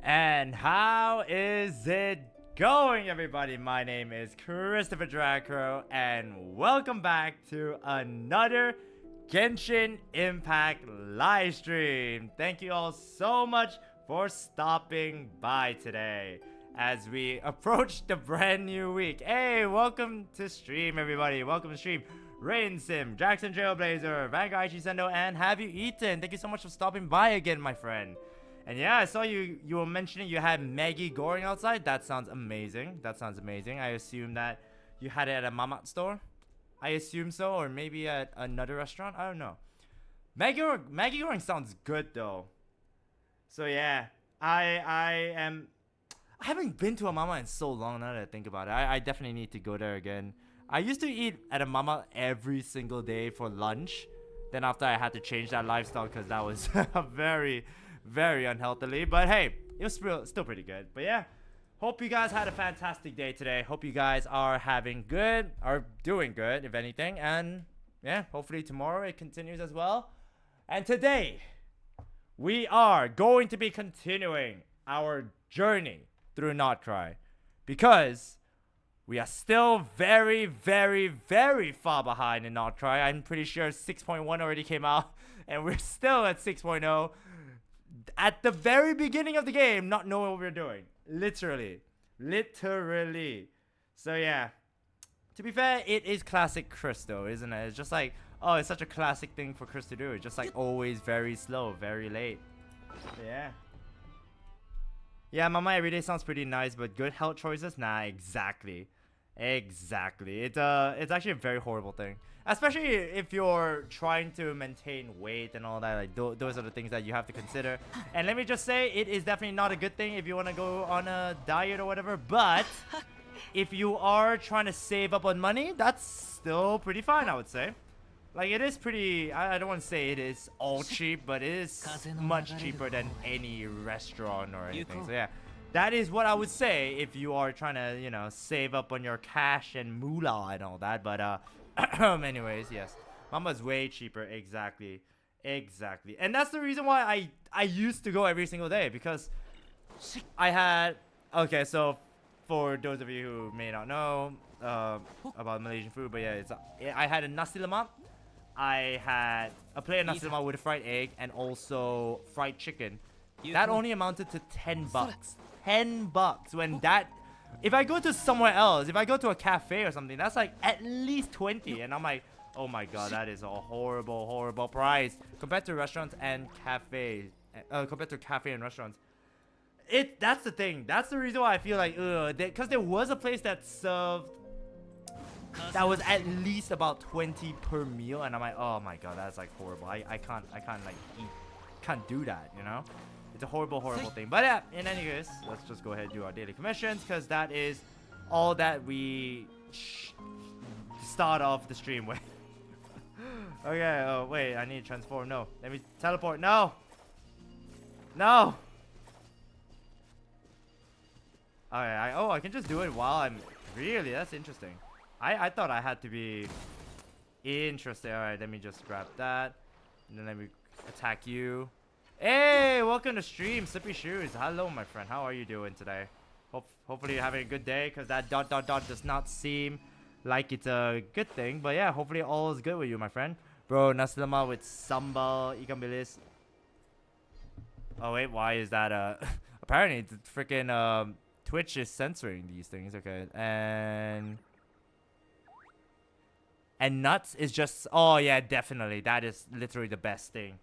And how is it going, everybody? My name is ChristopherDragkrow, and welcome back to another Genshin Impact live stream. Thank you all so much for stopping by today as we approach the brand new week. Hey, welcome to stream, everybody. Welcome to stream. Rain Sim, Jackson Trailblazer, Vanguard Sendo, and Have You Eaten? Thank you so much for stopping by again, my friend. And yeah, I saw you were mentioning you had Maggie Goring outside. That sounds amazing. That sounds amazing. I assume that you had it at a Mamat store. I assume so, or maybe at another restaurant. I don't know. Maggie Goring sounds good though. So yeah, I haven't been to a Mama in so long now that I think about it. I definitely need to go there again. I used to eat at a Mama every single day for lunch. Then after I had to change that lifestyle because that was very unhealthily, but hey, it was still pretty good. But yeah, hope you guys had a fantastic day today. Hope you guys are doing good, if anything. And yeah, hopefully tomorrow it continues as well. And today we are going to be continuing our journey through Nod Krai because we are still very far behind in Nod Krai. I'm pretty sure 6.1 already came out and we're still at 6.0 at the very beginning of the game, not knowing what we're doing. Literally. So yeah, to be fair, it is classic Chris though, isn't it? It's just like, oh, it's such a classic thing for Chris to do. It's just like always very slow, very late. Yeah, Mama Everyday sounds pretty nice, but good health choices? Nah, exactly. It's actually a very horrible thing, especially if you're trying to maintain weight and all that. Like those are the things that you have to consider. And let me just say, it is definitely not a good thing if you want to go on a diet or whatever. But if you are trying to save up on money, that's still pretty fine, I would say. Like, it is pretty, I don't want to say it is all cheap, but it is much cheaper than any restaurant or anything. So yeah, that is what I would say if you are trying to, you know, save up on your cash and moolah and all that. But anyways, yes, Mama's way cheaper. Exactly. And that's the reason why I used to go every single day, because I had, okay, so for those of you who may not know about Malaysian food, but yeah, I had a nasi lemak. I had a plate of nasi lemak with a fried egg and also fried chicken. That only amounted to $10. $10 when that, if I go to somewhere else, if I go to a cafe or something, that's like at least 20. And I'm like, oh my god, that is a horrible price compared to restaurants and cafes. Compared to cafe and restaurants. That's the thing. That's the reason why I feel like, because there was a place that served that was at least about 20 per meal, and I'm like, oh my god, that's like horrible. I can't like eat, can't do that, you know. It's a horrible thing. But yeah, in any case, let's just go ahead and do our daily commissions, because that is all that we start off the stream with. Okay, oh wait, I need to transform. No, let me teleport. No. Okay, I can just do it while I'm, really, that's interesting. I thought I had to be interested. Alright, let me just grab that. And then let me attack you. Hey, welcome to stream, Slippy Shoes. Hello, my friend. How are you doing today? Hopefully you're having a good day, because that ... does not seem like it's a good thing. But yeah, hopefully all is good with you, my friend. Bro, nasi lemak with sambal, ikan bilis. Oh wait, why is that apparently the freaking Twitch is censoring these things. Okay, and nuts is just, oh yeah, definitely. That is literally the best thing.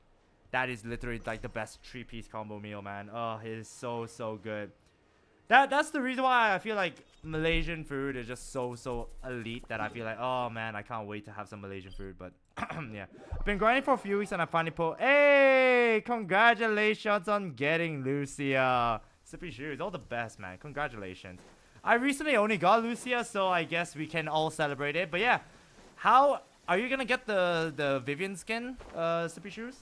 That is literally like the best 3-piece combo meal, man. Oh, it is so good. That's the reason why I feel like Malaysian food is just so elite, that I feel like, oh man, I can't wait to have some Malaysian food. But yeah, I've been grinding for a few weeks and I finally hey, congratulations on getting Lucia. Sippy Shoes, all the best, man. Congratulations. I recently only got Lucia, so I guess we can all celebrate it. But yeah, how are you gonna get the Vivian skin, Sippy Shoes?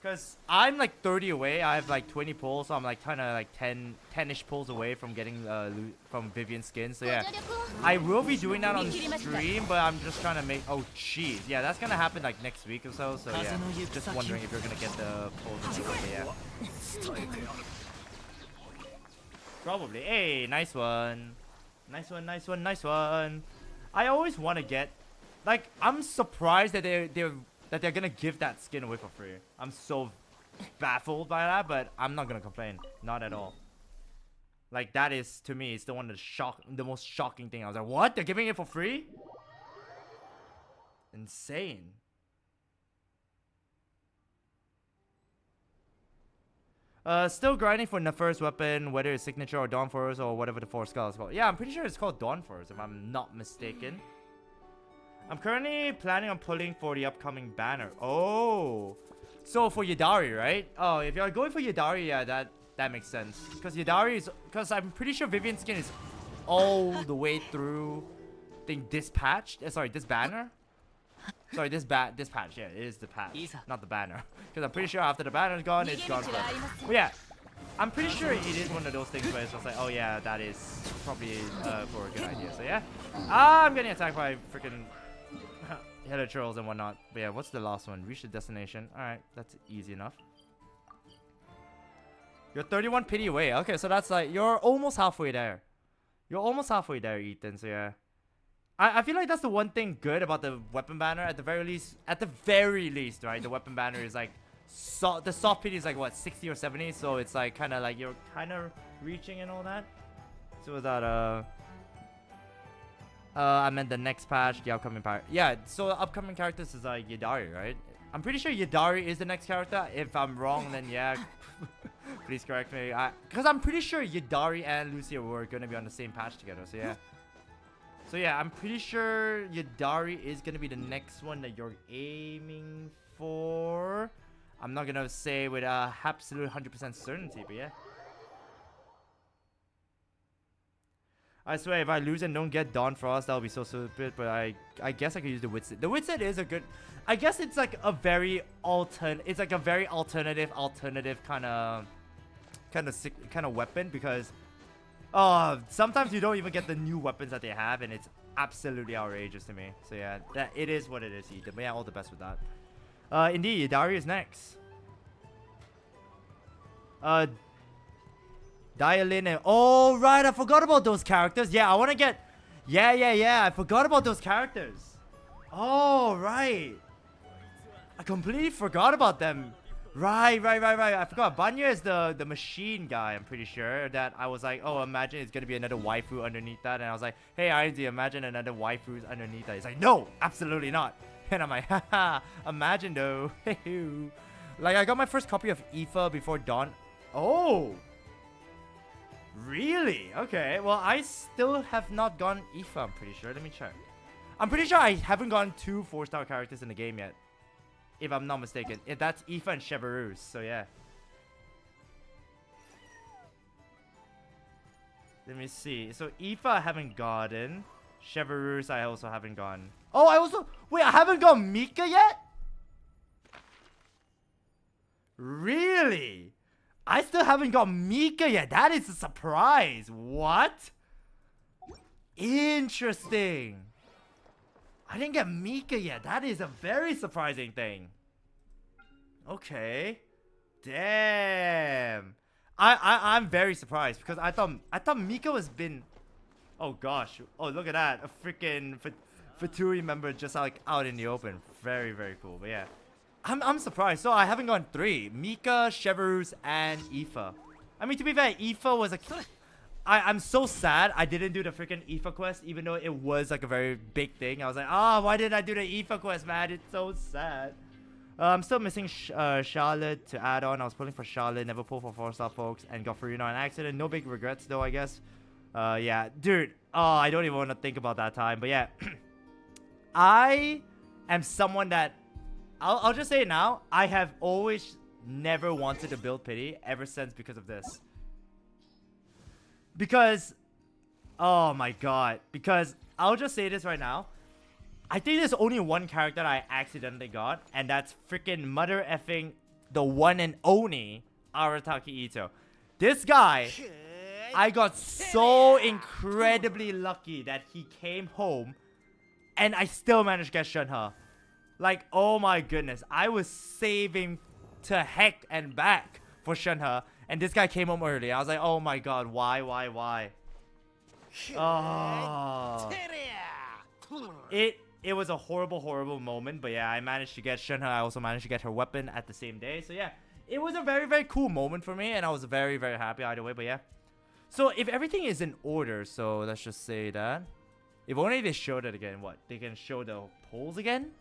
Because I'm like 30 away. I have like 20 pulls, so I'm like kind of like 10-ish pulls away from getting from Vivian's skin. So yeah, I will be doing that on stream, but I'm just trying to make. Oh jeez, yeah, that's gonna happen like next week or so. So yeah, just wondering if you're gonna get the pulls. Yeah, probably. Hey, nice one, nice one, nice one, nice one. I always want to get, like, I'm surprised that they're gonna give that skin away for free. I'm so baffled by that, but I'm not gonna complain. Not at all. Like, that is, to me, it's the most shocking thing. I was like, what? They're giving it for free? Insane. Still grinding for the first weapon, whether it's signature or Dawn Force or whatever the Force Skull is called. Yeah, I'm pretty sure it's called Dawn Force, if I'm not mistaken. I'm currently planning on pulling for the upcoming banner. Oh, so for Yadari, right? Oh, if you're going for Yadari, yeah, that makes sense. Because I'm pretty sure Vivian's skin is all the way through. I think this patch. Sorry, this banner. Sorry, this patch. Yeah, it is the patch, not the banner. Because I'm pretty sure after the banner's gone, it's gone forever. But yeah, I'm pretty sure it is one of those things where it's just like, oh yeah, that is probably for a good idea. So yeah, I'm getting attacked by freaking header trolls and whatnot. But yeah, what's the last one? Reach the destination. Alright, that's easy enough. You're 31 pity away. Okay, so that's like, you're almost halfway there. You're almost halfway there, Ethan. So yeah, I feel like that's the one thing good about the weapon banner. At the very least, right? The weapon banner is like, the soft pity is like what, 60 or 70. So it's like kind of like you're kind of reaching and all that. So that I meant the next patch, the upcoming patch. Yeah, so the upcoming characters is like Yadari, right? I'm pretty sure Yadari is the next character. If I'm wrong, then yeah, please correct me. Because I'm pretty sure Yadari and Lucia were gonna be on the same patch together. So yeah. So yeah, I'm pretty sure Yadari is gonna be the next one that you're aiming for. I'm not gonna say with absolute 100% certainty, but yeah. I swear, if I lose and don't get Dawn Frost, that'll be so stupid. But I guess I could use the Witset. The Witset is a good. I guess it's like a very It's like a very alternative kind of weapon, because sometimes you don't even get the new weapons that they have, and it's absolutely outrageous to me. So yeah, it is what it is, Ethan. But yeah, all the best with that. Indeed, Yadari is next. Dialin and oh right, I forgot about those characters. Yeah, I want to get. Yeah. I forgot about those characters. Oh right, I completely forgot about them. Right. I forgot. Banya is the machine guy. I'm pretty sure that I was like, oh, imagine it's gonna be another waifu underneath that, and I was like, hey, INZ, imagine another waifu underneath that. He's like, no, absolutely not. And I'm like, haha, imagine though. Like I got my first copy of Aoife before Dawn. Oh. Really? Okay. Well, I still have not gone Aoife, I'm pretty sure. Let me check. I'm pretty sure I haven't gone 2 4-star characters in the game yet, if I'm not mistaken. That's Aoife and Chevreuse, so yeah. Let me see. So Aoife I haven't gotten. Chevreuse I also haven't gone. Oh, wait, I haven't gone Mika yet? Really? I still haven't got Mika yet. That is a surprise. What? Interesting. I didn't get Mika yet. That is a very surprising thing. Okay. Damn. I'm very surprised, because I thought Mika was been. Oh gosh. Oh, look at that. A freaking Fatui member just like out in the open. Very, very cool. But yeah. I'm surprised. So I haven't gone 3. Mika, Chevreuse, and Aoife. I mean, to be fair, Aoife was a... I'm so sad I didn't do the freaking Aoife quest, even though it was like a very big thing. I was like, why didn't I do the Aoife quest, man? It's so sad. I'm still missing Charlotte to add on. I was pulling for Charlotte, never pulled for 4-star folks, and got Farina on accident. No big regrets though, I guess. Yeah, dude. I don't even want to think about that time. But yeah, I am someone that... I'll just say it now. I have always never wanted to build pity ever since because of this. Because, oh my god. Because I'll just say this right now. I think there's only one character that I accidentally got, and that's freaking mother effing the one and only Arataki Ito. This guy, I got so incredibly lucky that he came home and I still managed to get Shunha. Like, oh my goodness. I was saving to heck and back for Shunha. And this guy came home early. I was like, oh my god, why? Oh. It was a horrible moment. But yeah, I managed to get Shunha. I also managed to get her weapon at the same day. So yeah, it was a very cool moment for me. And I was very happy either way. But yeah. So if everything is in order, so let's just say that. If only they showed it again, what? They can show the polls again?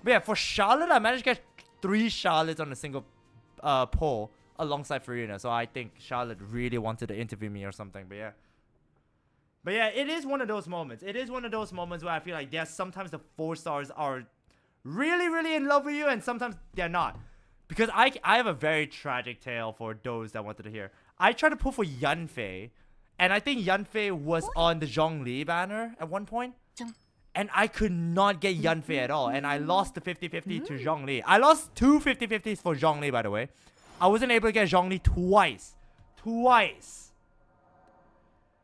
But yeah, for Charlotte, I managed to get 3 Charlottes on a single poll alongside Farina. So I think Charlotte really wanted to interview me or something. But yeah, it is one of those moments. It is one of those moments where I feel like, yes, sometimes the 4 stars are really in love with you, and sometimes they're not. Because I have a very tragic tale for those that wanted to hear. I tried to pull for Yanfei, and I think Yanfei was on the Zhongli banner at one point. And I could not get Yanfei at all. And I lost the 50-50 to Zhongli. I lost 2 50-50s for Zhongli, by the way. I wasn't able to get Zhongli twice.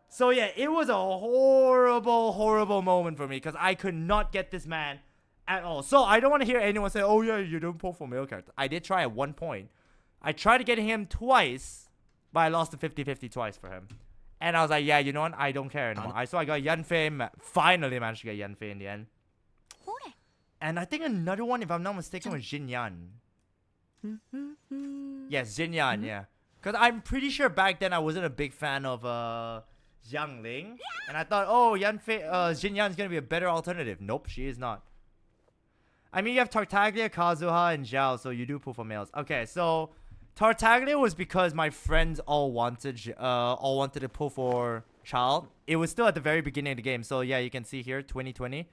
So yeah, it was a horrible moment for me. Because I could not get this man at all. So I don't want to hear anyone say, oh yeah, you don't pull for male character. I did try at one point. I tried to get him twice. But I lost the 50-50 twice for him. And I was like, yeah, you know what? I don't care anymore. So I got Yanfei. Finally managed to get Yanfei in the end. And I think another one, if I'm not mistaken, was Jinyan. Yes, Jinyan, yeah. Because I'm pretty sure back then I wasn't a big fan of Xiangling. And I thought, oh, Jinyan's going to be a better alternative. Nope, she is not. I mean, you have Tartaglia, Kazuha, and Zhao, so you do pull for males. Okay, so Tartaglia was because my friends all wanted to pull for Child. It was still at the very beginning of the game. So yeah, you can see here 2020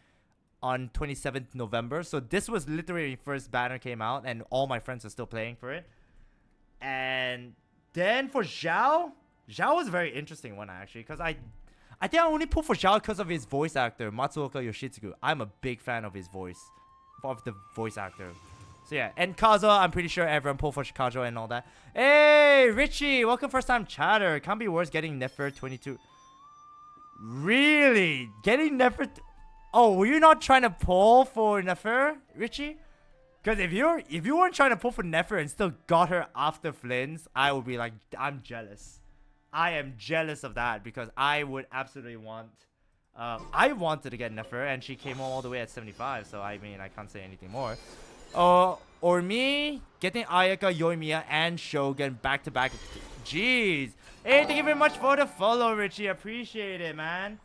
on 27th November. So this was literally first banner came out and all my friends are still playing for it. And then for Zhao was a very interesting one actually, because I think I only pulled for Zhao because of his voice actor, Matsuoka Yoshitsugu. I'm a big fan of his voice, of the voice actor. So yeah, and Kazuha, I'm pretty sure everyone pulled for Kazuha and all that. Hey, Richie, welcome first time chatter. Can't be worse getting Nefer 22. Really? Getting Nefer? Oh, were you not trying to pull for Nefer, Richie? Because if you weren't trying to pull for Nefer and still got her after Flynn's, I would be like, I'm jealous. I am jealous of that because I would absolutely want. I wanted to get Nefer and she came home all the way at 75. So I mean, I can't say anything more. Or me getting Ayaka, Yoimiya, and Shogun back to back. Jeez. Hey, thank you very much for the follow, Richie. Appreciate it, man.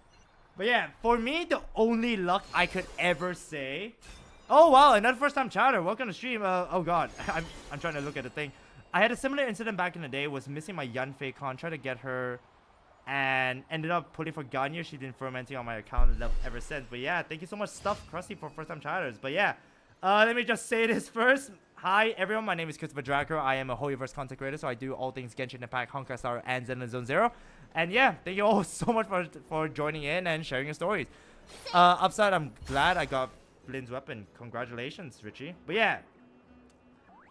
But yeah, for me, the only luck I could ever say. Oh wow, another first time chatter. Welcome to stream. Oh god, I'm trying to look at the thing. I had a similar incident back in the day. Was missing my Yanfei con. Tried to get her, and ended up pulling for Ganyu. She's been fermenting on my account ever since. But yeah, thank you so much, Stuff Krusty, for first time chatters. But yeah. Let me just say this first. Hi everyone, my name is ChristopherDragkrow. I am a HoYoverse content creator, so I do all things Genshin Impact, Honkai Star, and Zenless Zone Zero. And yeah, thank you all so much for joining in and sharing your stories. Upside, I'm glad I got Flynn's weapon. Congratulations, Richie. But yeah,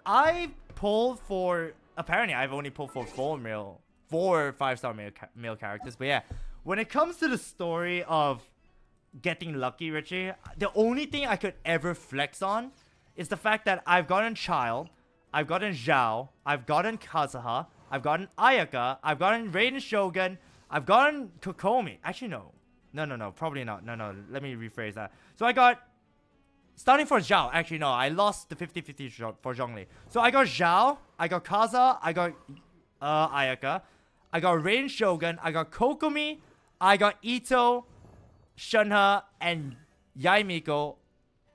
I pulled for, apparently I've only pulled for 4 5-star male characters. But yeah, when it comes to the story of getting lucky, Richie, the only thing I could ever flex on is the fact that I've gotten Child, I've gotten Zhao, I've gotten Kazuha, I've gotten Ayaka, I've gotten Raiden Shogun, I've gotten Kokomi. Actually, no, probably not. No, let me rephrase that. So I got, starting for Zhao, actually no, I lost the 50-50 for Zhongli. So I got Zhao, I got Kazuha, I got Ayaka, I got Raiden Shogun, I got Kokomi, I got Ito, Shunha, and Yaimiko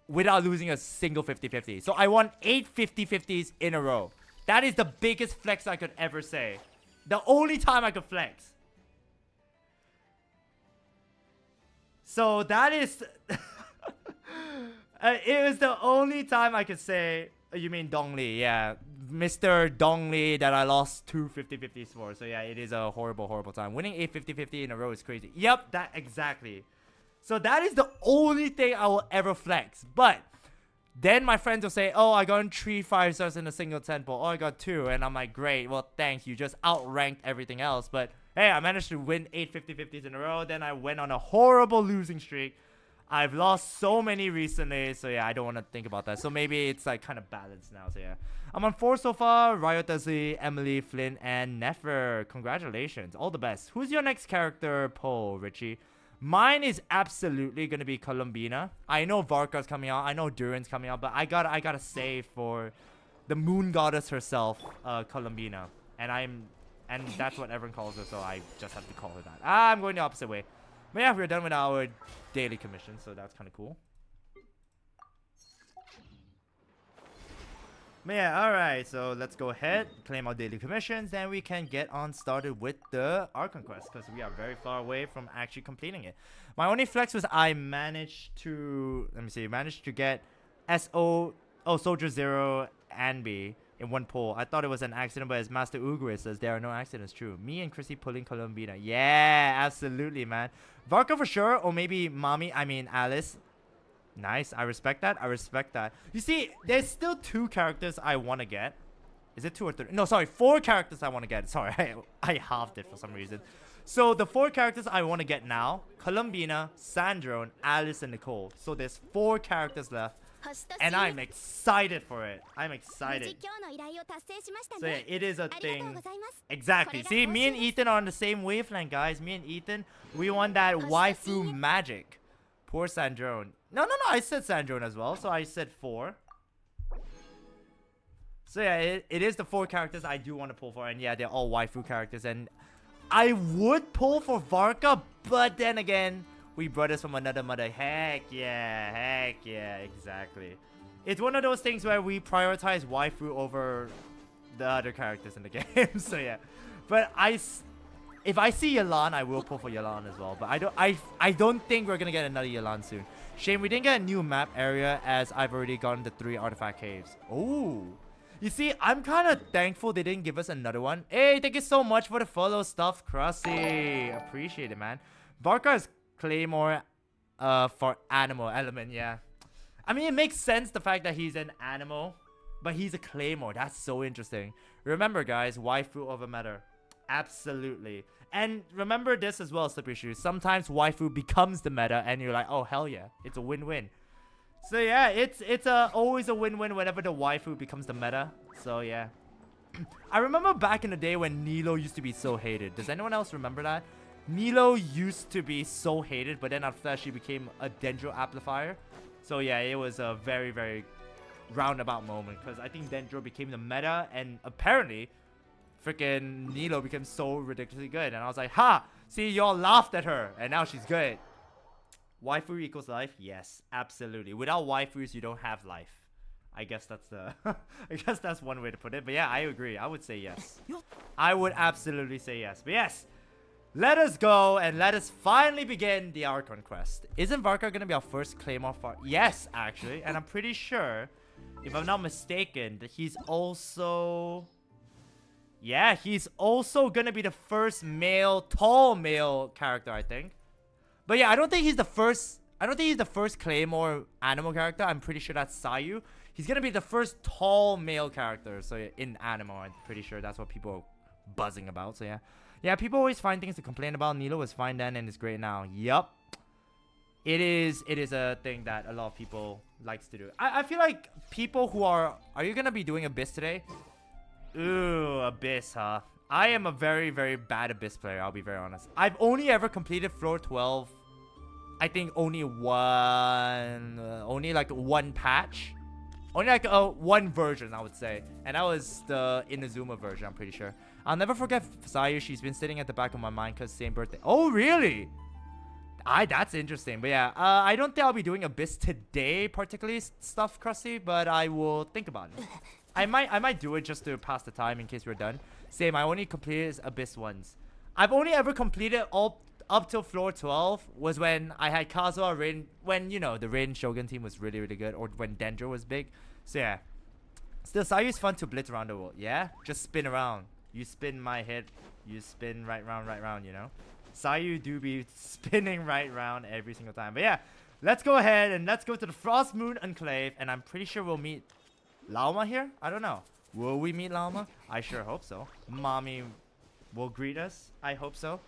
without losing a single 50-50. So I won 8 50-50s in a row. That is the biggest flex I could ever say. The only time I could flex. So that is... it was the only time I could say... You mean Dongli, yeah. Mr. Dongli that I lost 2 50-50s for. So yeah, it is a horrible time. Winning 8 50-50 in a row is crazy. Yep, that exactly. So that is the only thing I will ever flex. But Then my friends will say, oh, I got 3 5-stars in a single temple. Oh, I got 2. And I'm like, great. Well, thanks. You just outranked everything else. But hey, I managed to win 8 50-50s in a row. Then I went on a horrible losing streak. I've lost so many recently. So yeah, I don't want to think about that. So maybe it's like kind of balanced now. So yeah. I'm on 4 so far. Riot Dudley, Emily, Flynn, and Nefer. Congratulations. All the best. Who's your next character poll, Richie? Mine is absolutely gonna be Columbina. I know Varka's coming out. I know Durin's coming out, but I gotta say for the moon goddess herself, Columbina, and that's what everyone calls her, so I just have to call her that. I'm going the opposite way. But yeah, we're done with our daily commission, so that's kind of cool. But yeah, alright, so let's go ahead, claim our daily commissions, then we can get on started with the Archon quest, because we are very far away from actually completing it. My only flex was I managed to, managed to get Soldier 0 and B in one pull. I thought it was an accident, but as Master Ugris says, there are no accidents, true. Me and Chrissy pulling Columbina. Yeah, absolutely, man. Varka for sure, or maybe Alice. Nice, I respect that. You see, there's still 2 characters I want to get. Is it 2 or 3? No, sorry, 4 characters I want to get. Sorry, I halved it for some reason. So the 4 characters I want to get now: Columbina, Sandrone, Alice, and Nicole. So there's 4 characters left. And I'm excited for it. I'm excited. So yeah, it is a thing. Exactly. See, me and Ethan are on the same wavelength, guys. Me and Ethan, we want that waifu magic. Poor Sandrone. No, I said Sandrone as well, so I said 4. So yeah, it is the 4 characters I do want to pull for, and yeah, they're all waifu characters, and I would pull for Varka, but then again, we brothers from another mother. Heck yeah, exactly. It's one of those things where we prioritize waifu over the other characters in the game, so yeah. But if I see Yelan, I will pull for Yelan as well. But I don't think we're gonna get another Yelan soon. Shame we didn't get a new map area, as I've already gotten the 3 artifact caves. Oh, you see, I'm kind of thankful they didn't give us another one. Hey, thank you so much for the follow, Stuff Crusty. Appreciate it, man. Varka's Claymore for animal element, yeah. I mean, it makes sense, the fact that he's an animal, but he's a Claymore. That's so interesting. Remember, guys, waifu over meta. Absolutely. And remember this as well, Slippery Shoes. Sometimes waifu becomes the meta, and you're like, oh, hell yeah. It's a win-win. So yeah, it's always a win-win whenever the waifu becomes the meta. So yeah. I remember back in the day when Nilo used to be so hated. Does anyone else remember that? Nilo used to be so hated, but then after that she became a Dendro amplifier. So yeah, it was a very, very roundabout moment, because I think Dendro became the meta, and apparently freaking Nilo became so ridiculously good, and I was like, ha! See, y'all laughed at her, and now she's good. Waifu equals life? Yes, absolutely. Without waifus, you don't have life. I guess that's the I guess that's one way to put it. But yeah, I agree. I would say yes. I would absolutely say yes. But yes, let us go and let us finally begin the Archon quest. Isn't Varka gonna be our first Claymore far? Yes, actually, and I'm pretty sure, if I'm not mistaken, that he's also... Yeah, he's also gonna be the first tall male character, I think. But yeah, I don't think he's the first Claymore animal character. I'm pretty sure that's Sayu. He's gonna be the first tall male character, so yeah, in animal, I'm pretty sure that's what people are buzzing about. So yeah. Yeah, people always find things to complain about. Nilo was fine then and is great now. Yup. It is a thing that a lot of people likes to do. I feel like people who are you gonna be doing Abyss today? Ooh, Abyss, huh? I am a very, very bad Abyss player, I'll be very honest. I've only ever completed floor 12. I think only like one patch. Only like one version, I would say. And that was the Inazuma version, I'm pretty sure. I'll never forget Sayu. She's been sitting at the back of my mind because same birthday. Oh, really? That's interesting. But yeah, I don't think I'll be doing Abyss today, particularly Stuff Crusty, but I will think about it. I might do it just to pass the time in case we're done. Same, I only completed Abyss once. I've only ever completed all up till floor 12 was when I had Kazuha Rain, when, you know, the Rain Shogun team was really, really good, or when Dendro was big. So yeah. Still, Sayu's fun to blitz around the world. Yeah? Just spin around. You spin my head, you spin right round, you know? Sayu do be spinning right round every single time. But yeah, let's go ahead and let's go to the Frostmoon Enclave. And I'm pretty sure we'll meet Lauma here. I don't know. Will we meet Lauma? I sure hope so. Mommy will greet us. I hope so.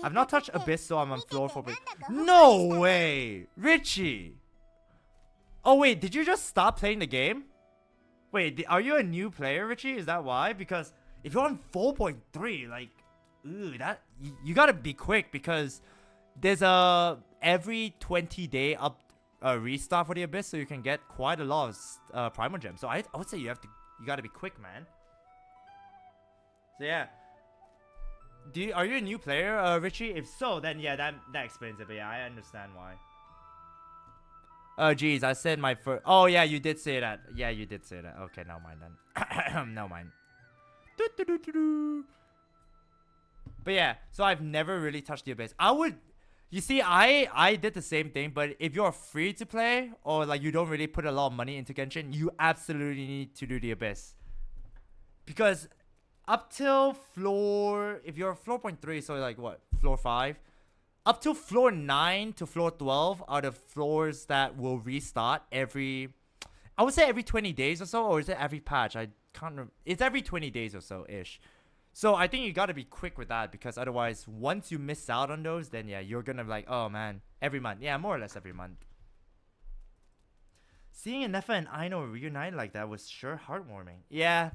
I've not touched Abyss, so I'm on floor 4. No way! Richie! Oh wait, did you just stop playing the game? Wait, are you a new player, Richie? Is that why? Because if you're on 4.3, like, that you gotta be quick, because there's a every 20-day restart for the Abyss, so you can get quite a lot of Primal Gems. So I would say you gotta be quick, man. So yeah. Are you a new player, Richie? If so, then yeah, that explains it. But yeah, I understand why. Oh, geez, I said my first. Oh yeah, you did say that. Yeah, you did say that. Okay, never mind then. Never mind. But yeah, so I've never really touched the Abyss. You see, I did the same thing, but if you're free to play or like you don't really put a lot of money into Genshin, you absolutely need to do the Abyss. Because up till if you're floor 0.3, so like what, floor 5? Up till floor 9 to floor 12 are the floors that will restart I would say every 20 days or so, or is it every patch? I can't remember. It's every 20 days or so-ish. So I think you gotta be quick with that, because otherwise, once you miss out on those, then yeah, you're gonna be like, oh man, every month. Yeah, more or less every month. Seeing Nefa and Aino reunited like that was sure heartwarming. Yeah,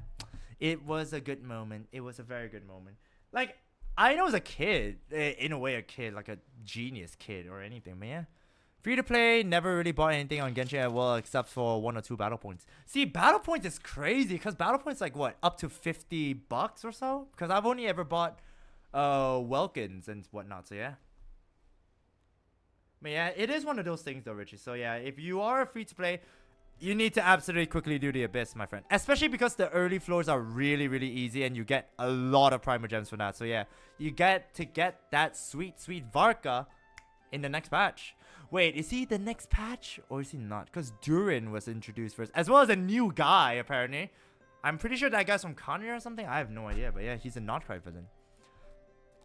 it was a good moment. It was a very good moment. Like, Aino was a kid, in a way a kid, like a genius kid or anything, but yeah. Free to play, never really bought anything on Genshin as well, except for 1 or 2 battle points. See, battle points is crazy, because battle points like what, up to $50 or so? Because I've only ever bought Welkins and whatnot, so yeah. But yeah, it is one of those things though, Richie. So yeah, if you are free to play, you need to absolutely quickly do the Abyss, my friend. Especially because the early floors are really, really easy, and you get a lot of Primal Gems for that. So yeah, you get to get that sweet, sweet Varka in the next patch. Wait, is he the next patch or is he not? Because Durin was introduced first, as well as a new guy, apparently. I'm pretty sure that guy's from Konya or something. I have no idea, but yeah, he's a Nod Krai villain.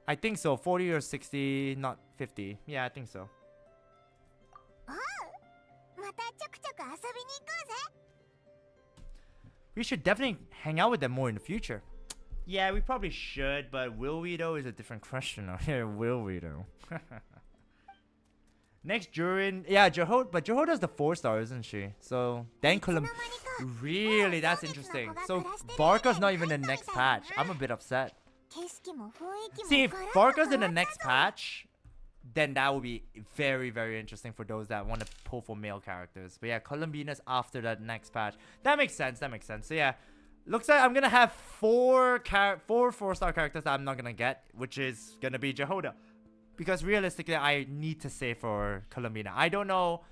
I think so. 40 or 60, not 50. Yeah, I think so. We should definitely hang out with them more in the future. Yeah, we probably should, but will we though is a different question. Will we though? Next, Durin. Yeah, but Jehoda's the 4-star, isn't she? So, then really, that's interesting. So, Barca's not even in the next patch. I'm a bit upset. See, if Barca's in the next patch, then that would be very, very interesting for those that want to pull for male characters. But yeah, Columbina's after that next patch. That makes sense, that makes sense. So yeah, looks like I'm going to have 4 4-star characters that I'm not going to get, which is going to be Jehoda. Because realistically, I need to save for Columbina. I don't know.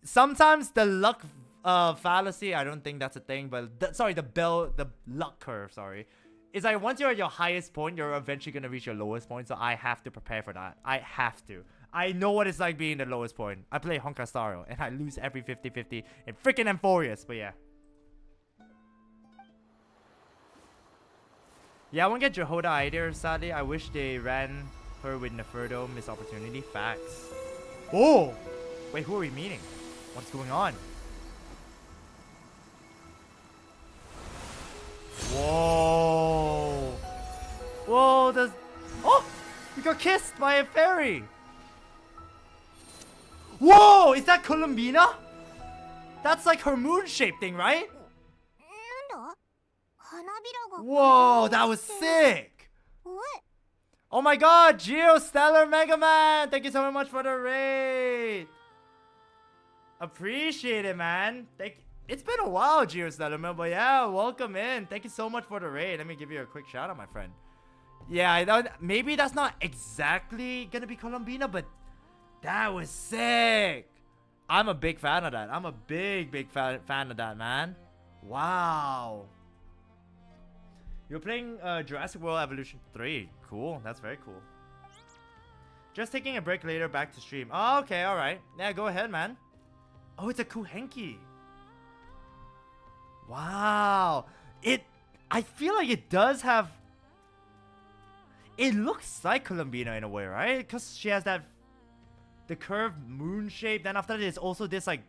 Sometimes the luck fallacy, I don't think that's a thing. But the luck curve, sorry. Is like once you're at your highest point, you're eventually going to reach your lowest point. So I have to prepare for that. I have to. I know what it's like being the lowest point. I play Honka Staro and I lose every 50-50 in freaking Amphorius. But yeah. Yeah, I won't get Jehoda either, sadly. I wish they ran her with Neferdo. Missed opportunity. Facts. Oh! Wait, who are we meeting? What's going on? Whoa! Whoa, oh! We got kissed by a fairy! Whoa! Is that Columbina? That's like her moon-shaped thing, right? Whoa, that was sick! Oh my god, Geostellar Mega Man! Thank you so much for the raid! Appreciate it, man. It's been a while, Geostellar Man, but yeah, welcome in. Thank you so much for the raid. Let me give you a quick shout out, my friend. Yeah, I thought maybe that's not exactly gonna be Columbina, but that was sick. I'm a big fan of that. I'm a big fan of that, man. Wow. You're playing Jurassic World Evolution 3. Cool. That's very cool. Just taking a break later, back to stream. Oh, okay, alright. Yeah, go ahead, man. Oh, it's a Kuhenki. Wow. I feel like it does have... It looks like Columbina in a way, right? Because she has the curved moon shape. Then after that, it's also this like,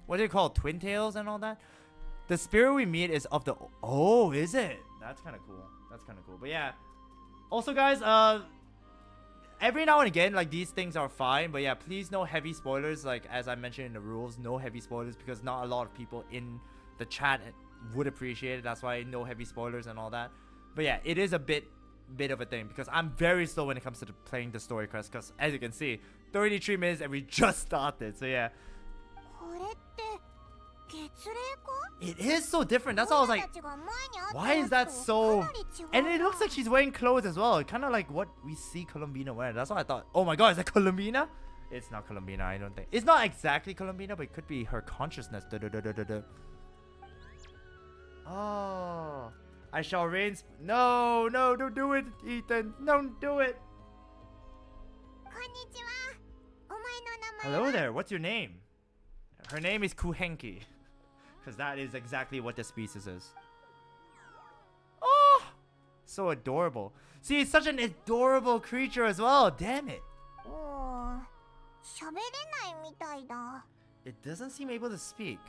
what do you call it? Twin tails and all that. The spirit we meet is of the... Oh, is it? That's kind of cool. That's kind of cool. But yeah. Also, guys, every now and again, like, these things are fine. But yeah, please no heavy spoilers. Like, as I mentioned in the rules, no heavy spoilers. Because not a lot of people in the chat would appreciate it. That's why no heavy spoilers and all that. But yeah, it is a bit of a thing. Because I'm very slow when it comes to playing the story quest. Because, as you can see, 33 minutes and we just started. So yeah. It is so different. That's why I was like, why is that so... And it looks like she's wearing clothes as well. Kind of like what we see Columbina wear. That's why I thought, oh my god, is that Columbina? It's not Columbina, I don't think. It's not exactly Columbina, but it could be her consciousness. Oh, I shall reign. No, don't do it, Ethan. Don't do it. Hello there, what's your name? Her name is Kuhenki. Because that is exactly what the species is. Oh! So adorable. See, it's such an adorable creature as well. Damn it. It doesn't seem able to speak.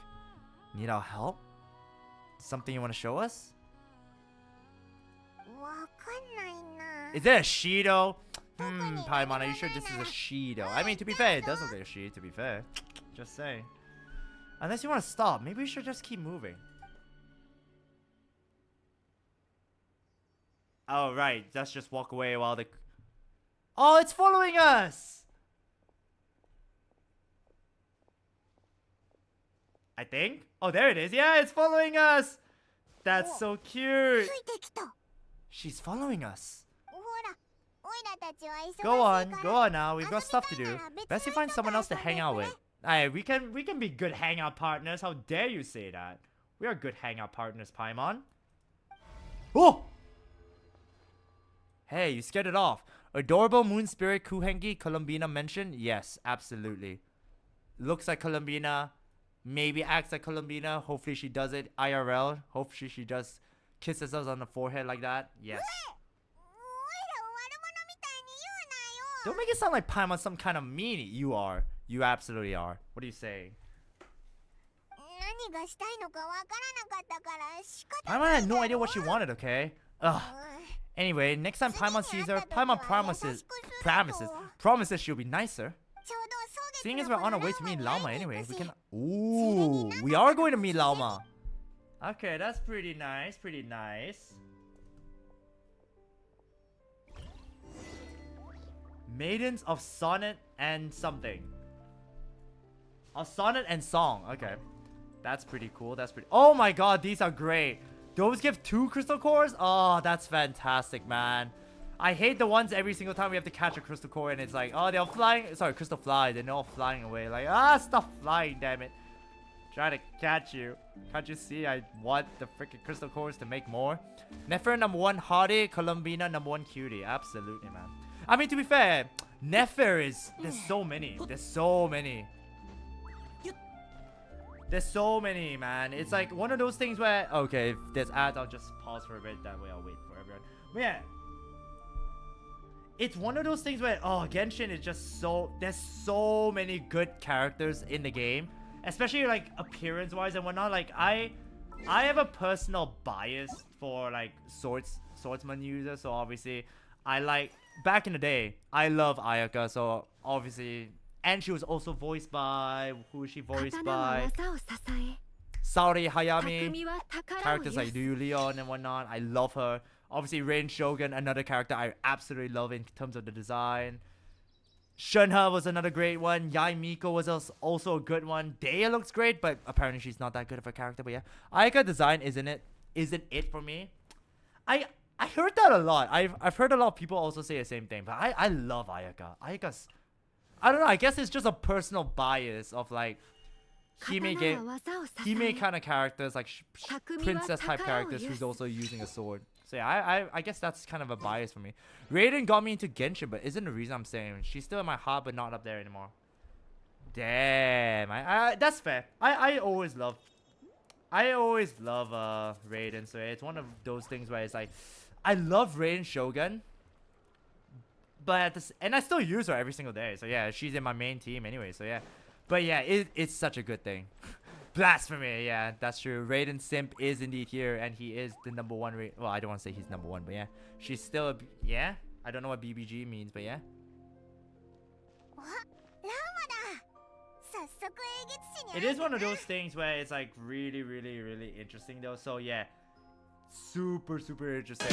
Need our help? Something you want to show us? Is it a Shido? Paimon, are you sure this is a Shido? I mean, to be fair, it does look like a she, to be fair. Just saying. Unless you want to stop, maybe we should just keep moving. Oh, right. Let's just walk away while the... Oh, it's following us! I think? Oh, there it is. Yeah, it's following us! That's so cute! She's following us. Go on now. We've got stuff to do. Best you find someone else to hang out with. Alright, we can be good hangout partners. How dare you say that? We are good hangout partners, Paimon. Oh! Hey, you scared it off. Adorable moon spirit Kuhengi Columbina mentioned? Yes, absolutely. Looks like Columbina. Maybe acts like Columbina. Hopefully she does it IRL. Hopefully she does kisses us on the forehead like that. Yes. Don't make it sound like Paimon some kind of meanie. You are. You absolutely are. What are you saying? Paimon had no idea what she wanted, okay? Ugh. Anyway, next time Paimon sees her, Paimon promises she'll be nicer. Seeing as we're on our way to meet Lauma anyway, we can... Ooh, we are going to meet Lauma. Okay, that's pretty nice, pretty nice. Maidens of Sonnet and something. A sonnet and song. Okay. That's pretty cool. That's pretty... Oh my god, these are great. Those give 2 crystal cores? Oh, that's fantastic, man. I hate the ones every single time we have to catch a crystal core and it's like, oh, they're flying. Sorry, crystal fly. They're all flying away. Like, stop flying, damn it. Trying to catch you. Can't you see I want the freaking crystal cores to make more? Nefer number 1 Hardy, Columbina number 1 Cutie. Absolutely, man. I mean, to be fair, Nefer is... There's so many. There's so many. There's so many, man. It's like one of those things where... Okay, if there's ads, I'll just pause for a bit. That way I'll wait for everyone. But yeah. It's one of those things where... Oh, Genshin is just so... There's so many good characters in the game. Especially, like, appearance-wise and whatnot. Like, I have a personal bias for, like, swordsman users. So, obviously, I like... Back in the day, I love Ayaka. So, obviously... And she was also voiced by... Who is she voiced by? Saori Hayami. Characters like Ryu Leon and whatnot. I love her. Obviously, Rain Shogun, another character I absolutely love in terms of the design. Shunha was another great one. Yai Miko was also a good one. Dea looks great, but apparently she's not that good of a character. But yeah, Ayaka design isn't it for me. I heard that a lot. I've heard a lot of people also say the same thing. But I love Ayaka. Ayaka's... I don't know, I guess it's just a personal bias of like Hime kind of characters, like princess type characters who's also using a sword. So yeah, I guess that's kind of a bias for me. Raiden got me into Genshin, but isn't the reason I'm saying. She's still in my heart, but not up there anymore. Damn, that's fair. I always love Raiden, so it's one of those things where it's like, I love Raiden Shogun. but at this, and I still use her every single day. So yeah, she's in my main team anyway. So yeah, but yeah, it's such a good thing. Blasphemy, yeah, that's true. Raiden Simp is indeed here, and he is the number one. Well, I don't want to say he's number one, but yeah, she's still yeah. I don't know what BBG means, but yeah. It is one of those things where it's like really, really, really interesting though. So yeah, super interesting.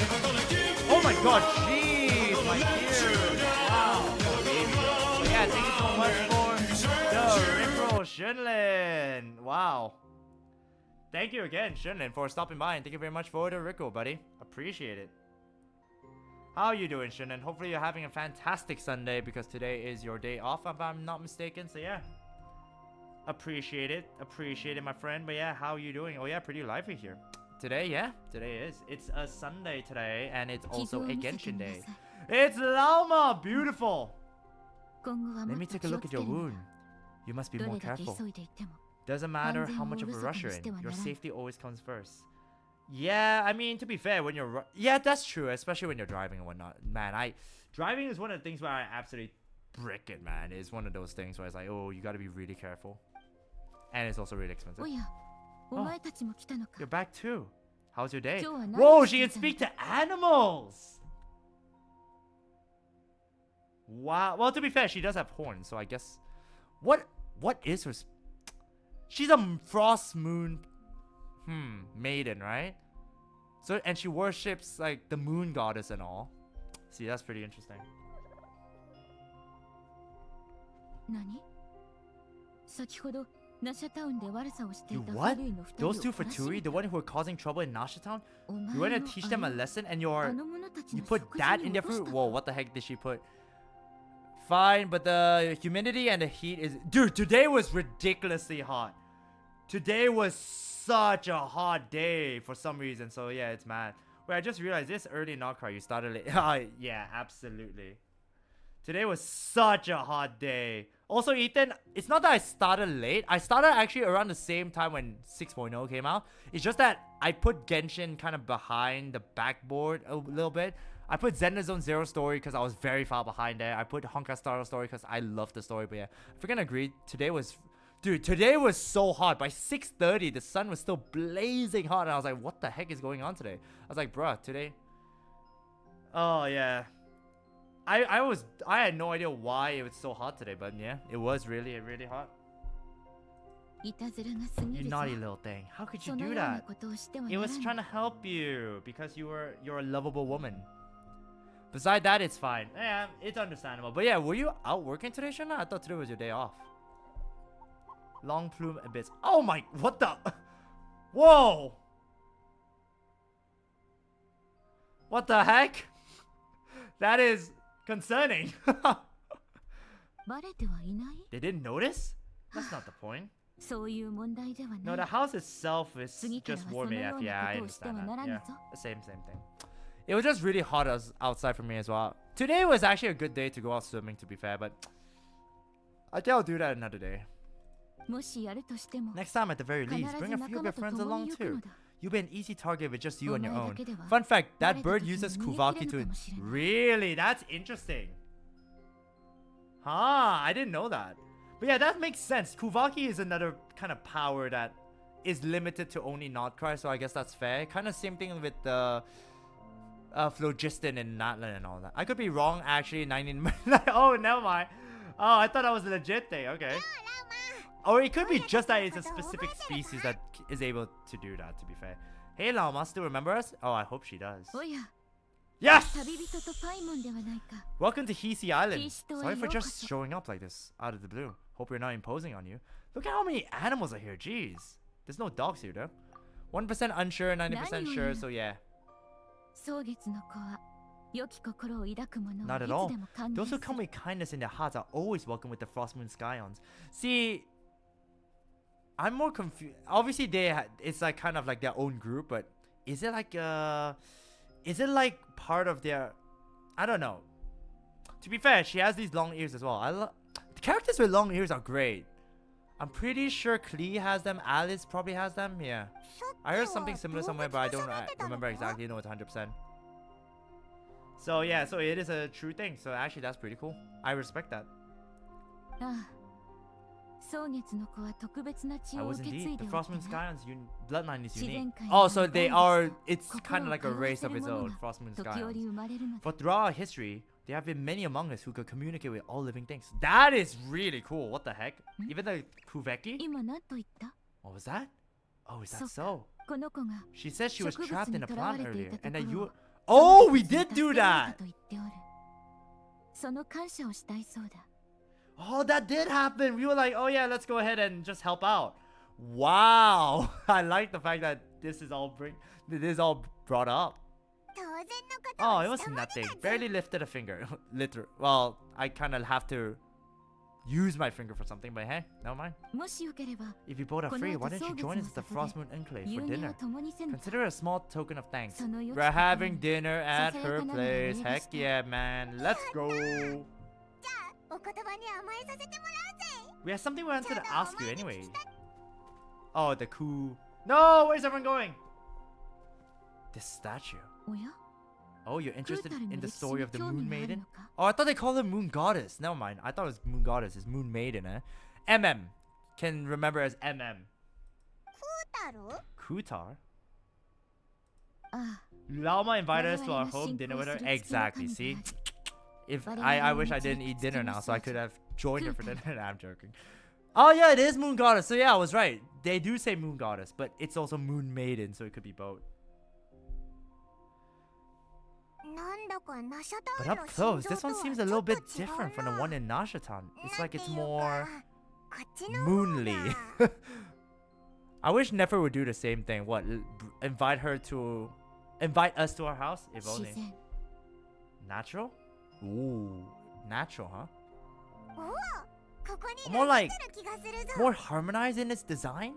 Oh my god, jeez, my ears. Wow. But yeah, thank you so much for the Rickroll Shunlin. Wow. Thank you again, Shunlin, for stopping by, and thank you very much for the Rickroll, buddy. Appreciate it. How are you doing, Shunlin? Hopefully you're having a fantastic Sunday, because today is your day off, if I'm not mistaken. So yeah. Appreciate it, my friend. But yeah, how are you doing? Oh yeah, pretty lively here today. Yeah, today is, it's a Sunday today, and it's also a Genshin day. It's Lauma. Beautiful. Let me take a look at your wound. You must be more careful. Doesn't matter how much of a rush you're in, your safety always comes first. Yeah, I mean, to be fair, when you're yeah, that's true, especially when you're driving and whatnot. Man, driving is one of the things where I absolutely brick it, man. It's one of those things where it's like, oh, you gotta be really careful. And it's also really expensive. Oh, you're back too. How's your day? Whoa, she can speak to animals! Wow. Well, to be fair, she does have horns, so I guess... What is her... She's a Frostmoon... maiden, right? So, and she worships, like, the moon goddess and all. See, that's pretty interesting. You what? Those two Fatui, the one who were causing trouble in Nasha Town? You went to teach them a lesson and you put that in their fruit? Whoa, what the heck did she put? Fine, but the humidity and the heat is... Dude, today was ridiculously hot. Today was such a hot day for some reason. So yeah, it's mad. Wait, I just realized this early Nod Krai, you started late. Yeah, absolutely. Today was such a hot day. Also, Ethan, it's not that I started late. I started actually around the same time when 6.0 came out. It's just that I put Genshin kind of behind the backboard a little bit. I put Zenless Zone Zero story because I was very far behind there. I put Honka Star story because I love the story. But yeah, if we're gonna agree, today was... Dude, today was so hot. By 6:30, the sun was still blazing hot. And I was like, what the heck is going on today? I was like, bruh, today... Oh, yeah. I had no idea why it was so hot today, but yeah, it was really hot. You naughty little thing. How could you do that? It was trying to help you because you're a lovable woman. Beside that, it's fine. Yeah, it's understandable. But yeah, were you out working today, Shana? I thought today was your day off. Long plume abyss. Oh my, what the? Whoa! What the heck? That is concerning. They didn't notice? That's not the point. No, the house itself is just warm AF. Yeah, I understand that. Yeah, the same thing. It was just really hot outside for me as well. Today was actually a good day to go out swimming, to be fair, but I think I'll do that another day. Next time, at the very least, bring a few of your friends along too. You'll be an easy target with just you on your own. Fun fact, that bird uses Kuvaki to... Really? That's interesting. Huh, I didn't know that. But yeah, that makes sense. Kuvaki is another kind of power that is limited to only Nod Krai, so I guess that's fair. Kind of same thing with the Phlogiston and Natlan and all that. I could be wrong, actually. 19... Oh, never mind. Oh, I thought that was a legit thing. Okay. Or it could be just that it's a specific species that is able to do that, to be fair. Hey, Lauma, still remember us? Oh, I hope she does. Yes! Welcome to Hisi Island. Sorry for just showing up like this, out of the blue. Hope we're not imposing on you. Look at how many animals are here, jeez. There's no dogs here, though. 1% unsure, 90% sure, so yeah. Not at all. Those who come with kindness in their hearts are always welcome with the Frostmoon Scions. See... I'm more confused. Obviously, it's like kind of like their own group, but is it like part of their? I don't know. To be fair, she has these long ears as well. The characters with long ears are great. I'm pretty sure Klee has them. Alice probably has them. Yeah, I heard something similar somewhere, but I don't remember exactly. No, it's 100%. So yeah, so it is a true thing. So actually, that's pretty cool. I respect that. I was indeed. The Frostmoon Scions bloodline is unique. Oh, so they are. It's kind of like a race of its own. Frostmoon Scions. For throughout our history, there have been many among us who could communicate with all living things. That is really cool. What the heck? Even the Kuveki? What was that? Oh, is that so? She said she was trapped in a plant earlier, and that you. Oh, we did do that. Oh, that did happen. We were like, oh yeah, let's go ahead and just help out. Wow. I like the fact that this is all brought up. Oh, it was nothing. Barely lifted a finger. Literally. Well, I kind of have to use my finger for something, but hey, never mind. If you both are free, why don't you join us at the Frostmoon Enclave for dinner? Consider it a small token of thanks. We're having dinner at her place. Heck yeah, man. Let's go. We have something we wanted to ask you anyway. Oh, the coup. No, where's everyone going? This statue. Oh, you're interested in the story of the Moon Maiden? Oh, I thought they called her Moon Goddess. Never mind. I thought it was Moon Goddess. It's Moon Maiden, eh? MM. Can remember as MM. Kutar? Lauma invited us to our home dinner with her. Exactly, see? If I wish I didn't eat dinner now, so I could have joined her for dinner. I'm joking. Oh yeah, it is Moon Goddess. So yeah, I was right. They do say Moon Goddess, but it's also Moon Maiden, so it could be both. But up close, this one seems a little bit different from the one in Nashatan. It's like it's more moonly. I wish Nefer would do the same thing. What? Invite us to our house? If only. Natural? Ooh, natural, huh? More harmonized in its design?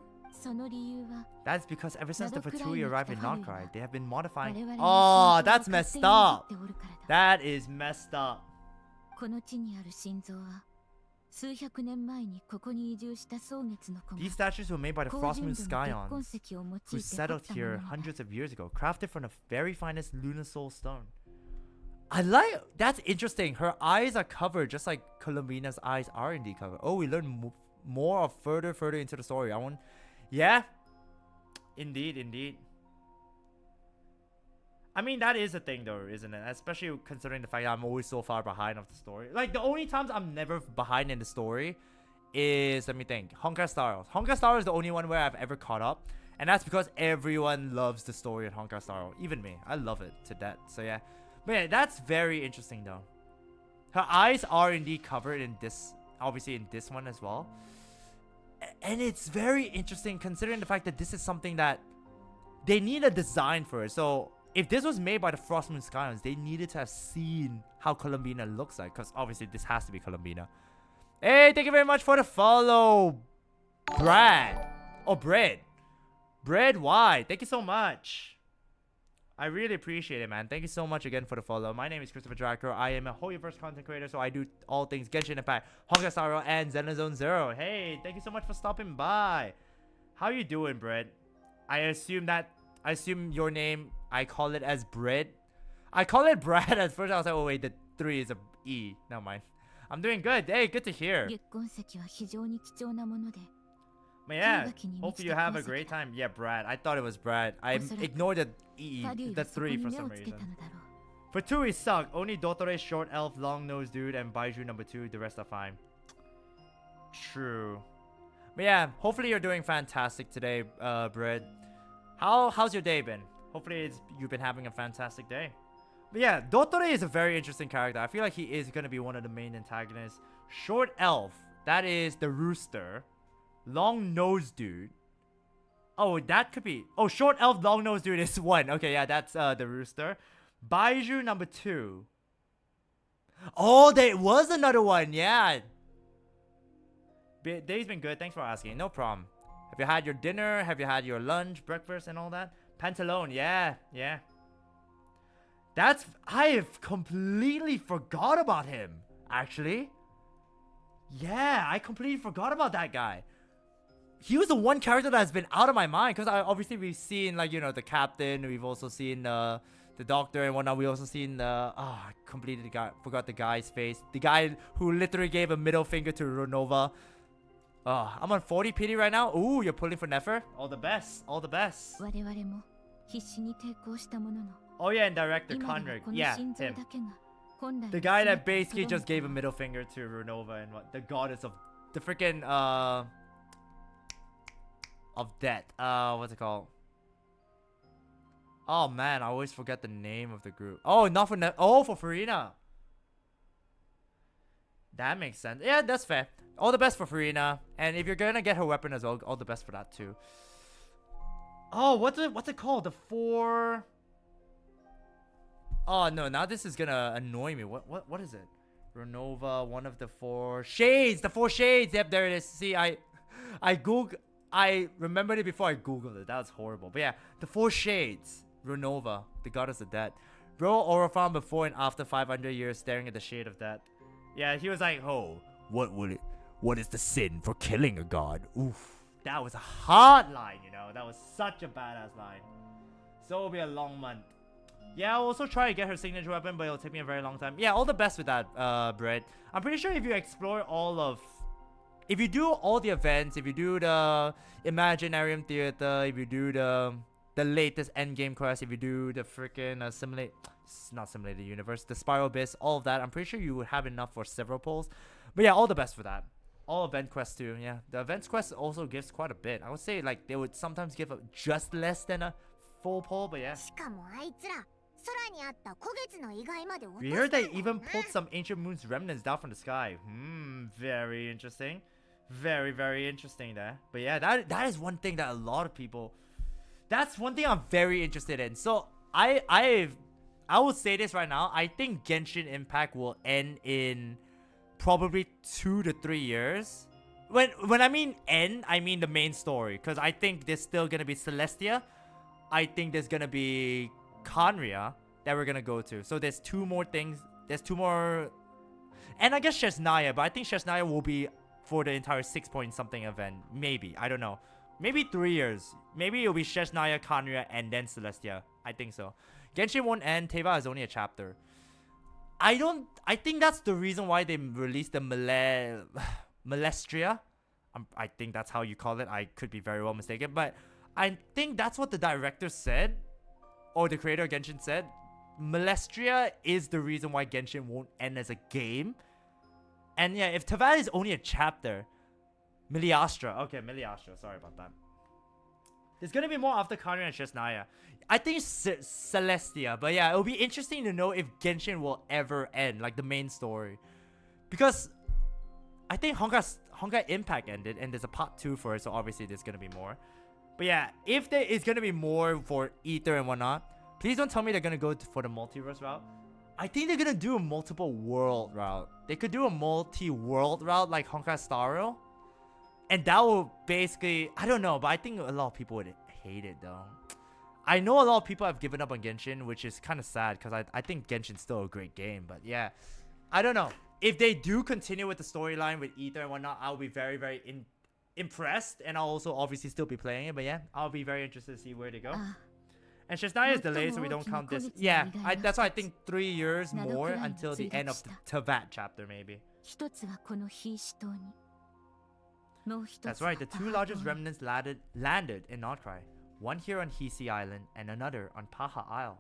That's because ever since the Fatui arrived in Nod Krai, they have been modifying. Oh, that's messed up. That is messed up. These statues were made by the Frostmoon Scions, who settled here hundreds of years ago, crafted from the very finest lunar soul stone. That's interesting. Her eyes are covered just like Columbina's eyes are indeed covered. Oh, we learn more of further into the story. Yeah, indeed. I mean, that is a thing though, isn't it? Especially considering the fact that I'm always so far behind of the story. Like, the only times I'm never behind in the story is, let me think, Honkai Star Rail. Honkai Star Rail is the only one where I've ever caught up. And that's because everyone loves the story of Honkai Star Rail. Even me. I love it to death. So yeah. But yeah, that's very interesting though. Her eyes are indeed covered in this, obviously in this one as well. And it's very interesting considering the fact that this is something that they need a design for it. So if this was made by the Frostmoon Scions, they needed to have seen how Columbina looks like, because obviously this has to be Columbina. Hey, thank you very much for the follow, Brad. Oh, Bread Y. Thank you so much. I really appreciate it, man. Thank you so much again for the follow. My name is ChristopherDragkrow. I am a HoYoverse content creator, so I do all things Genshin Impact, Honkai Star Rail, and Xenozone Zero. Hey, thank you so much for stopping by. How you doing, Bread? I assume your name, I call it as Bread. I call it Brad at first. I was like, oh wait, the 3 is a E. Never mind. I'm doing good. Hey, good to hear. But yeah, hopefully you have a great time. Yeah, Brad. I thought it was Brad. I ignored the E, the 3 for some reason. For 2, he sucked. Only Dotore, short elf, long nose dude, and Baiju number 2. The rest are fine. True. But yeah, hopefully you're doing fantastic today, Brad. How's your day been? Hopefully you've been having a fantastic day. But yeah, Dotore is a very interesting character. I feel like he is going to be one of the main antagonists. Short elf. That is the rooster. Long nose dude. Oh, that could be. Oh, short elf, long nose dude is 1. Okay, yeah, that's the rooster. Baiju number 2. Oh, there was another one. Yeah. Day's been good. Thanks for asking. No problem. Have you had your dinner? Have you had your lunch, breakfast, and all that? Pantalone. Yeah. I have completely forgot about him. Actually. Yeah, I completely forgot about that guy. He was the one character that has been out of my mind, because obviously we've seen, like, you know, the captain. We've also seen the the doctor and whatnot. We also seen the I completely forgot the guy's face. The guy who literally gave a middle finger to Renova. I'm on 40 PD right now. Ooh, you're pulling for Nefer? All the best. All the best. Oh yeah, and director Conrad. Yeah, him. The guy that basically just gave a middle finger to Renova and what the goddess of the freaking of death. What's it called? Oh man, I always forget the name of the group. Oh, not for for Farina. That makes sense. Yeah, that's fair. All the best for Farina. And if you're gonna get her weapon as well, all the best for that too. Oh, what's it called? The 4. Oh no, now this is gonna annoy me. What is it? Renova, one of the 4 shades. The 4 shades. Yep, there it is. See, I remembered it before I googled it. That was horrible. But yeah, the 4 shades. Renova, the goddess of death. Bro, Orophon before and after 500 years staring at the shade of death. Yeah, he was like, oh, what is the sin for killing a god? Oof. That was a hard line, you know. That was such a badass line. So it'll be a long month. Yeah, I'll also try to get her signature weapon, but it'll take me a very long time. Yeah, all the best with that, Brett. I'm pretty sure if you explore if you do all the events, if you do the Imaginarium Theater, if you do the latest endgame quest, if you do the freaking not simulate the universe, the Spiral Abyss, all of that, I'm pretty sure you would have enough for several pulls. But yeah, all the best for that. All event quests too. Yeah, the events quest also gives quite a bit. I would say like they would sometimes give just less than a full pull, but yeah. We heard they even pulled some Ancient Moon's remnants down from the sky. Very interesting. Very, very interesting there. But yeah, that is one thing that a lot of people... That's one thing I'm very interested in. So, I will say this right now. I think Genshin Impact will end in probably 2 to 3 years. When I mean end, I mean the main story. Because I think there's still going to be Celestia. I think there's going to be Khaenri'ah that we're going to go to. So there's 2 more things. There's 2 more... And I guess Shesnaya. But I think Shesnaya will be for the entire 6-point-something event. Maybe. I don't know. Maybe 3 years. Maybe it'll be Shesnaya, Khaenri'ah, and then Celestia. I think so. Genshin won't end. Teva is only a chapter. I think that's the reason why they released the Malestria. I think that's how you call it. I could be very well mistaken. But I think that's what the director said. Or the creator of Genshin said. Malestria is the reason why Genshin won't end as a game. And yeah, if Teva is only a chapter... Miliastra. Okay, Miliastra. Sorry about that. There's gonna be more after Khaenri'ah and Shesnaya. I think Celestia. But yeah, it'll be interesting to know if Genshin will ever end. Like the main story. Because I think Honkai Impact ended. And there's a part 2 for it. So obviously there's gonna be more. But yeah, if there is gonna be more for Ether and whatnot. Please don't tell me they're gonna go for the multiverse route. I think they're gonna do a multiple world route. They could do a multi-world route like Honkai Star Rail. And that will basically... I don't know, but I think a lot of people would hate it though. I know a lot of people have given up on Genshin, which is kind of sad because I think Genshin's still a great game. But yeah, I don't know. If they do continue with the storyline with Ether and whatnot, I'll be very, very impressed. And I'll also obviously still be playing it. But yeah, I'll be very interested to see where they go. And Shesnaya is delayed, so we don't count this. Yeah, that's why I think 3 years more until the end of the Tevat chapter, maybe. That's right, the 2 largest remnants landed in Nod Krai. One here on Hisi Island and another on Paha Isle.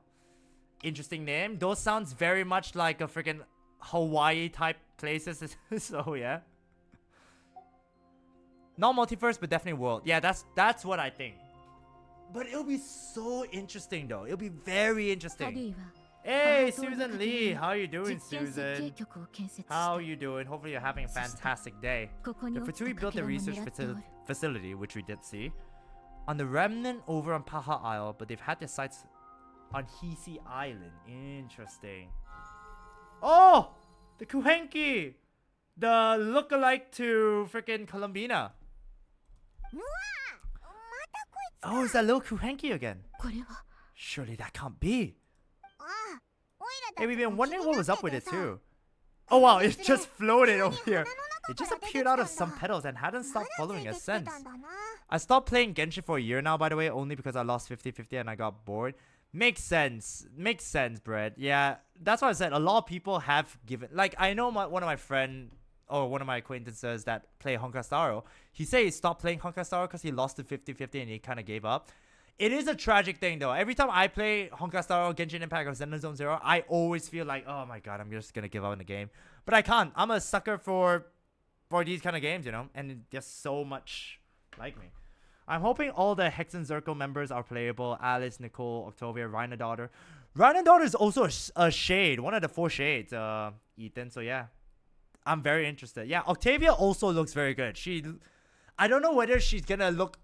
Interesting name. Those sounds very much like a freaking Hawaii type places. So yeah. Not multiverse, but definitely world. Yeah, that's what I think. But it'll be so interesting though. It'll be very interesting. Hey, Susan Lee. How you doing, Susan? How you doing? Hopefully you're having a fantastic day. The Fatui built a research facility, which we did see, on the remnant over on Paha Isle, but they've had their sites on Hisi Island. Interesting. Oh! The Kuhenki! The look-alike to freaking Columbina. Oh, is that little Kuhenki again? Surely that can't be. Hey, we've been wondering what was up with it too. Oh wow, it just floated over here. It just appeared out of some petals and hadn't stopped following us since. I stopped playing Genshin for a year now, by the way, only because I lost 50-50 and I got bored. Makes sense. Makes sense, Brett. Yeah, that's why I said a lot of people have given. Like, I know one of my friend or one of my acquaintances that play Honkai Star. He said he stopped playing Honkai Star because he lost to 50-50 and he kind of gave up. It is a tragic thing though. Every time I play Honkai Star, Genshin Impact, or Zenless Zone Zero, I always feel like, oh my god, I'm just gonna give up in the game. But I can't. I'm a sucker for these kind of games, you know, and there's so much like me. I'm hoping all the Hex and Zircle members are playable. Alice, Nicole, Octavia, Rhina Daughter. Rhina Daughter is also a shade, one of the 4 shades, Ethan. So yeah, I'm very interested. Yeah, Octavia also looks very good. I don't know whether she's gonna look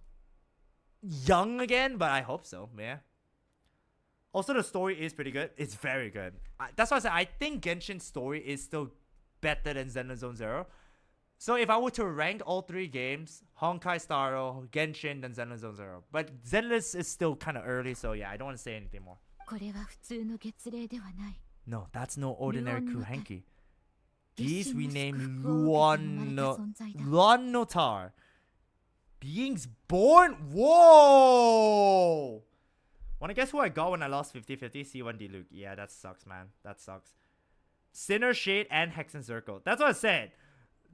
young again, but I hope so. Yeah. Also, the story is pretty good. It's very good. That's why I said I think Genshin's story is still better than Zenless Zone Zero. So if I were to rank all 3 games, Honkai Star Rail, Genshin, then Zenless Zone Zero. But Zenless is still kind of early, so yeah, I don't want to say anything more. No, that's no ordinary Kuhenki. These we name Luannotar. Beings born? Whoa! Wanna guess who I got when I lost 50-50? C1 Diluc. Yeah, that sucks, man. That sucks. Sinner, Shade, and Hex and Circle. That's what I said.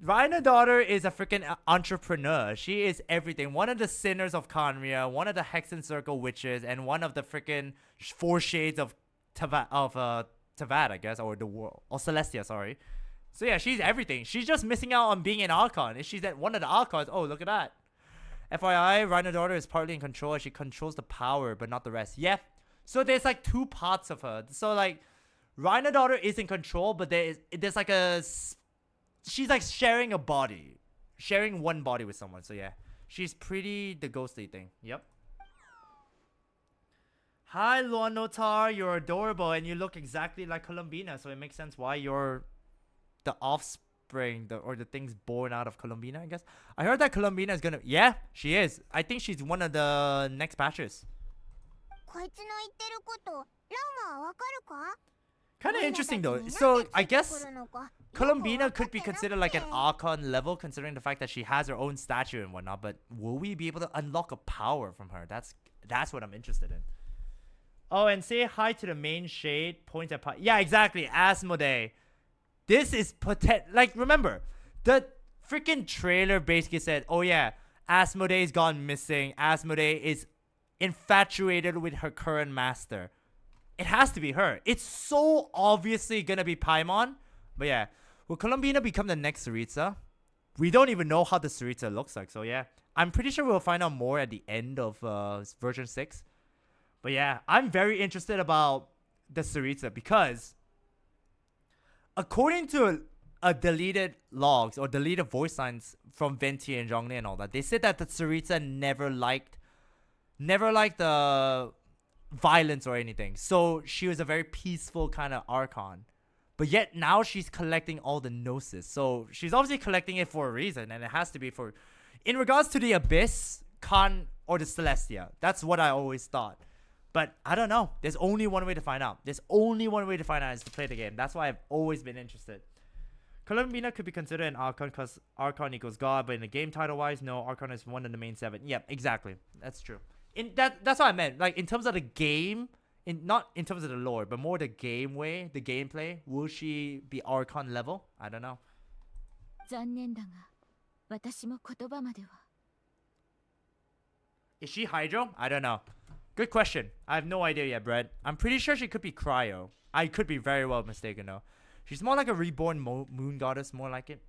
Rhina Daughter is a freaking entrepreneur. She is everything. One of the Sinners of Khaenri'ah, one of the Hex and Circle witches, and one of the freaking 4 shades of Tavad, I guess, or the world, or Celestia, sorry. So yeah, she's everything. She's just missing out on being an Archon. If she's at one of the Archons, oh, look at that. FYI, Rhina Daughter is partly in control. She controls the power, but not the rest. Yeah. So there's like 2 parts of her. So like, Rhina Daughter is in control, but there's like she's like sharing a body. Sharing one body with someone. So yeah. She's pretty the ghostly thing. Yep. Hi, Luannotar. You're adorable and you look exactly like Columbina. So it makes sense why you're the offspring or the things born out of Columbina, I guess. I heard that Columbina is gonna... Yeah, she is. I think she's one of the next batches. Kind of interesting though. So I guess Columbina could be considered like an Archon level, considering the fact that she has her own statue and whatnot. But will we be able to unlock a power from her? That's what I'm interested in. Oh, and say hi to the main shade. Point at yeah, exactly. Asmodee. This is like, remember, the freaking trailer basically said, oh yeah, Asmodee's gone missing. Asmodee is infatuated with her current master. It has to be her. It's so obviously gonna be Paimon. But yeah, will Columbina become the next Tsaritsa? We don't even know how the Tsaritsa looks like. So yeah, I'm pretty sure we'll find out more at the end of version 6. But yeah, I'm very interested about the Tsaritsa because according to a deleted logs or deleted voice lines from Venti and Zhongli and all that, they said that the Tsaritsa never liked the violence or anything. So she was a very peaceful kind of Archon. But yet now she's collecting all the Gnosis. So she's obviously collecting it for a reason, and it has to be for... In regards to the Abyss, Khan, or the Celestia. That's what I always thought. But I don't know. There's only one way to find out. There's only one way to find out is to play the game. That's why I've always been interested. Columbina could be considered an Archon because Archon equals God, but in the game title-wise, no, Archon is one of the main 7. Yep, exactly. That's true. That's what I meant. Like, in terms of the game, not in terms of the lore, but more the game way, the gameplay, will she be Archon level? I don't know. Is she Hydro? I don't know. Good question. I have no idea yet, Brett. I'm pretty sure she could be Cryo. I could be very well mistaken though. She's more like a reborn moon goddess, more like it.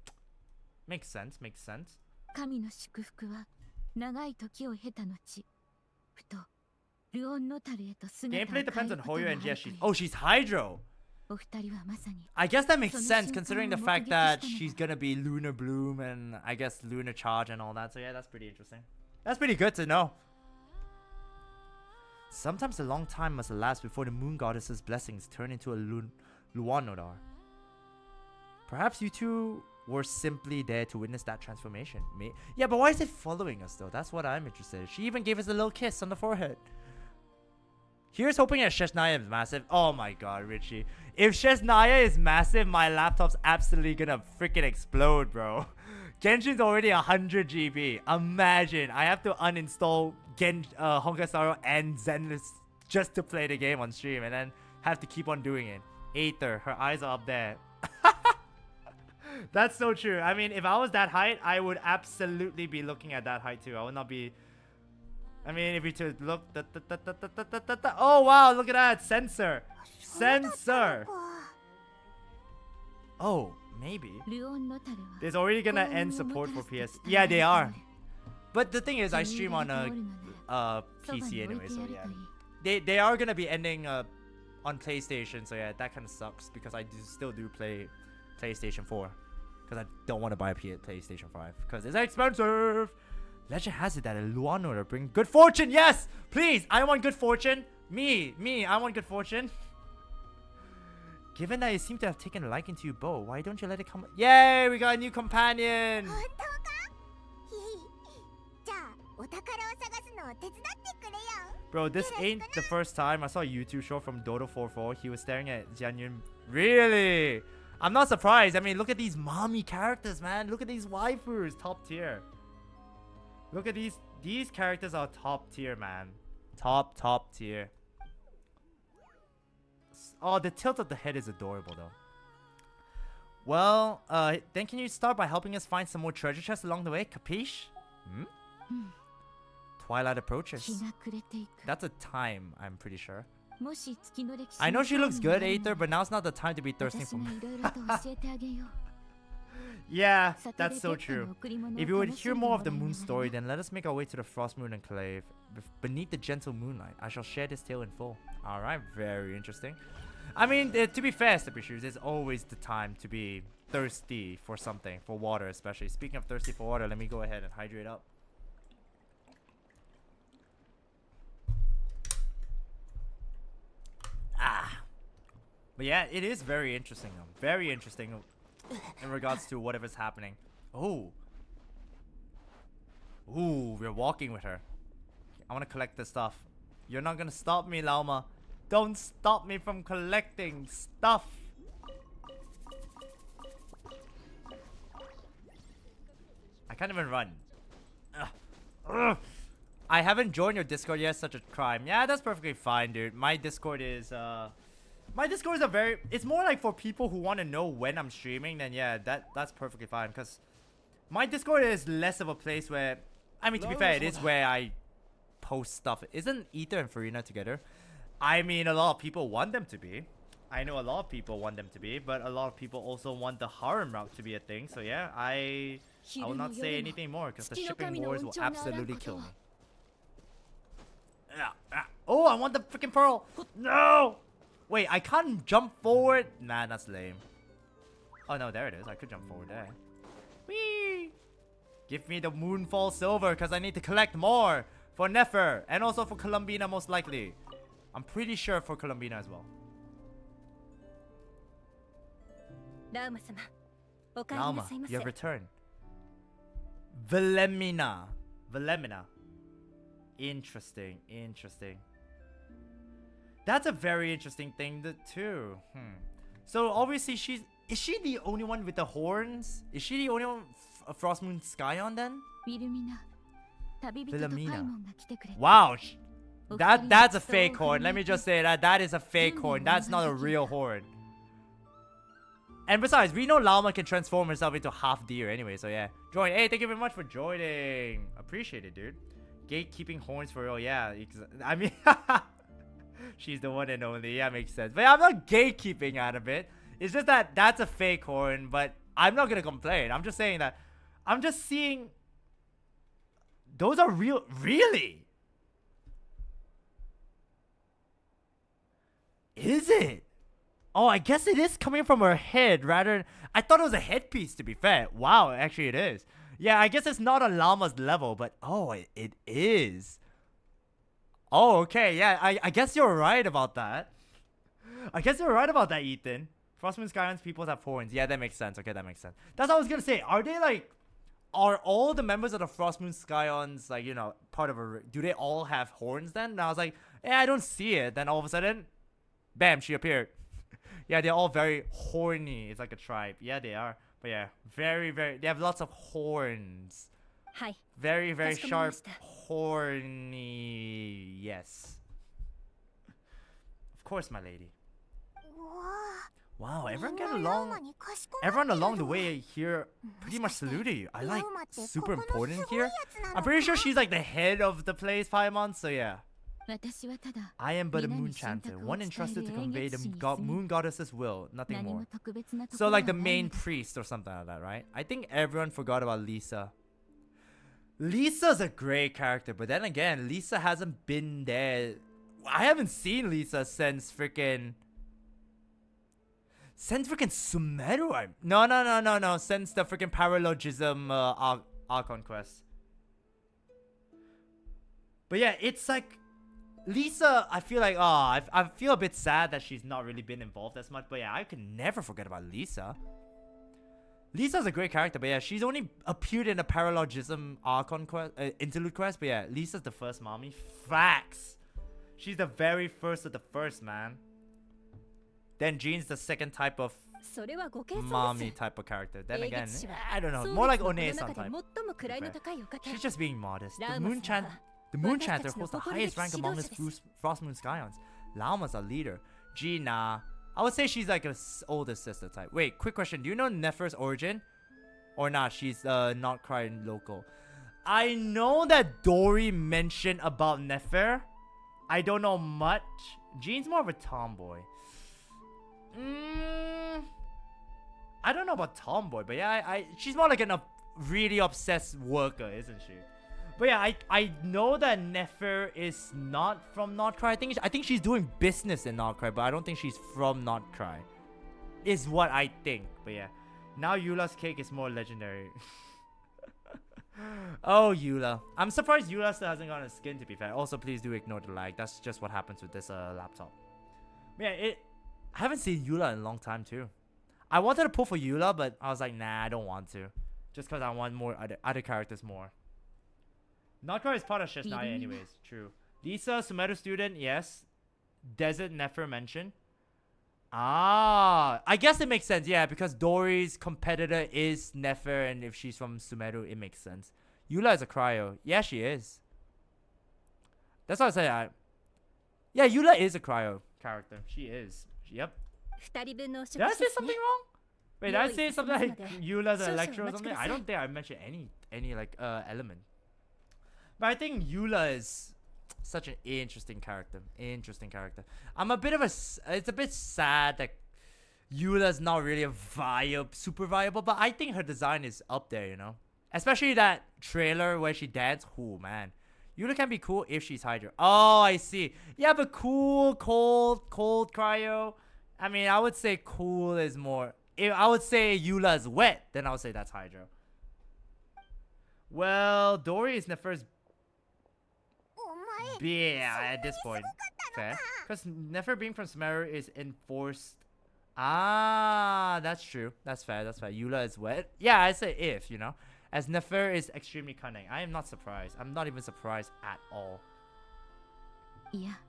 Makes sense, makes sense. Gameplay depends on Hoyo and yes, she's Hydro. I guess that makes sense considering the fact that she's gonna be Lunar Bloom and I guess Lunar Charge and all that. So yeah, that's pretty interesting. That's pretty good to know. Sometimes a long time must elapse before the moon goddess's blessings turn into a Luannotar. Perhaps you two were simply there to witness that transformation. Yeah, but why is it following us though? That's what I'm interested in. She even gave us a little kiss on the forehead. Here's hoping that Shesnaya is massive. Oh my god, Richie. If Shesnaya is massive, my laptop's absolutely gonna freaking explode, bro. Genshin's already 100 GB. Imagine I have to uninstall Honkai Star Rail and Zenless just to play the game on stream and then have to keep on doing it. Aether, her eyes are up there. That's so true. I mean, if I was that height, I would absolutely be looking at that height too. I would not be... I mean, if you to look... Oh, wow, look at that. Sensor. Sensor. Oh, maybe. There's already gonna end support for PS. Yeah, they are. But the thing is, I stream on a PC anyway, so yeah. They are gonna be ending on PlayStation, so yeah, that kind of sucks because I still do play PlayStation 4 because I don't want to buy a PlayStation 5 because it's expensive. Legend has it that a Luano will bring good fortune. Yes, please, I want good fortune. Me, I want good fortune. Given that you seem to have taken a liking to you, Bo, why don't you let it come? Yay, we got a new companion. Bro, this ain't the first time I saw a YouTube show from Dodo44. He was staring at Jianyun. Really? I'm not surprised. I mean, look at these mommy characters, man. Look at these waifus. Top tier. Look at these. These characters are top tier, man. Top tier. Oh, the tilt of the head is adorable, though. Well, then can you start by helping us find some more treasure chests along the way? Capiche? Hmm? Twilight approaches. That's a time, I'm pretty sure. I know she looks good, Aether, but now's not the time to be thirsting for Yeah, that's so true. If you would hear more of the moon story, then let us make our way to the Frostmoon Enclave. Beneath the gentle moonlight, I shall share this tale in full. Alright, very interesting. I mean, to be fair, Steppy Shoes, there's always the time to be thirsty for something, for water especially. Speaking of thirsty for water, let me go ahead and hydrate up. But yeah, it is very interesting though. Very interesting in regards to whatever's happening. Oh. Ooh, we're walking with her. I want to collect this stuff. You're not going to stop me, Lauma. Don't stop me from collecting stuff. I can't even run. Ugh. I haven't joined your Discord yet, such a crime. Yeah, that's perfectly fine, dude. My Discord is a very... It's more like for people who want to know when I'm streaming, then yeah, that's perfectly fine. Because my Discord is less of a place where... I mean, to be fair, it is where I post stuff. Isn't Aether and Farina together? I mean, a lot of people want them to be. I know a lot of people want them to be, but a lot of people also want the harem route to be a thing. So yeah, I will not say anything more because the shipping wars will absolutely kill me. Oh, I want the freaking pearl. No! Wait, I can't jump forward? Nah, that's lame. Oh no, there it is. I could jump forward there. Whee! Give me the Moonfall Silver because I need to collect more for Nefer and also for Columbina most likely. I'm pretty sure for Columbina as well. Lauma, you have returned. Velemina. Interesting. That's a very interesting thing too. So obviously is she the only one with the horns? Is she the only one Frostmoon Scions then? Wilhelmina. Wow, that's a fake horn. Let me just say that is a fake horn. That's not a real horn. And besides, we know Lauma can transform herself into half deer anyway, so yeah. Join. Hey, thank you very much for joining. Appreciate it, dude. Gatekeeping horns for real, yeah. I mean, she's the one and only. Yeah, makes sense. But yeah, I'm not gatekeeping out of it. It's just that that's a fake horn, but I'm not gonna complain. I'm just saying that I'm just seeing those are real. Really? Is it? Oh, I guess it is coming from her head rather. I thought it was a headpiece, to be fair. Wow, actually it is. Yeah, I guess it's not on Llama's level, but oh, it is. Oh, okay. Yeah, I guess you're right about that. I guess you're right about that, Ethan. Frostmoon Scions people have horns. Yeah, that makes sense. Okay, that makes sense. That's what I was gonna say. Are all the members of the Frostmoon Scions, like, you know, part of a... Do they all have horns then? And I was like, yeah, I don't see it. Then all of a sudden, bam, she appeared. Yeah, they're all very horny. It's like a tribe. Yeah, they are. But yeah, very, very... They have lots of horns. Very, very sharp, horny... Yes. Of course, my lady. わ Wow, あ、 everyone みん get なラウ along. マにかしこまってる Everyone の。 along the way here pretty much saluted you. I like ラウマってこ super この important すごいや here. つなの I'm か pretty sure she's like the head of the place Paimon, so yeah. 私はただ I am but a 皆 moon に信 chanter, 託を one 伝え entrusted る to 英 convey 月 the 誌に過ぎ moon goddess's will, nothing 何 more. も特別なとこ So ろは like な the い main のです priest or something like that, right? I think everyone forgot about Lisa. Lisa's a great character, but then again, Lisa hasn't been there. I haven't seen Lisa since freaking Sumeru. No. Since the freaking paralogism Archon quest. But yeah, it's like Lisa. I feel like I feel a bit sad that she's not really been involved as much. But yeah, I can never forget about Lisa. Lisa's a great character, but yeah, she's only appeared in a paralogism Archon quest, interlude quest. But yeah, Lisa's the first mommy. Facts. She's the very first of the first, man. Then Jean's the second type of それはご謙遜 mommy です type of character. Then 英 again, 月誌は I don't know, そう more like ですのこの One-san 中で type. 最も位の高いお方 She's just being modest. The Lauma-san Moon は Chanter 私たちの holds the 誇るべ highest き rank 指導 among 者 us です Frostmoon Scions. Lauma's a leader. Gina, I would say she's like a older sister type. Wait, quick question. Do you know Nefer's origin? Or not? She's Nod Krai local. I know that Dory mentioned about Nefer. I don't know much. Jean's more of a tomboy. I don't know about tomboy, but yeah, she's more like a really obsessed worker, isn't she? But yeah, I know that Nefer is not from Nod Krai. I think she's doing business in Nod Krai, but I don't think she's from Nod Krai. Is what I think. But yeah, now Eula's cake is more legendary. Oh, Eula. I'm surprised Eula still hasn't gotten a skin, to be fair. Also, please do ignore the lag. That's just what happens with this laptop. But yeah, I haven't seen Eula in a long time, too. I wanted to pull for Eula, but I was like, nah, I don't want to. Just because I want more other characters more. Nodkrai is part of Shesnaya anyways. True. Lisa, Sumeru student, yes. Desert Nefer mentioned. Ah, I guess it makes sense, yeah, because Dory's competitor is Nefer, and if she's from Sumeru, it makes sense. Eula is a cryo. Yeah, she is. That's what I say. Yeah, Eula is a cryo character. She is. Yep. 二人分のお食 Did I 事 say ですね something wrong? Wait, did I say something like 用意させますので。 Eula's an 少々 Electro or お待ちく something? ださい。 I don't think I mentioned any like element. But I think Eula is such an interesting character. I'm a bit of it's a bit sad that Eula's not really a super viable, but I think her design is up there, you know? Especially that trailer where she danced. Ooh, man. Eula can be cool if she's Hydra. Oh, I see. Yeah, but cool, cold cryo. I mean, I would say cool is more. If I would say Eula is wet, then I would say that's Hydra. Well, Dory is the first. お前 Yeah, at this point. Fair. Because Nefer being from Sumeru is enforced. Ah, that's true. That's fair. Eula is wet. Yeah, I say if, you know. As Nefer is extremely cunning. I am not surprised. I'm not even surprised at all. いや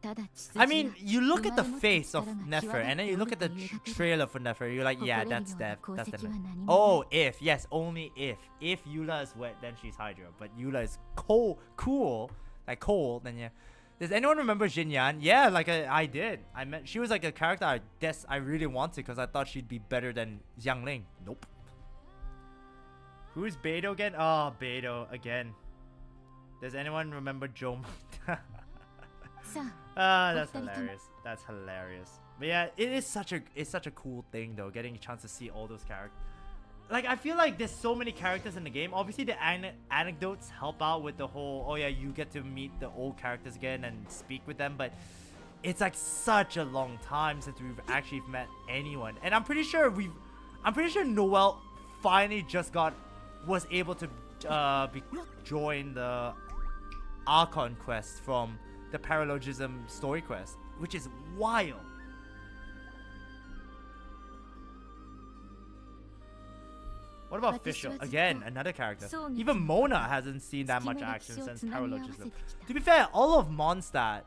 ただ血筋 I mean, you look at the 生まれ持った face of 力が Nefer, and then you look at the 際立っておるというだけで trailer for Nefer. You're like, yeah, 誇れる that's ような Dev. 功 That's 績は Dev. 何も Oh, if. Yes, only if. If Eula is wet, then she's Hydra. But Eula is cool, like cold, then yeah. Does anyone remember Jinyan? Yeah, like I did. I meant she was like a character I really wanted because I thought she'd be better than Xiangling. Nope. Who's Beidou again? Oh, Beidou again. Does anyone remember Jom? さあ Ah, that's お二人とも hilarious. That's hilarious. But yeah, it's such a cool thing though, getting a chance to see all those characters. Like I feel like there's so many characters in the game. Obviously the anecdotes help out with the whole, oh yeah, you get to meet the old characters again and speak with them, but it's like such a long time since we've actually met anyone. And I'm pretty sure Noelle finally was able to join the Archon quest from the Paralogism story quest, which is wild. What about Fisher? Again, another character. Even Mona hasn't seen that much action since Paralogism. To be fair, all of Mondstadt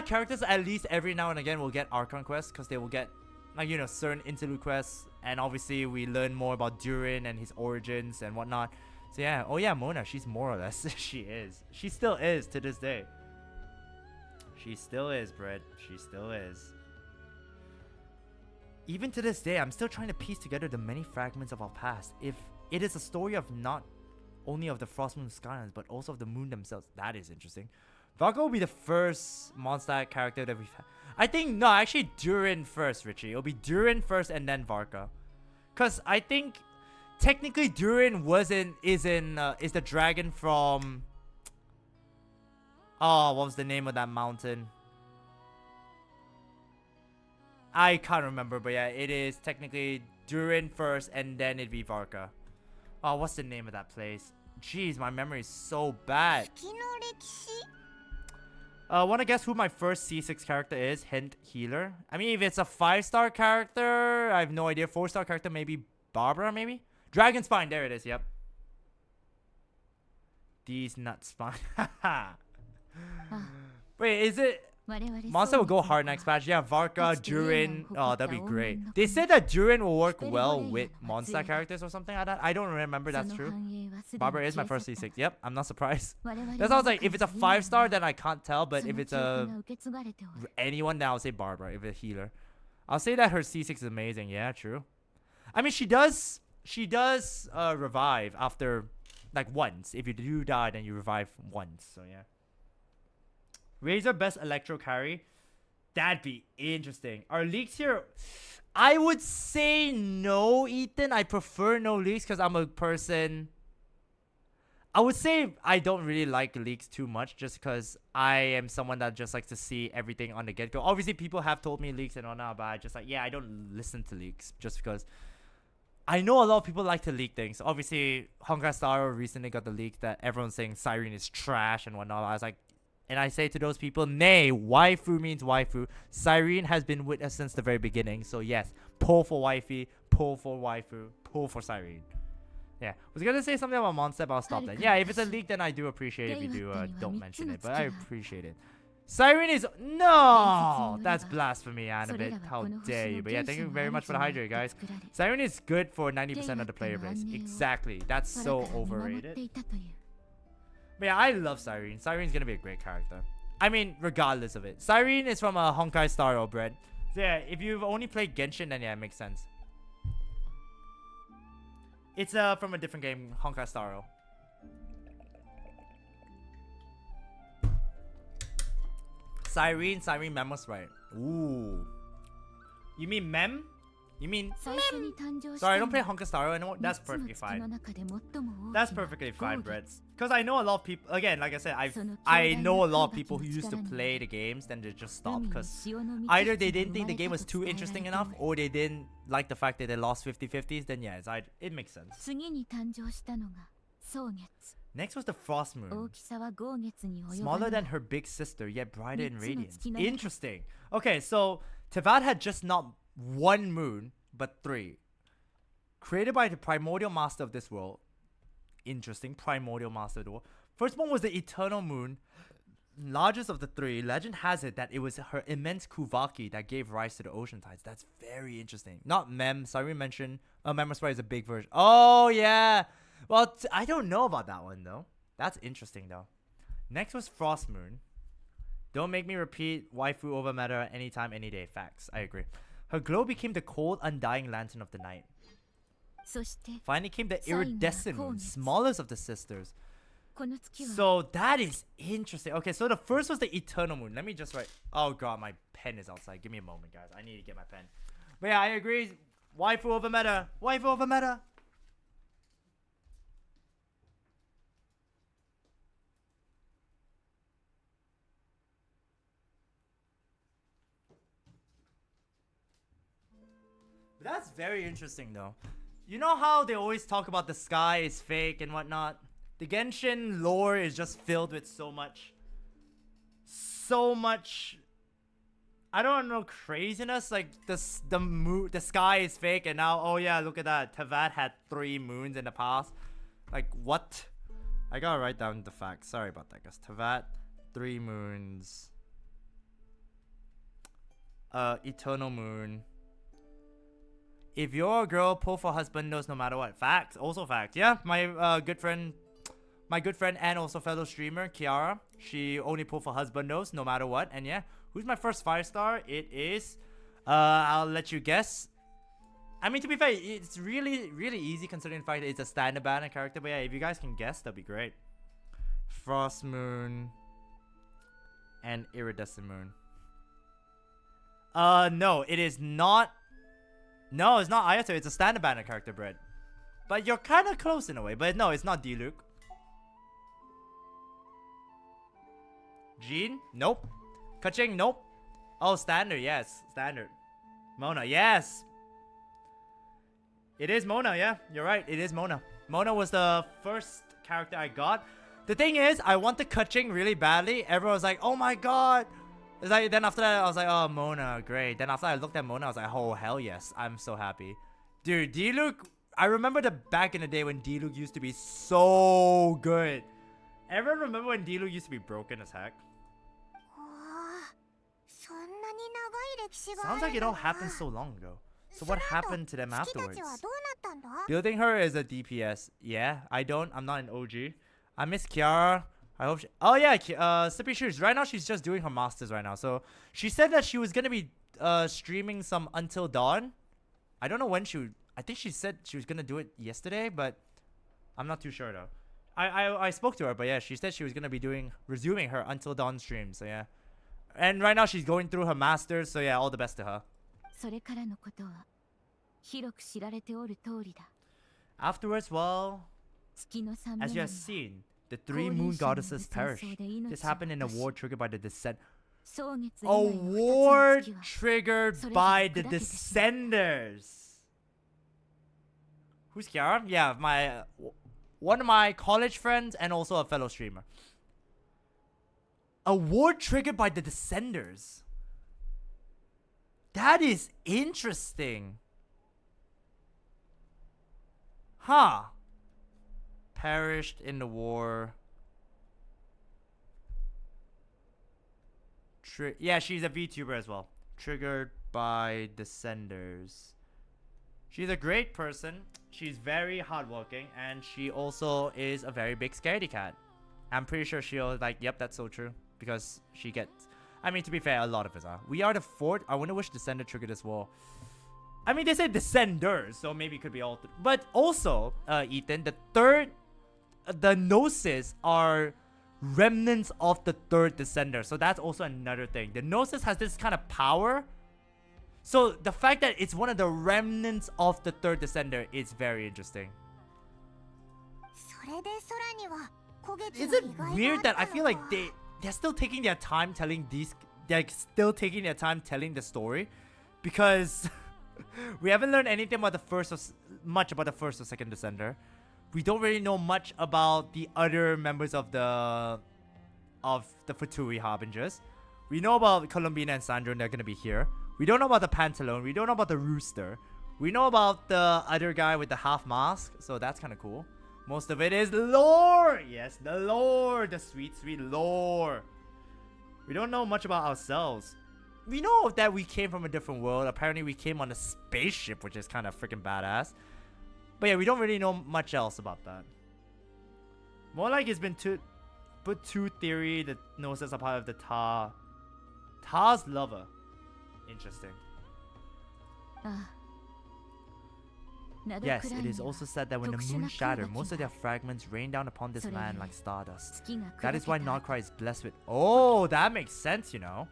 characters at least every now and again will get Archon quests because they will get, like, you know, certain interlude quests, and obviously we learn more about Durin and his origins and whatnot. So yeah, oh yeah, Mona, she's more or less she still is to this day. She still is, Britt. She still is. Even to this day, I'm still trying to piece together the many fragments of our past. If it is a story of not only of the Frostmoon Scions, but also of the moon themselves. That is interesting. Varka will be the first monster character that we've had. I think, no, actually Durin first, Richie. It'll be Durin first and then Varka. Because I think, technically Durin is the dragon from... Oh, what was the name of that mountain? I can't remember, but yeah, it is technically Durin first and then it'd be Varka. Oh, what's the name of that place? Jeez, my memory is so bad. Wanna guess who my first C6 character is? Hint, healer. I mean, if it's a 5-star character, I have no idea. 4-star character, maybe Barbara, maybe? Dragon Spine, there it is, yep. These nut spine. Wait, is it... Monster will go hard next patch. Yeah, Varka, Durin. Oh, that'd be great. They said that Durin will work well with monster characters or something like that. I don't remember that's true. Barbara is my first C6. Yep, I'm not surprised. That's why I was like, if it's a 5-star, then I can't tell. But if it's anyone, then I'll say Barbara. If it's a healer, I'll say that her C6 is amazing. Yeah, true. I mean, she does revive after like once. If you do die, then you revive once. So yeah. Razor best electro carry. That'd be interesting. Are leaks here? I would say no, Ethan. I prefer no leaks because I'm a person. I would say I don't really like leaks too much just because I am someone that just likes to see everything on the get-go. Obviously, people have told me leaks and all that, but I just like, yeah, I don't listen to leaks just because I know a lot of people like to leak things. Obviously, Honkai Star recently got the leak that everyone's saying Siren is trash and whatnot. I was like, and I say to those people, nay, waifu means waifu. Siren has been with us since the very beginning. So yes, pull for wifey, pull for waifu, pull for Siren. Yeah, was gonna say something about Monster, but I'll stop that. Yeah, if it's a leak, then I do appreciate it if you do don't mention it. But I appreciate it. Siren is... No! That's blasphemy, Annabeth. How dare you. But yeah, thank you very much for the hydrate, guys. Siren is good for 90% of the player base. Exactly. That's so overrated. But yeah, I love Siren. Siren's gonna be a great character. I mean, regardless of it. Siren is from a Honkai Star Rail bread. So yeah, if you've only played Genshin, then yeah, it makes sense. It's from a different game, Honkai Star Rail. Siren Mem was right. Ooh. You mean Mem? You mean Mem? Sorry, I don't play Honkai Star Rail anymore. That's perfectly fine. That's perfectly fine, Brett. Because I know a lot of people, again, like I said, I know a lot of people who used to play the games, then they just stopped because either they didn't think the game was too interesting enough, or they didn't like the fact that they lost 50-50s, then yeah, it makes sense. Next was the Frostmoon. Smaller than her big sister, yet brighter in radiance. Interesting. Okay, so Tevat had just not one moon, but 3. Created by the primordial master of this world. Interesting, primordial master of the world. First one was the eternal moon, largest of the 3. Legend has it that it was her immense Kuvaki that gave rise to the ocean tides. That's very interesting. Not Mem. Sorry, mentioned. Mem is a big version. Oh yeah. Well, I don't know about that one though. That's interesting though. Next was Frostmoon. Don't make me repeat waifu over meta anytime, any day. Facts. I agree. Her glow became the cold, undying lantern of the night. Finally came the iridescent moon, smallest of the sisters. So that is interesting. Okay, so the first was the eternal moon. Let me just write. Oh god, my pen is outside. Give me a moment, guys. I need to get my pen. But yeah, I agree. Waifu over meta. Waifu over meta. That's very interesting though. You know how they always talk about the sky is fake and whatnot? The Genshin lore is just filled with so much, I don't know, craziness. Like the sky is fake, and now, oh yeah, look at that. Tevat had 3 moons in the past. Like what? I gotta write down the facts. Sorry about that, guys. Tevat, 3 moons. Eternal moon. If you're a girl, pull for husband knows no matter what. Facts. Also facts. Yeah, my good friend my good friend and also fellow streamer, Kiara. She only pulled for husband knows, no matter what. And yeah, who's my first 5-star? It is, I'll let you guess. I mean, to be fair, it's really, really easy considering the fact that it's a standard banner character. But yeah, if you guys can guess, that'd be great. Frostmoon and Iridescent Moon. No, it is not. No, it's not Ayato. It's a standard banner character, Brett. But you're kind of close in a way. But no, it's not Diluc. Jean? Nope. Kaching? Nope. Oh, standard. Yes, standard. Mona? Yes. It is Mona. Yeah, you're right. It is Mona. Mona was the first character I got. The thing is, I wanted Kaching really badly. Everyone was like, "Oh my god." It's like, then after that, I was like, "Oh, Mona, great." Then after I looked at Mona, I was like, "Oh, hell yes. I'm so happy." Dude, Diluc, I remember the back in the day when Diluc used to be so good. Everyone remember when Diluc used to be broken as heck? Sounds like it all happened so long ago. So what happened to them afterwards? Building her is a DPS. Yeah, I'm not an OG. I miss Kiara. I hope oh yeah, Sippy Shoes. Right now she's just doing her masters right now. So she said that she was gonna be streaming some Until Dawn. I don't know when I think she said she was gonna do it yesterday, but I'm not too sure though. I spoke to her, but yeah, she said she was gonna be resuming her Until Dawn stream. So yeah. And right now she's going through her masters, so yeah, all the best to her. Afterwards, well, as you have seen, the 3 moon goddesses perished. This happened in a war triggered by the descent. A war triggered by the descenders. Who's Kiara? Yeah, one of my college friends and also a fellow streamer. A war triggered by the descenders. That is interesting. Huh. Perished in the war. Yeah, she's a VTuber as well. Triggered by descenders. She's a great person. She's very hardworking. And she also is a very big scaredy cat. I'm pretty sure she'll like, yep, that's so true. Because she gets... I mean, to be fair, a lot of us are. We are the 4th. I wonder which descender triggered as well. I mean, they said descenders, so maybe it could be all... But also, Ethan, the 3rd... The Gnosis are remnants of the 3rd descender. So that's also another thing. The Gnosis has this kind of power. So the fact that it's one of the remnants of the 3rd descender is very interesting. Is it weird that I feel like they're still taking their time telling the story? Because we haven't learned anything about much about the 1st or 2nd descender. We don't really know much about the other members of the Fatui Harbingers. We know about Columbina and Sandro, and they're gonna be here. We don't know about the Pantalone. We don't know about the Rooster. We know about the other guy with the half mask, so that's kind of cool. Most of it is lore! Yes, the lore! The sweet, sweet lore! We don't know much about ourselves. We know that we came from a different world. Apparently we came on a spaceship, which is kind of freaking badass. But yeah, we don't really know much else about that. More like it's been put to theory that Gnosis are part of the Ta's lover. Interesting. Yes, it is also said that when the moon shattered, most of their fragments rain down upon this land like stardust. That is why Nod Krai is blessed with... Oh, that makes sense, you know.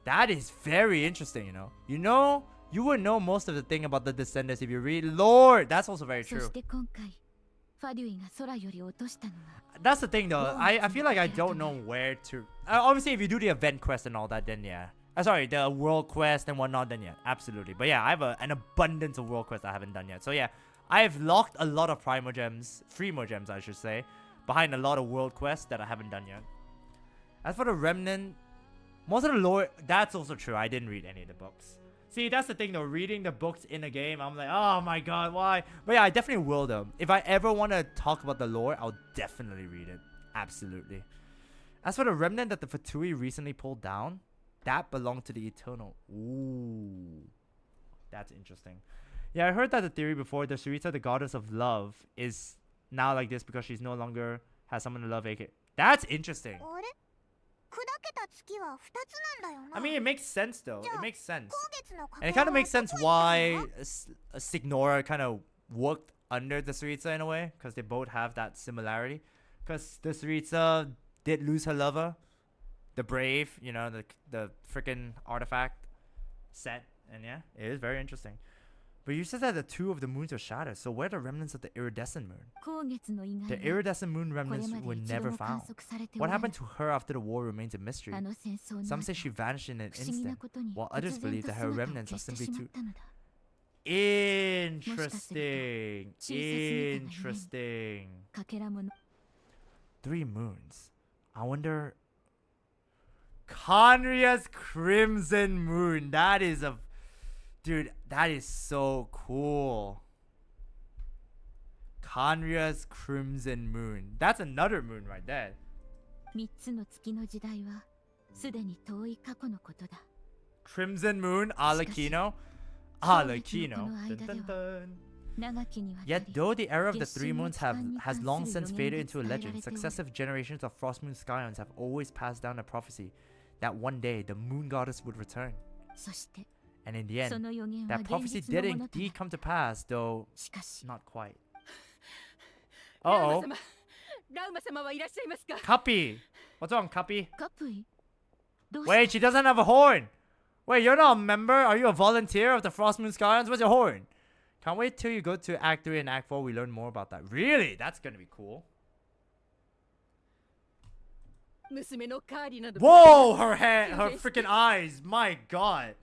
That is very interesting, you know. You would know most of the thing about the Descendants if you read lore. That's also very true. That's the thing though. I feel like I don't know where to... obviously, if you do the event quest and all that, then yeah. Sorry, the world quest and whatnot, then yeah, absolutely. But yeah, I have an abundance of world quests I haven't done yet. So yeah, I have locked a lot of Primo Gems, Fremo Gems I should say, behind a lot of world quests that I haven't done yet. As for the Remnant, most of the lore, that's also true. I didn't read any of the books. See, that's the thing though, reading the books in a game, I'm like, oh my god, why? But yeah, I definitely will though. If I ever want to talk about the lore, I'll definitely read it. Absolutely. As for the Remnant that the Fatui recently pulled down, that belonged to the Eternal. Ooh. That's interesting. Yeah, I heard that the theory before, the Sarita, the goddess of love, is now like this because she's no longer has someone to love, aka. That's interesting. あれ砕けた月は2つなんだよな。 I mean, it makes sense though. It makes sense. 今月の火 And it 星 kind of は makes sense どこ行 why ったの？ Signora kind of worked under the Syriza in a way, because they both have that similarity. Because the Syriza did lose her lover, the Brave, you know, the freaking artifact set, and yeah, it is very interesting. But you said that the two of the moons are shattered, so where are the remnants of the iridescent moon? 光月の以外 The は iridescent moon これ remnants まで were 一度 never も観 found. 測されてお What らぬ happened to her after the war remains a mystery. あの戦争の Some 後 say she vanished in an 不思議な instant, ことに while 突 others 然 believe と that 姿 her を remnants are 消して simply しま too ったのだ interesting. 小さすぎたがゆえに Interesting. かけらもの Three moons. I wonder. Conria's Crimson Moon. That is a. Dude, that is so cool. Conria's Crimson Moon. That's another moon right there. 3つの月の時代はすでに遠い過去のことだ Crimson Moon, Alakino. Alakino. Dun, dun, dun. 長きにわた Yet, り though the era of the three moons has long since faded into a legend, successive generations of Frostmoon Scions have always passed down a prophecy that one day the moon goddess would return. そして And in the そ end, の予言は that 現 prophecy 実の did ものとな indeed come to pass, though しかし not quite. ラウマ Uh-oh. 様ラウマ様はいらっしゃいますか Cuppy. What's wrong, Cuppy? カプイどうした Wait, she doesn't have a horn. Wait, you're not a member? Are you a volunteer of the Frostmoon Scions? What's your horn? Can't wait till you go to Act 3 and Act 4. We learn more about that. Really? That's gonna be cool. 娘のカーリなど Whoa! Her head, her freaking eyes. My god.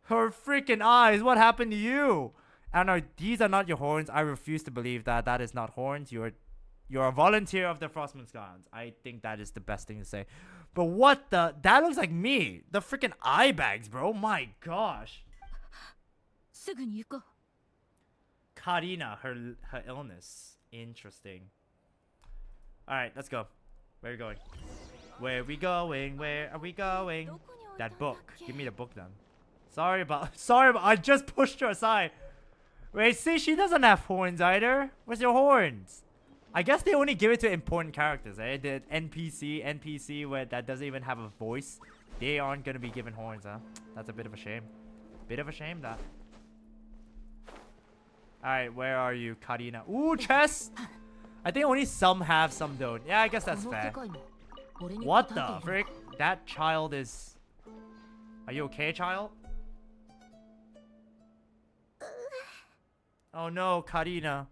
Her freaking eyes. What happened to you? I know these are not your horns. I refuse to believe that. That is not horns. You're a volunteer of the Frostmoon Scions. I think that is the best thing to say. But what the? That looks like me. The freaking eye bags, bro. My gosh. すぐに行こう Karina, her illness. Interesting. All right, let's go. Where are we going? Where are we going? Where are we going? That book. Give me the book then. Sorry about. I just pushed her aside. Wait, see, she doesn't have horns either. Where's your horns? I guess they only give it to important characters, eh? The NPC where that doesn't even have a voice. They aren't gonna be given horns, huh? That's a bit of a shame. Bit of a shame, that. Alright, where are you, Karina? Ooh, chest! I think only some have, some don't. Yeah, I guess that's この世 fair. 界も俺に What 答え the ている frick? That child is... Are you okay, child? Oh no, Karina.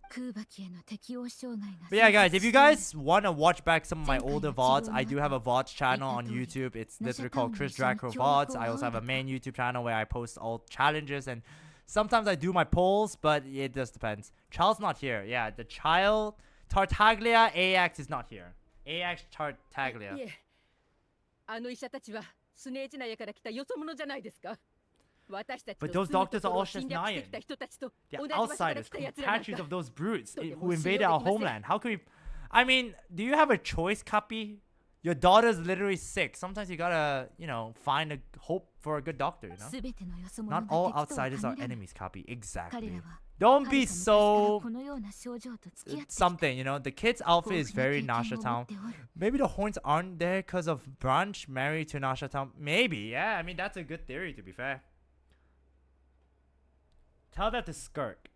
空爆への適応障害が But yeah, guys, if you 生活し guys want to watch back some of my older VODs, I do have a VODs channel on YouTube. It's literally called ChristopherDragkrow VODs. I also have a main YouTube channel where I post all challenges, and sometimes I do my polls, but it just depends. Child's not here. Yeah, the child, Tartaglia AX is not here. AX い Tartaglia. えあの医者たちはスネーチナヤから来たよそ者じゃないですか私たち But と those 住む doctors と are ころ all を侵略してきた人たちと They're 同じ場所から outsiders, 来た奴らなん compatriots か of those brutes とても who invaded our 信用できません。 homeland. How can we... I mean, do you have a choice, Kapi? Your daughter's literally sick. Sometimes you gotta, you know, find a hope for a good doctor, you know? 全てのよそ者 Not が all 敵とは outsiders 限 are らない enemies, Kapi. 彼 Exactly. らは Don't は be るか昔から so... このような症状と付き合ってきた something, you know? The kid's outfit is 豊富 very な経験を持 Nasha っておる Maybe the horns aren't there because of Branch married to Nasha Town. Maybe, yeah. I mean, that's a good theory, to be fair. Tell that to Skirk.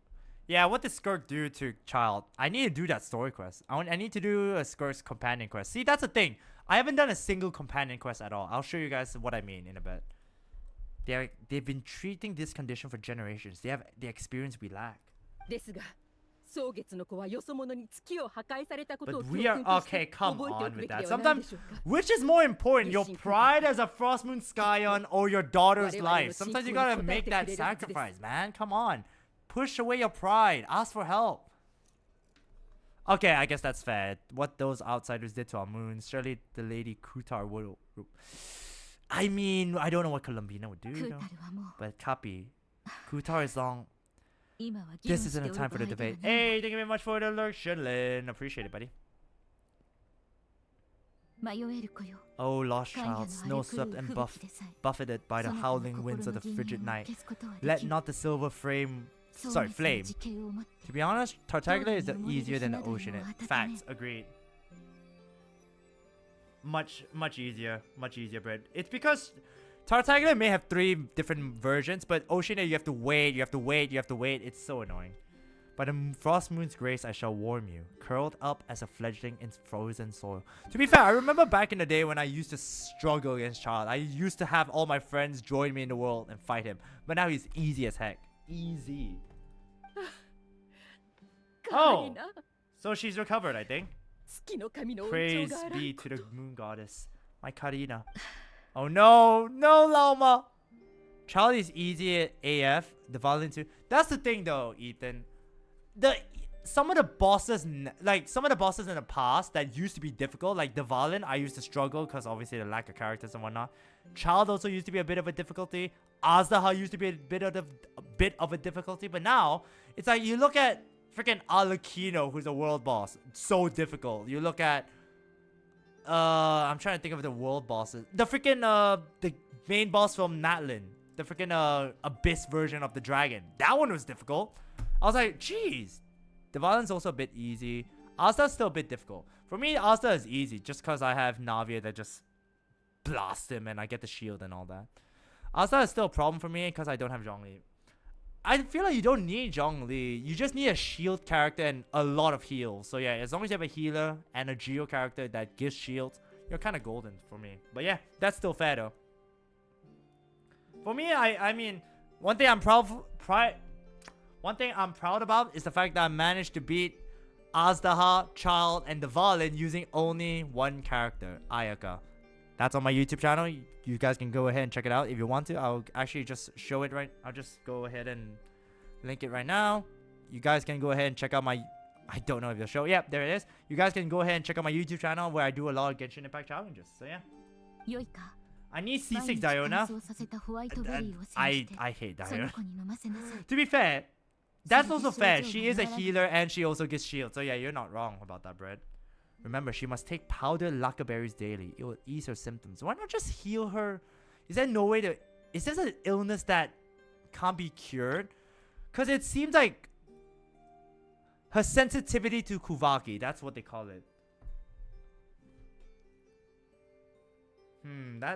Yeah, what did Skirk do to Child? I need to do that story quest. I need to do a Skirk's companion quest. See, that's the thing. I haven't done a single companion quest at all. I'll show you guys what I mean in a bit. They've been treating this condition for generations. They have the experience we lack. ですが蒼月の子はよそ者に月を破壊されたことを But 教 we are 訓として okay. Come 覚えてお on くべ with きで that. はないで Sometimes, しょうか which is more important, your Genshin pride as a Frostmoon Scion or your daughter's 我々の life? Sometimes you 信仰に gotta 応え make て that くれるはずです。 sacrifice, man. Come on, push away your pride. Ask for help. Okay, I guess that's fair. What those outsiders did to our moons, surely the Lady Kutar would. I mean, I don't know what Columbina would do, ク you ー know? タルはもう But Kapi, Kutar is long. 今は議論 This して isn't お a る time 場 for the 合では debate. ない Hey, thank you very much for the lurk, Shinlin. Appreciate it, buddy. 迷える子よ。 Oh, lost 海野 child, の snow 荒れ swept 狂う and 吹 buff, 雪でさえ buffeted by the そなたの howling 心 winds の of the 陣営 frigid を night. 消すことはで Let きる。 not the silver flame, そう sorry, 滅の flame. 時計をもって To be honest, Tartaglia is 東部に easier than the 埋もれる火など ocean. の温め Facts, agreed. Much easier, Brett. It's because Tartaglia may have 3 different versions, but Oceania you have to wait, you have to wait, you have to wait. It's so annoying. By the Frostmoon's grace, I shall warm you, curled up as a fledgling in frozen soil. To be fair, I remember back in the day when I used to struggle against Child. I used to have all my friends join me in the world and fight him. But now he's easy as heck. Easy. Oh! カーリナ So she's recovered, I think. 月の神の恩寵 Praise があら be ん to the moon goddess, my Karina. Oh no, no Lauma! Child is easy at AF, the violin too. That's the thing though, Ethan. Some of the bosses in the past that used to be difficult, like the violin, I used to struggle because obviously the lack of characters and whatnot. Child also used to be a bit of a difficulty. Azdaha used to be a bit of a difficulty, but now it's like you look at freaking Alakino, who's a world boss, so difficult. You look at I'm trying to think of the world bosses. The freaking the main boss from Natlin, the freaking abyss version of the dragon. That one was difficult. I was like, jeez. The violin's also a bit easy. Asta still a bit difficult. For me, Asta is easy just because I have Navia that just blasts him and I get the shield and all that. Asta is still a problem for me because I don't have Zhongli. I feel like you don't need Zhongli. You just need a shield character and a lot of heals. So yeah, as long as you have a healer and a Geo character that gives shields, you're kind of golden for me. But yeah, that's still fair though. For me, I mean, one thing I'm proud about is the fact that I managed to beat Azdaha, Child, and the Valin using only one character, Ayaka. That's on my YouTube channel. You guys can go ahead and check it out if you want to. I'll actually just show it right. I'll just go ahead and link it right now. You guys can go ahead and check out my... I don't know if they'll show. Yep, there it is. You guys can go ahead and check out my YouTube channel where I do a lot of Genshin Impact challenges. So yeah. よいか I need 毎 C6 日乾 Diona. 燥させたホワイトベリーを煎 I じて hate その Diona. 子に飲ませなさい To be fair, that's also fair. She is a healer and she also gets shield. So yeah, you're not wrong about that, Brett. Remember, she must take powdered lacquer berries daily. It will ease her symptoms. Why not just heal her? Is there no way to... Is this an illness that can't be cured? Because it seems like her sensitivity to Kuvaki. That's what they call it.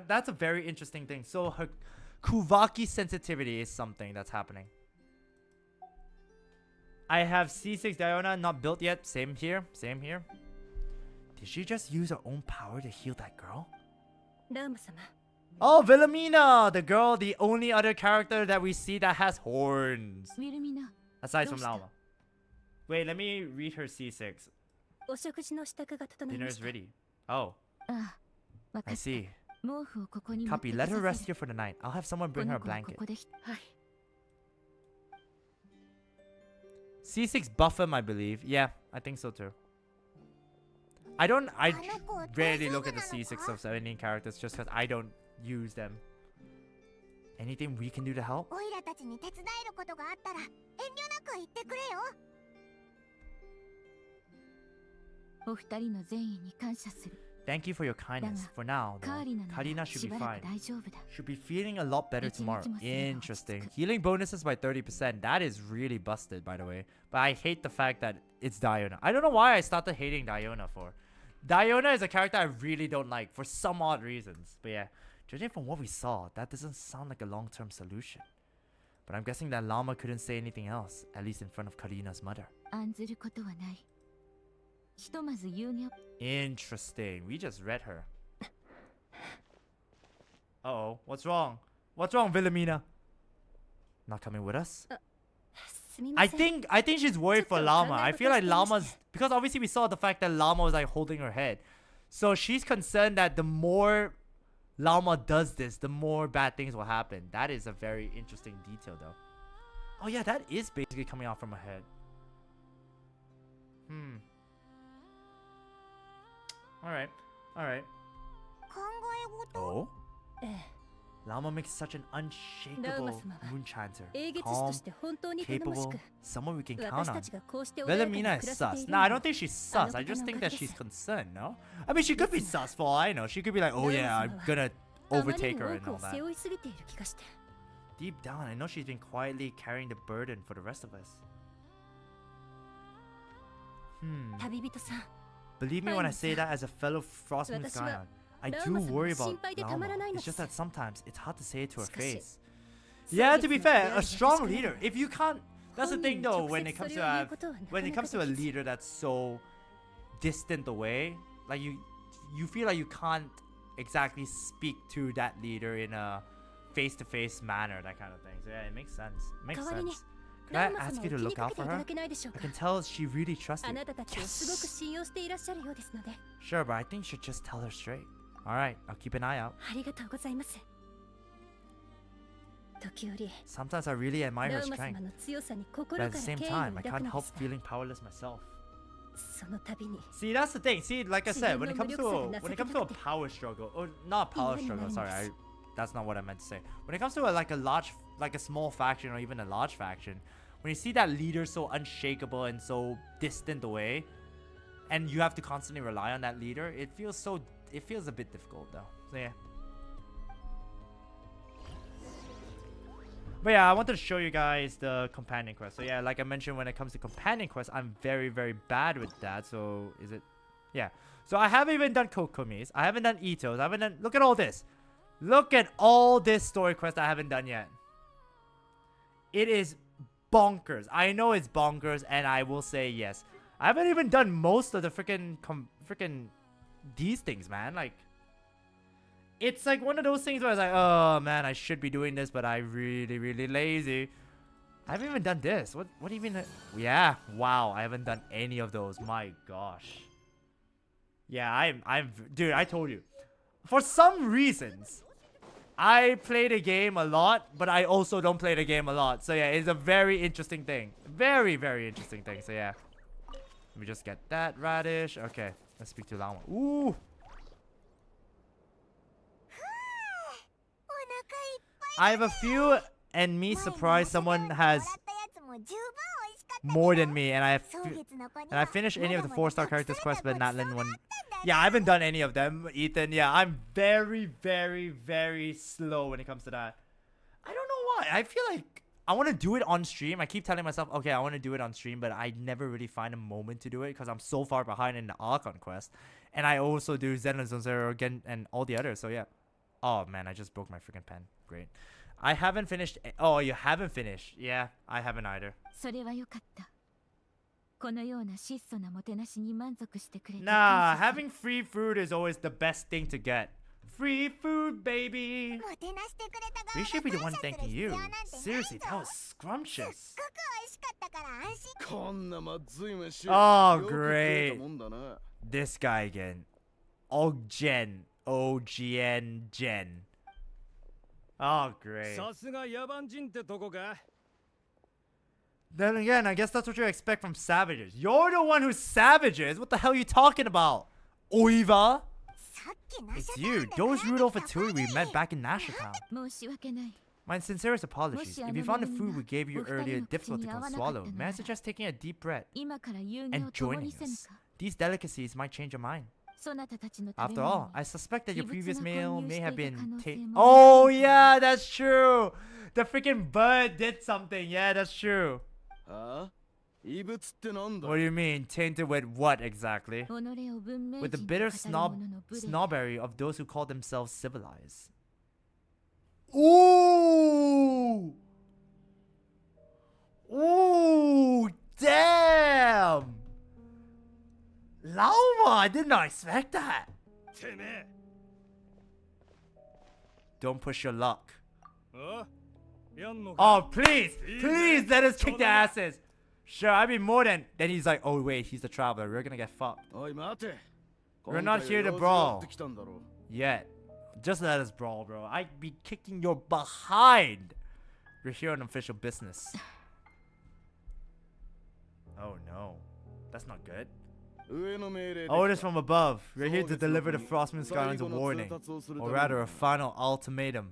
That's a very interesting thing. So her Kuvaki sensitivity is something that's happening. I have C6 Diona not built yet. Same here. Same here. Did she just use her own power to heal that girl? ラーマ様 Oh, Villamina! The girl, the only other character that we see that has horns. ウィルミナ Aside from Lauma. Wait, let me read her C6. お食事の支度が整い Dinner ま is した ready. Oh, ああ分か I った see. 毛布をここに持って Copy. こ Let さ her せ rest る here for the night. I'll have someone こ bring her の a 子は blanket. ここでひはい C6 Buffum, I believe. Yeah, I think so too. I rarely look at the C6 of 17 characters just because I don't use them. Anything we can do to help? オイラたちに手伝えることがあったら遠慮なく言ってくれよ。お二人の善意に感謝する Thank you for your kindness. For now, カー though, リナな Karina ら should し be ばら fine. く大丈夫だ Should be feeling a lot better tomorrow. 一日もすれば落ち着く。 Interesting. Healing bonuses by 30%. That is really busted, by the way. But I hate the fact that it's Diona. I don't know why I started hating Diona for. Diona is a character I really don't like for some odd reasons. But yeah, judging from what we saw, that doesn't sound like a long-term solution. But I'm guessing that Lauma couldn't say anything else, at least in front of Karina's mother. 案ずることはないひとまず遊戯 Interesting. We just read her. Uh-oh. What's wrong? What's wrong, Villamina? Not coming with us? すみま I せん think she's worried for Lauma. I feel like Lauma's... Because obviously we saw the fact that Lauma was like holding her head. So she's concerned that the more Lauma does this, the more bad things will happen. That is a very interesting detail though. Oh yeah, that is basically coming out from her head. Alright. Alright. 考え事 Oh? ええ Lauma makes such an unshakable moon chanter. 英月師と Calm, して本当に頼もし capable, く someone we can count 私 on. たちがこうして穏やかに Wilhelmina 暮 is らせてい sus. る Nah, I の don't は think she's sus. I just think that she's concerned, no? I mean, she could be Listen. sus for all I know. She could be like, oh yeah, I'm gonna あまり overtake に her 多 and くを all that. 背負いすぎている気がして Deep down, I know she's been quietly carrying the burden for the rest of us. 旅人さん Believe me when I say that as a fellow Frostmoon Scion. I do worry about Lauma. It's just that sometimes it's hard to say it to her face. Yeah, to be fair, a strong leader. If you can't, that's the thing though. When it comes to a leader that's so distant away, like you feel like you can't exactly speak to that leader in a face-to-face manner, that kind of thing. So yeah, it makes sense. It makes sense. Could I ask you to look out for her? I can tell she really trusts あ you. なたたちをすごく Yes. 信用していらっしゃるようですので Sure, but I think you should just tell her straight. Alright, I'll keep an eye out. ありがとうございます時折 Sometimes I really admire ラ her ウマ様 strength, の強さに but 心 at か the ら same 敬意を time, I 抱く can't の help ですが feeling powerless myself. その度に See, that's the thing. See, like I said, when it comes to a power struggle, or not power struggle, sorry, that's not what I meant to say. When it comes to a small faction or even a large faction, when you see that leader so unshakable and so distant away, and you have to constantly rely on that leader, it feels a bit difficult though. So yeah. But yeah, I wanted to show you guys the companion quest. So yeah, like I mentioned, when it comes to companion quests, I'm very, very bad with that. So is it? Yeah. So I haven't even done Kokomis. I haven't done Itos. I haven't done... Look at all this. Look at all this story quest I haven't done yet. It is bonkers. I know it's bonkers, and I will say yes. I haven't even done most of the freaking these things, man. Like... It's like one of those things where it's like, oh man, I should be doing this, but I'm really, really lazy. I haven't even done this. What do you mean? Yeah, wow, I haven't done any of those. My gosh. Yeah, dude, I told you. For some reasons, I play the game a lot, but I also don't play the game a lot. So yeah, it's a very interesting thing. Very, very interesting thing. So yeah. Let me just get that radish. Okay, let's speak to Lauma. Ooh. I have a few, and me surprised someone has more than me, and I finished any of the 4-star characters quest, but not Lin one. Yeah, I haven't done any of them, Ethan. Yeah, I'm very, very, very slow when it comes to that. I don't know why. I feel like I want to do it on stream. I keep telling myself, okay, I want to do it on stream, but I never really find a moment to do it because I'm so far behind in the Archon quest, and I also do Zenless Zero again and all the others. So yeah. Oh man, I just broke my freaking pen. Great. I haven't finished. Oh, you haven't finished. Yeah, I haven't either. それはよかったこのような質素なもてなしに満足してくれて Nah, 感謝する having free food is always the best thing to get. Free food, baby. もてなしてくれた We 側 should be the が one 感謝する thanking 必 you. 要なんてないぞ Seriously, that was す scrumptious. っごく美味しかったから安心 こんなまずい飯 Oh, よく食えた great. もんだな This guy again. Oggen. OGN Gen. Oh, great. さすが野蛮人ってとこか Then again, I guess that's what you expect from savages. You're the one who's savages. What the hell are you talking about? Oiva? さっきナシ It's ャタウ you, ンで those 絡 Rudolph め and た Tui we ファ met ニー back in Nashatown. 申し訳ない My sincerest apologies. If you found the food we gave you earlier difficult to swallow, may I suggest taking a deep breath 今から遊戯 and を共 joining にせぬ us? か These delicacies might change your mind. そなたたちの食べ After 物 all, に I suspect that your 異物 previous が meal 混入 may して have いた been 可能性 taken. も Oh yeah, that's true. The freaking bird did something. Yeah, that's true. ああ異物ってなんだ What do you mean tainted with what exactly? 己を文明 With the 人 bitter と語る者の無礼 snobbery of those who call themselves civilized. Ooh! Ooh! Damn! Lauma! I did not expect that. てめえ Don't push your luck. あやんのか Oh, please! Please let us kick their asses! Sure, I mean more than... Then he's like, oh wait, he's the traveler. We're gonna get fucked. おい待て We're not here to 今回は用事があ brawl ってきたんだろ Yet. Just let us brawl, bro. I'd be kicking your behind. We're here on official business. Oh no. That's not good. 上の命令で Orders from above. We're here to そうですよ deliver the Frostmoon Scions a 最後の warning. 通達をするた Or めに rather, a final ultimatum.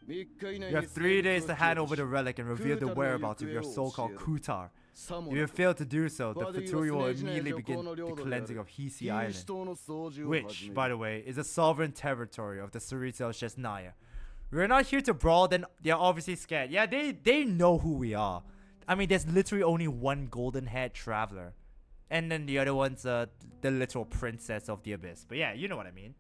You have 3 days to hand over the relic and reveal the whereabouts of your so-called Kutar. If you fail to do so, the Fatui will immediately begin the cleansing of Hisi Island, which, by the way, is a sovereign territory of the Suritel Shesnaya. We're not here to brawl, then they're obviously scared. Yeah, they know who we are. I mean, there's literally only one golden-haired traveler. And then the other one's the little princess of the abyss. But yeah, you know what I mean.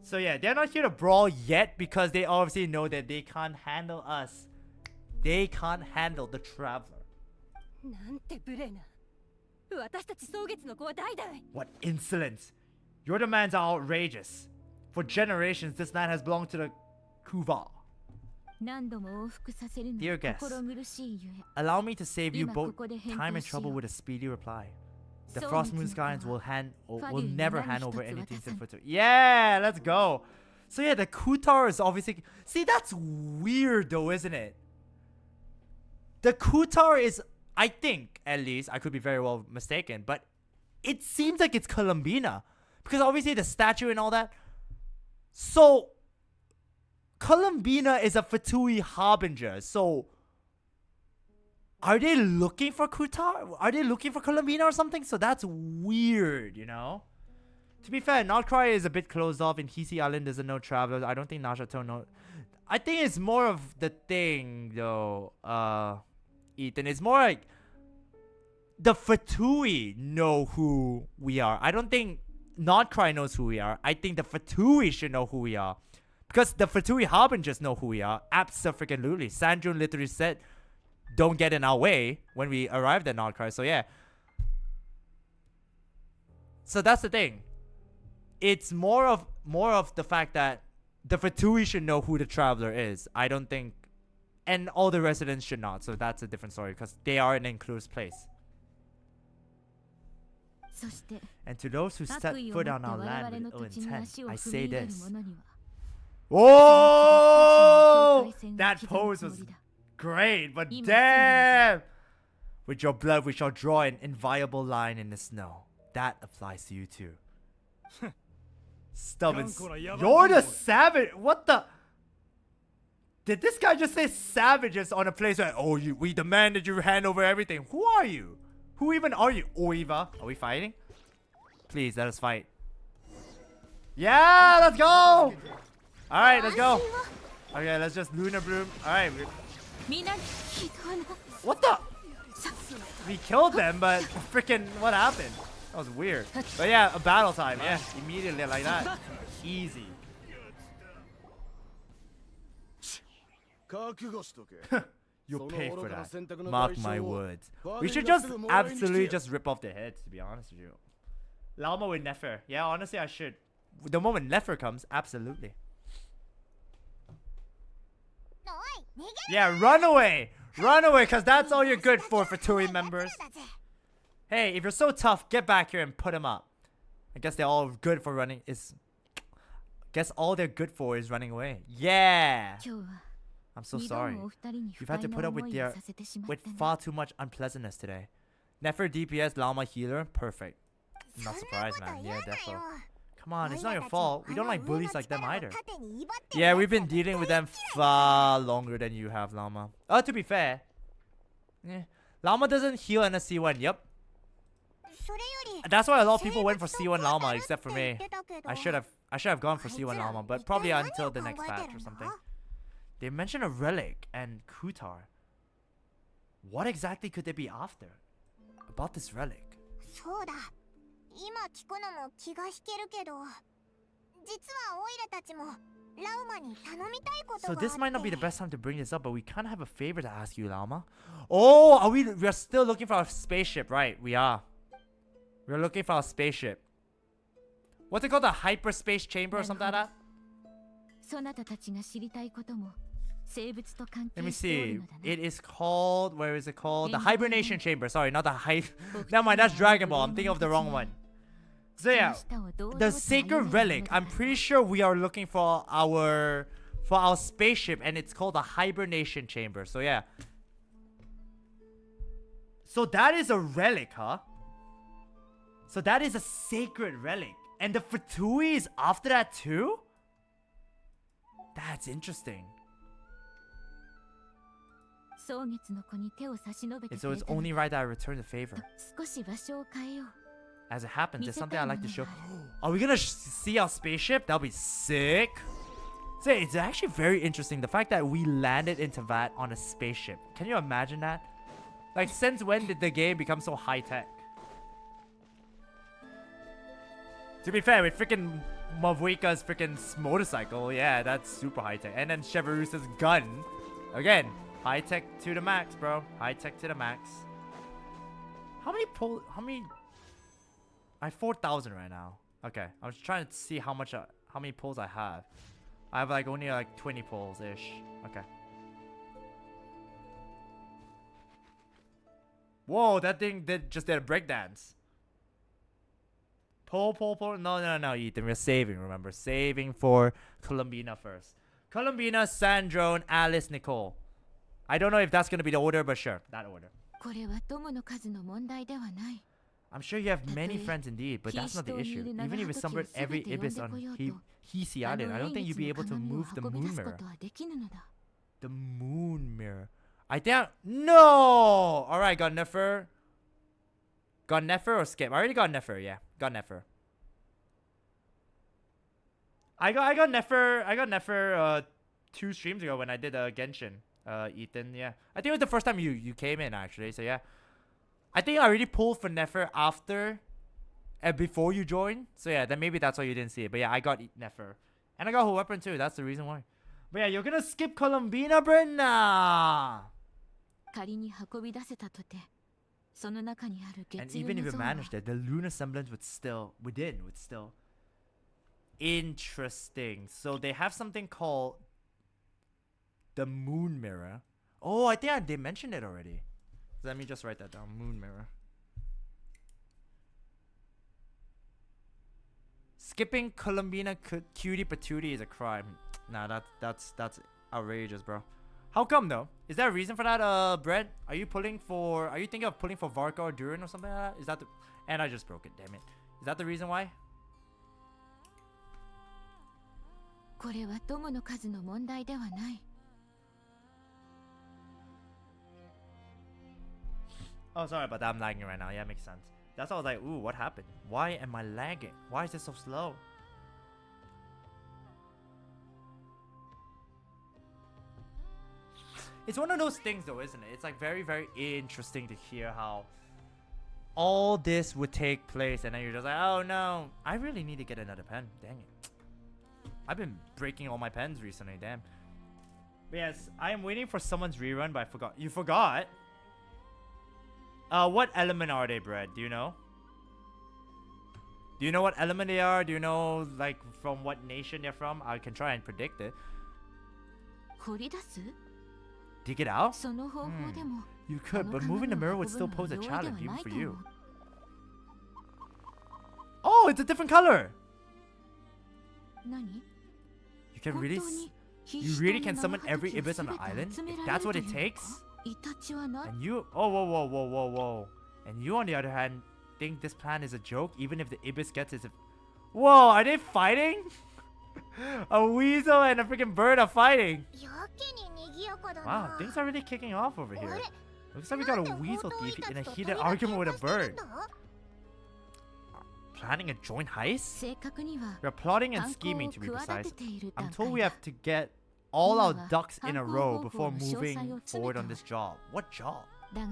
So yeah, they're not here to brawl yet because they obviously know that they can't handle us. They can't handle the traveler. なんて無礼な。私たち蒼月の子は代々。What insolence! Your demands are outrageous. For generations, this land has belonged to the Kuva. 何度も往復させるの Dear は guest, 心苦しいゆえ。 allow me to save you 今 both ここで返 time 答 and しよ trouble う。 with a speedy reply. The 蒼 Frostmoon 月の子は Scions will ファデューに never 何 hand over 一つ anything 渡さ to ぬ。 Fatui. Yeah, let's go. So yeah, the Kutar is obviously... See, that's weird though, isn't it? The Kutar is, I think, at least, I could be very well mistaken, but it seems like it's Columbina. Because obviously the statue and all that. So, Columbina is a Fatui harbinger. So, are they looking for Kutar? Are they looking for Columbina or something? So that's weird, you know? To be fair, Nod Krai is a bit closed off. In Hisi Island, there's no travelers. I don't think Nashato knows. I think it's more of the thing, though, Ethan. It's more like the Fatui know who we are. I don't think Nod Krai knows who we are. I think the Fatui should know who we are. Because the Fatui Harbingers know who we are. Absolutely. Sanjun literally said, don't get in our way when we arrived at Nod Krai. So yeah. So that's the thing. It's more of the fact that the Fatui should know who the traveler is. I don't think, and all the residents should not. So that's a different story because they are an enclosed place. そして And to those who step 悪意を持 foot って on our 我 land 々の with ill 土地に intent, 足を I 踏み say 入れる this. 者には Oh, その that 境界線を pose 刻む was つもりだ。 great, but Even damn! With your blood, we shall draw an inviolable line in the snow. That applies to you too. Stubborn. You're the savage. What the? Did this guy just say savages on a place where, oh, we demand that you hand over everything? Who are you? Who even are you? Oiva? Are we fighting? Please, let us fight. Yeah, let's go! Alright, let's go. Okay, let's just Lunar Bloom. Alright. みんなひどいな。 What the? We killed them, but freaking what happened? That was weird. But yeah, a battle time. Yeah, immediately like that. Easy. 覚悟しとけ You'll pay for that. その愚かな選択の Mark 代償を my words. 我 We 々 should が just すぐもらいに来て absolutely やる just rip off their heads, to be honest with you. Lauma with Nefer. Yeah, honestly, I should. The moment Nefer comes, absolutely. おい逃げ Yeah, run away! Run away, because that's all you're good for Fatui members. だぜ Hey, if you're so tough, get back here and put them up. I guess they're all good for running. Guess all they're good for is running away. Yeah! 今日は I'm so 二度 sorry. もお二人に不 You've had 快 to な put up 思 with いを their させてしまっ with たな。 far too much unpleasantness today. Nefer DPS, Lauma healer, perfect. I'm そ not んな surprised, こと man. 言 Yeah, うな defo. よ Come on, it's not おい your らたち fault. We あ don't の like 上の bullies like them 力を either. 盾に威張ってる Yeah, や we've つ been ら dealing with 大 them 嫌い far longer than you have, Lauma. To be fair. Lauma doesn't heal in a C1, yep. それより That's why a lot of people went for 生 C1 物と Lauma 当 except for たるって言 me. ってたけど I should have gone for C1 Lauma, but probably 一体 until the 何を next 考え patch てる or の something. They mentioned a relic and Kutar. What exactly could they be after? About this relic? そうだ今聞くのも気が引けるけど実はオイラたちもラウマに頼みたいこと So があって this might not be the best time to bring this up, but we kind of have a favor to ask you, Lauma. Oh, we are still looking for our spaceship, right? We are. We're looking for our spaceship. What's it called? The hyperspace chamber or something like that? そなたたちが知りたいことも生物と関 Let me 係しておる see. のだな。 It is called, where is it called? The hibernation chamber. Sorry, not the hype. Never mind, that's Dragon Ball. I'm thinking of the wrong one. So yeah, the sacred relic. I'm pretty sure we are looking for our spaceship, and it's called the hibernation chamber. So yeah. So that is a relic, huh? So that is a sacred relic. And the Fatui is after that too? That's interesting. 蒼月の子に手を差し伸べて And く so れ it's たの only right that I return the favor. 少し場所を変えよう As it happens, there's something I'd like to show. 見せたいものが Are we gonna see our spaceship? That'll be sick. So it's actually very interesting the fact that we landed into that on a spaceship. Can you imagine that? Like, since when did the game become so high tech? To be fair, with freaking Mavuika's freaking motorcycle, yeah, that's super high tech. And then Cheverusa's gun, again, high tech to the max, bro. High tech to the max. How many I have 4,000 right now. Okay, I was trying to see how many pulls I have. I have like only like 20 pulls ish. Okay. Whoa, that thing just did a breakdance. Pull. No, Ethan. We're saving, remember. Saving for Columbina first. Columbina, Sandrone, Alice, Nicole. I don't know if that's going to be the order, but sure. That order. これは友の数の問題ではない I'm sure you have many friends indeed, but that's not the issue. Even if you summoned every Ibis on Hisi あ Island, の I don't think 縁 you'd be 日 able の to 鏡を move the 運び moon 出すこ mirror. とはできぬのだ The moon mirror. I think no! Alright, got Nefer. Got Nefer or skip? I already got Nefer, yeah. Got Nefer. I got Nefer 2 streams ago when I did Genshin. Ethan, yeah. I think it was the first time you came in actually, so yeah. I think I already pulled for Nefer after before you joined. So yeah, then maybe that's why you didn't see it. But yeah, I got Nefer. And I got her weapon too, that's the reason why. But yeah, you're gonna skip Columbina, Brenna! 仮に運び出せたとてその中にある And 月 even 曜 if の you 像は managed it, the lunar semblance would still interesting. So they have something called the moon mirror. Oh, I think they mentioned it already. Let me just write that down. Moon mirror. Skipping Columbina cutie patootie is a crime. Nah, that's outrageous, bro. How come though? Is there a reason for that, Brett? Are you thinking of pulling for Varka or Durin or something like that? Is that the... And I just broke it, damn it. Is that the reason why? これは友の数の問題ではない Oh, sorry about that. I'm lagging right now. Yeah, makes sense. That's why I was like, ooh, what happened? Why am I lagging? Why is it so slow? It's one of those things though, isn't it? It's like very, very interesting to hear how all this would take place and then you're just like, oh no, I really need to get another pen. Dang it. I've been breaking all my pens recently, damn. But yes, I am waiting for someone's rerun, but I forgot. You forgot? What element are they, Brad? Do you know? Do you know what element they are? Do you know, like, from what nation they're from? I can try and predict it. 掘り出す Dig it out? その方法でも You could, but moving the mirror would still pose a challenge even for you. Oh, it's a different color! 何 You can really... You really can summon every Ibis on the island? If that's what it takes? イタチはない And you... Oh, whoa. And you, on the other hand, think this plan is a joke, even if the Ibis gets his... Whoa, are they fighting? A weasel and a freaking bird are fighting. やけに賑やかだ Wow, な things are really kicking off over あ here. れ Looks like we got a weasel thief in a heated argument with a bird. Planning a joint heist? 正確には We're plotting and 犯行 scheming を to be 企 precise. てている I'm 段 told 階 we だ have to get all our 今は ducks in a 犯行 row 方 before 法の詳細 moving を詰め forward た on this job. What job? だが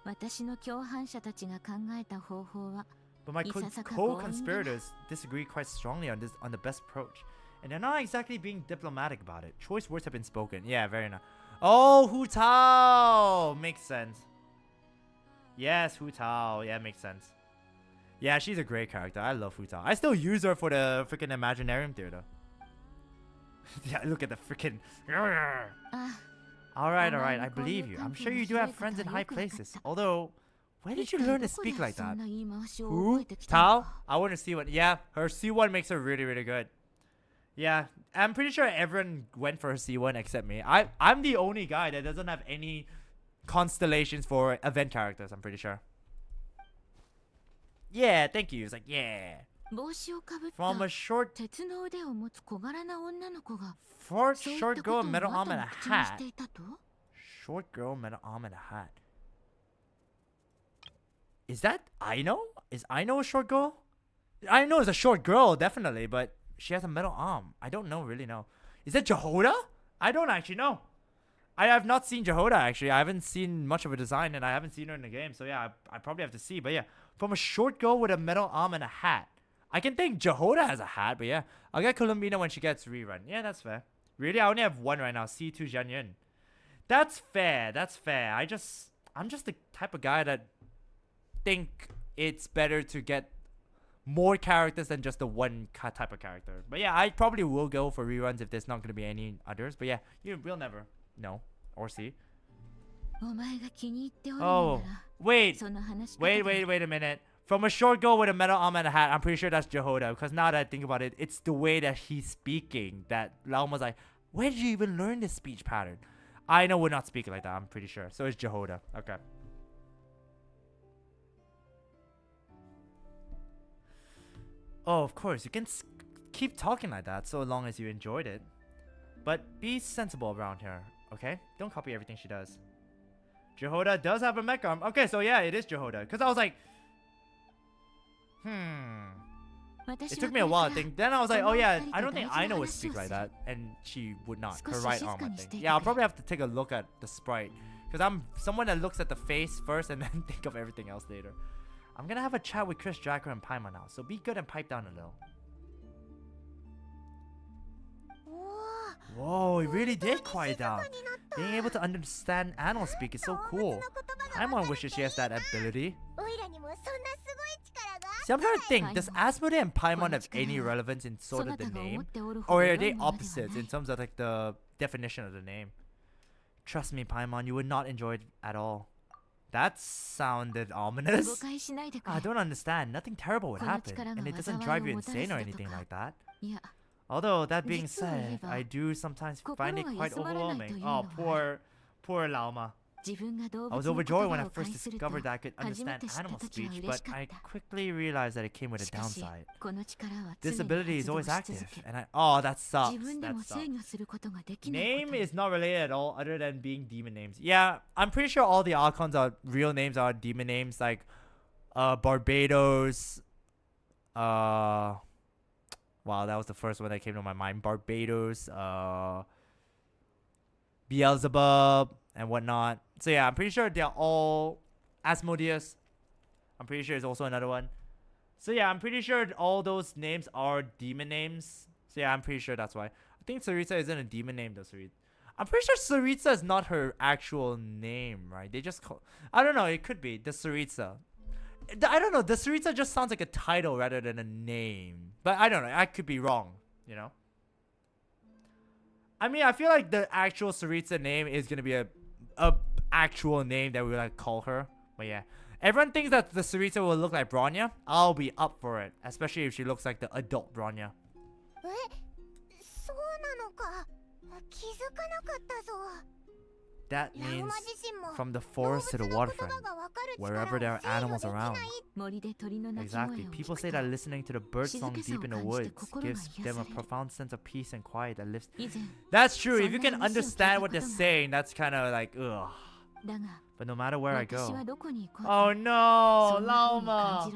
私の共犯者たちが考えた方法は But my co-conspirators disagree quite strongly on the best approach. And they're not exactly being diplomatic about it. Choice words have been spoken. Yeah, very nice. Oh, Hu Tao! Makes sense. Yes, Hu Tao. Yeah, makes sense. Yeah, she's a great character. I love Hu Tao. I still use her for the freaking Imaginarium Theater. Yeah, look at the freaking... あ Alright, I believe you. I'm sure you do have friends in high places. Although, where did you learn to speak like that? そんな言い回しを Who? 覚えてきたの Tao? か I want to see what... Yeah, her C1 makes her really, really good. Yeah, I'm pretty sure everyone went for her C1 except me. I'm the only guy that doesn't have any constellations for event characters, I'm pretty sure. Yeah, thank you. It's like, yeah. 帽子をかぶった From a short 鉄の腕を持つ小柄な女の子が short そういった short こ girl とを metal 後 arm に and a 口にして hat. いたと Short girl metal arm and a hat. Is that Aino? Is Aino a short girl? Aino is a short girl, definitely, but she has a metal arm. I don't really know. Is that Jehoda? I don't actually know. I have not seen Jehoda actually. I haven't seen much of a design and I haven't seen her in the game. So yeah, I probably have to see. But yeah, from a short girl with a metal arm and a hat. I can think Jehoda has a hat, but yeah. I'll get Columbina when she gets rerun. Yeah, that's fair. Really? I only have one right now. C2 Jianyun. That's fair. That's fair. I'm just the type of guy that think it's better to get more characters than just the one type of character. But yeah, I probably will go for reruns if there's not going to be any others. But yeah, we'll never know or see. お前が気に入っておるの Oh, なら wait. その話し方で Wait a minute. From a short girl with a metal arm and a hat, I'm pretty sure that's Jehoda. Because now that I think about it, it's the way that he's speaking that Lauma's like, where did you even learn this speech pattern? I know we're not speaking like that, I'm pretty sure. So it's Jehoda. Okay. Oh, of course. You can keep talking like that so long as you enjoyed it. But be sensible around here, okay? Don't copy everything she does. Jehoda does have a mech arm. Okay, so yeah, it is Jehoda. Because I was like, It took me a while to think. Then I was like, oh yeah, I don't think Aino would speak like that. And she would not. Her right arm, I think. Yeah, I'll probably have to take a look at the sprite. Because I'm someone that looks at the face first and then think of everything else later. I'm gonna have a chat with ChristopherDragkrow and Paimon now. So be good and pipe down a little. Whoa, it really did quiet down. Being able to understand animal speak is so cool. Paimon wishes she has that ability. See, I'm trying to think, does Asmodee and Paimon have any relevance in sort of the name? Or are they opposites in terms of like the definition of the name? Trust me, Paimon, you would not enjoy it at all. That sounded ominous. I don't understand. Nothing terrible would happen. And it doesn't drive you insane or anything like that. Although, that being said, I do sometimes find it quite overwhelming. Oh, poor Lauma. I was overjoyed when I first discovered that I could understand animal speech, but I quickly realized that it came with a downside. This ability is always active, and oh, that sucks. That sucks. Name is not related at all, other than being demon names. Yeah, I'm pretty sure all the Archons are real names are demon names, like Barbados. Wow, that was the first one that came to my mind. Barbados, Beelzebub, and whatnot. So yeah, I'm pretty sure they're all Asmodeus. I'm pretty sure it's also another one. So yeah, I'm pretty sure all those names are demon names. So yeah, I'm pretty sure that's why. I think Saritsa isn't a demon name though, Saritsa. I'm pretty sure Saritsa is not her actual name, right? They just call... I don't know, it could be. The Saritsa. I don't know, the Saritsa just sounds like a title rather than a name. But I don't know, I could be wrong, you know? I mean, I feel like the actual Saritsa name is gonna be a actual name that we like call her. But yeah, everyone thinks that the Saritsa will look like Bronya. I'll be up for it, especially if she looks like the adult Bronya. That means from the forest to the waterfront, wherever there are animals around. Exactly. People say that listening to the bird song deep in the woods gives them a profound sense of peace and quiet that lifts. That's true. If you can understand what they're saying, that's kind of like, ugh. But no matter where I go. Oh no, Lauma.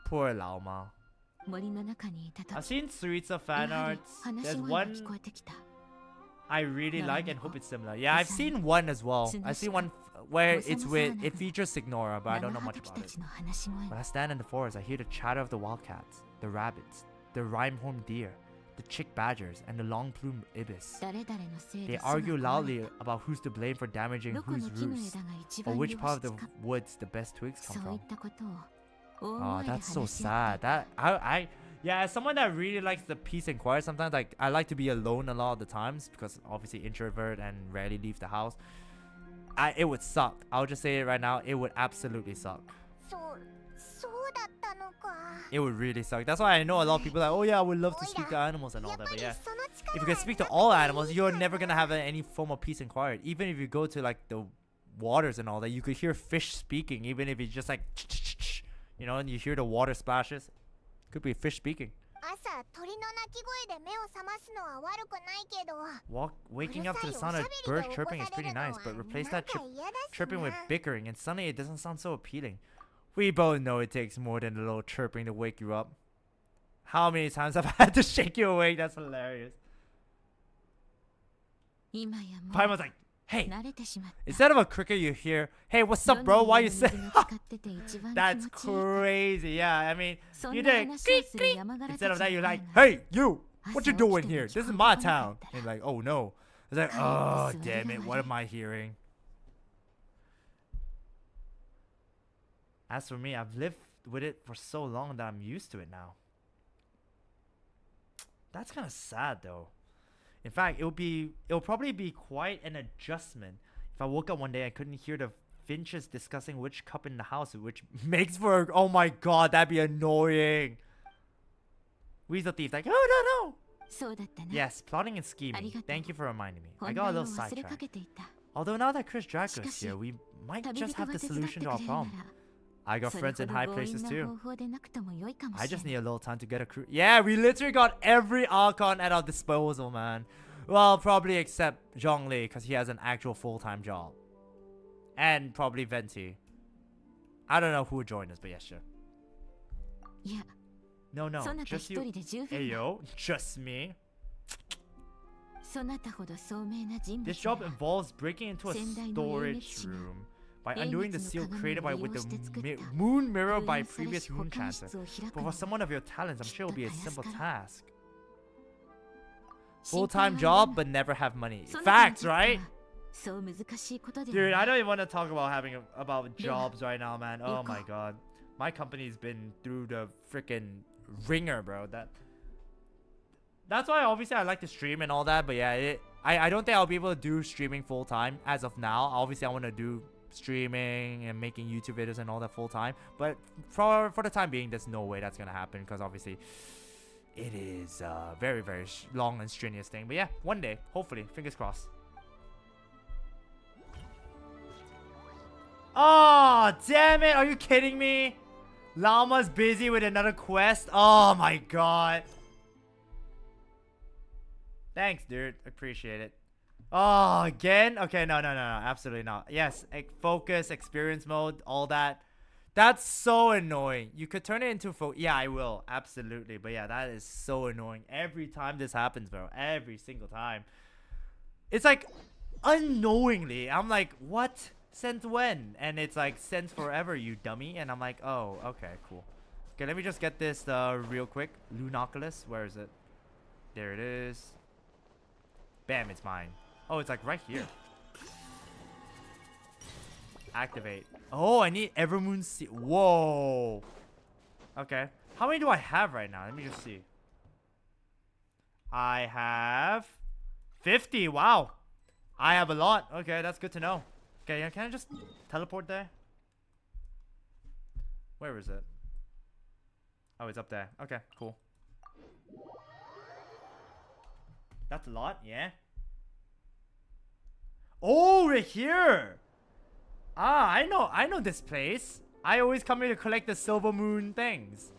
Poor Lauma. I've seen Saritsa fan arts. There's one I really like and hope it's similar. Yeah, I've seen one as well. I've seen one where it features Signora, but I don't know much about it. When I stand in the forest, I hear the chatter of the wildcats, the rabbits, the rhyme-horned deer, the chick badgers, and the long-plumed ibis. They argue loudly about who's to blame for damaging whose roost, or which part of the woods the best twigs come from. Oh, that's so sad. Yeah, as someone that really likes the peace and quiet, sometimes like I like to be alone a lot of the times because obviously introvert and rarely leave the house. It would suck. I'll just say it right now. It would absolutely suck. It would really suck. That's why I know a lot of people are like, oh yeah, I would love to speak to animals and all that. But yeah, if you can speak to all animals, you're never gonna have any form of peace and quiet. Even if you go to like the waters and all that, you could hear fish speaking, even if it's just like, you know, and you hear the water splashes. Could be fish speaking. 朝鳥の鳴き声で目を覚ますのは悪くないけど Waking up to the sound of birds chirping is pretty nice, but replace that chirping with bickering, and suddenly it doesn't sound so appealing. We both know it takes more than a little chirping to wake you up. How many times have I had to shake you awake? That's hilarious. 今やもう Paimon's like, hey, 慣れてしまった instead of a cricket, you hear, hey, what's up, bro? Why you say? どの家の水に浸かってて一番気 That's 持ちいい crazy. Yeah, I mean, そん you な did 話を creak, する creak. 山柄たち Instead of that, you're の like, 声が hey, you, what you doing here? This is my town. And you're like, oh no. It's like, oh, damn it, what am I hearing? As for me, I've lived with it for so long that I'm used to it now. That's kind of sad though. In fact, it'll probably be quite an adjustment if I woke up one day and couldn't hear the finches discussing which cup in the house, which makes for, oh my god, that'd be annoying. Weasel Thief, like, oh no. そうだったな Yes, plotting and scheming. Thank you for reminding me. I got a 本題を little 忘れか sidetracked. けていた Although now that ChristopherDragkrow is しかし here, we might 旅 just 人 have が the 手伝っ solution て to く our れるな problem. ら I got それ friends ほ in ど high 強 places 引な too. 方法でなくても良いかも I しれ just な need い a little time to get a crew. Yeah, we literally got every Archon at our disposal, man. Well, probably except Zhongli, because he has an actual full-time job. And probably Venti. I don't know who would join us, but yeah, sure. いや No, no, そなた just 一 you. 人で十分 Hey, だ yo, just me. そなたほど聡明な人 This 物 job なら involves breaking into a 先代の永熱 storage 師が room by 永 undoing the 熱 seal の鏡 created by を利 with 用 the して作った moon mirror 封 by 印され previous し moon 保管 chancer. 室を開 But く for の someone of your talents, I'm sure it'll be a きっと simple たやすから task. 心配 Full-time は job いら but ない never have money. そなたに Facts, とって right? はそう難しいことでは Dude, な I い don't even want to talk about about Yeah. jobs right now, man. Oh my Yuko. god. My company's been through the freaking ringer, bro. That's why obviously I like to stream and all that, but yeah, I don't think I'll be able to do streaming full time as of now. Obviously I want to do streaming and making YouTube videos and all that full time, but for the time being, there's no way that's gonna happen because obviously it is a very long and strenuous thing. But yeah, one day, hopefully, fingers crossed. Oh, damn it. Are you kidding me? Lauma's busy with another quest. Oh my god. Thanks, dude. Appreciate it. Oh, again? Okay, no. Absolutely not. Yes, focus, experience mode, all that. That's so annoying. You could turn it into yeah, I will. Absolutely. But yeah, that is so annoying. Every time this happens, bro. Every single time. It's like, unknowingly, I'm like, what? Since when? And it's like, since forever, you dummy. And I'm like, oh, okay, cool. Okay, let me just get this real quick. Lunoculus, where is it? There it is. Bam, it's mine. Oh, it's like right here. Activate. Oh, I need Evermoon Sea. Whoa. Okay. How many do I have right now? Let me just see. I have 50. Wow. I have a lot. Okay, that's good to know. Okay, can I just teleport there? Where is it? Oh, it's up there. Okay, cool. That's a lot, yeah. Oh, we're here. Ah, I know this place. I always come here to collect the silver moon things.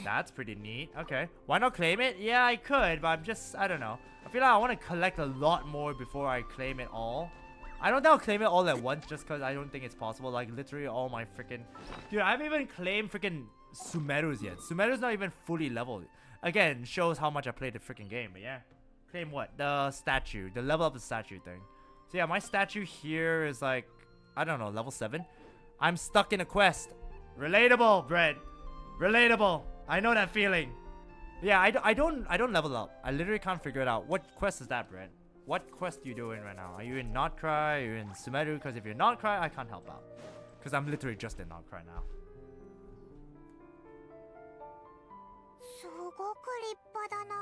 That's pretty neat. Okay, why not claim it? Yeah, I could, but I don't know. I feel like I want to collect a lot more before I claim it all. I don't think I'll claim it all at once just because I don't think it's possible. Like, literally all my freaking... Dude, I haven't even claimed freaking Sumeru's yet. Sumeru's not even fully leveled. Again, shows how much I played the freaking game, but yeah. Claim what? The statue. The level up the statue thing. So yeah, my statue here is like... I don't know, level 7? I'm stuck in a quest. Relatable, Brett. Relatable. I know that feeling. Yeah, I don't level up. I literally can't figure it out. What quest is that, Brett? What quest are you doing right now? Are you in Nod Krai? Are you in Sumeru? Because if you're Nod Krai, I can't help out. Because I'm literally just in Nod Krai now. すごく立派だな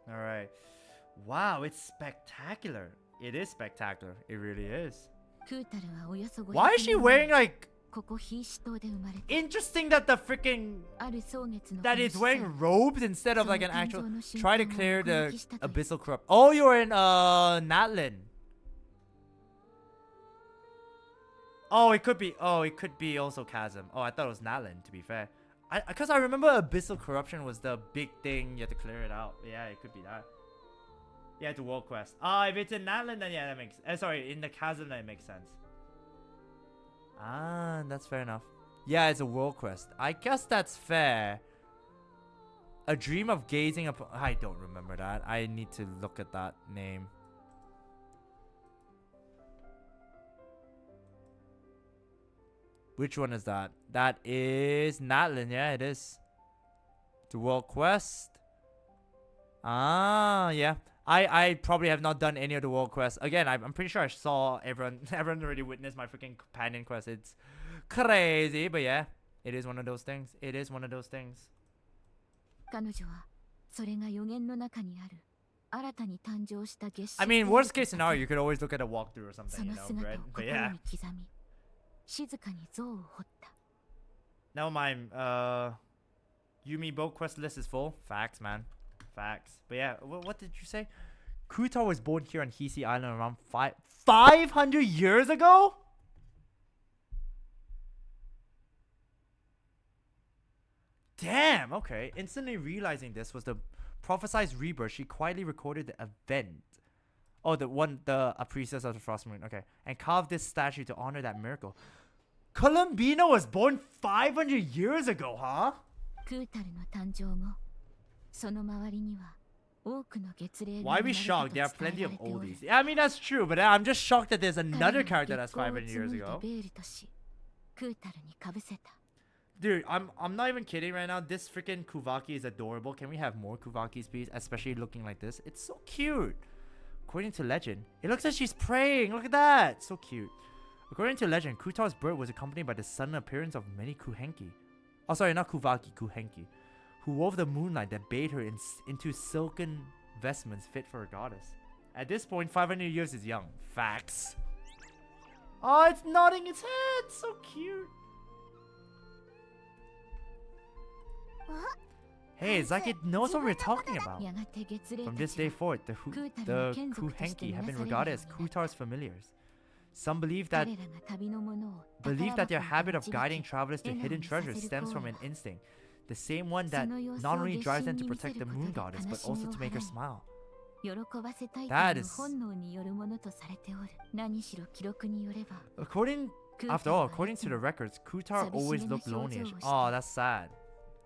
Alright. Wow, it's spectacular. It is spectacular. It really is. クータルはおよそ500 Why is she wearing like ここヒーシ島で生まれた Interesting that the freaking ある草月の that 神 it's 司祭 wearing robes instead of like an その actual 天井の瞬 try to 間を clear 目 the 撃したという abyssal corrupt. Oh, you're in Natlin. Oh, it could be also Chasm. Oh, I thought it was Natlin, to be fair. Because I remember abyssal corruption was the big thing, you had to clear it out. Yeah, it could be that. Yeah, to world quest. If it's in Natlin, then yeah, that makes sorry, in the Chasm, then it makes sense. Ah, that's fair enough. Yeah, it's a world quest. I guess that's fair. A dream of gazing upon... I don't remember that. I need to look at that name. Which one is that? That is Natlin. Yeah, it is. The world quest. Ah, yeah. I probably have not done any of the world quests. Again, I'm pretty sure I saw everyone already witnessed my freaking companion quest. It's crazy, but yeah, it is one of those things. It is one of those things. 彼女はそれが予言の中にある新たに誕生した月 I 神 mean, worst case scenario, you could always look at a walkthrough or そ something, you の know, 姿 Brett. を But 心 yeah, に刻み静かに像を彫った never mind. Yumi boat quest list is full. Facts, man. Facts. But yeah, what did you say? Kutar was born here on Hisi Island around 500 years ago? Damn, okay. Instantly realizing this was the prophesized rebirth, she quietly recorded the event. Oh, the priestess of the Frostmoon. Okay. And carved this statue to honor that miracle. Columbina was born 500 years ago, huh? クータルの誕生後その周りには多くの月齢 Why が be 生 shocked? ま There れ are たと伝 plenty え of られておる oldies. Yeah, I mean, that's true, but I'm just shocked that there's 彼 another ら character の that's 月光を 500 years 紡いだ ago. ベールとしクータルにかぶせた Dude, I'm not even kidding right now. This freaking Kuvaki is adorable. Can we have more Kuvakis, please? Especially looking like this. It's so cute. According to legend, it looks like she's praying. Look at that. So cute. According to legend, Kutar's birth was accompanied by the sudden appearance of many Kuhenki. Oh, sorry, not Kuvaki, Kuhenki. Who wove the moonlight that bathed her into silken vestments fit for a goddess. At this point, 500 years is young. Facts. Oh, it's nodding its head. So cute. Hey, it's like it knows what we're talking about. やがて月齢 From た this ち day は forward, the クータルの眷属として Kuhenki 見 have な been される regarded よ as うになった Kutar's familiars. Some believe that 彼らが旅の者を believe that their 宝 habit 箱 of に guiding 導き travelers to 笑顔 hidden にさせ treasures る stems 行 from 為 an は instinct, the same one that その様子 not を only 月 drives 神 them to に見せ protect る the こと moon で goddess, 悲 but しみ also を to make her 払い smile. 喜ばせたいと That いう is- 本能によるものとされておる何しろ記録によれば According, クータ after ル all, は according いつ to the も records, Kutar always looked 寂しげな表情を lonely. して Oh, that's sad.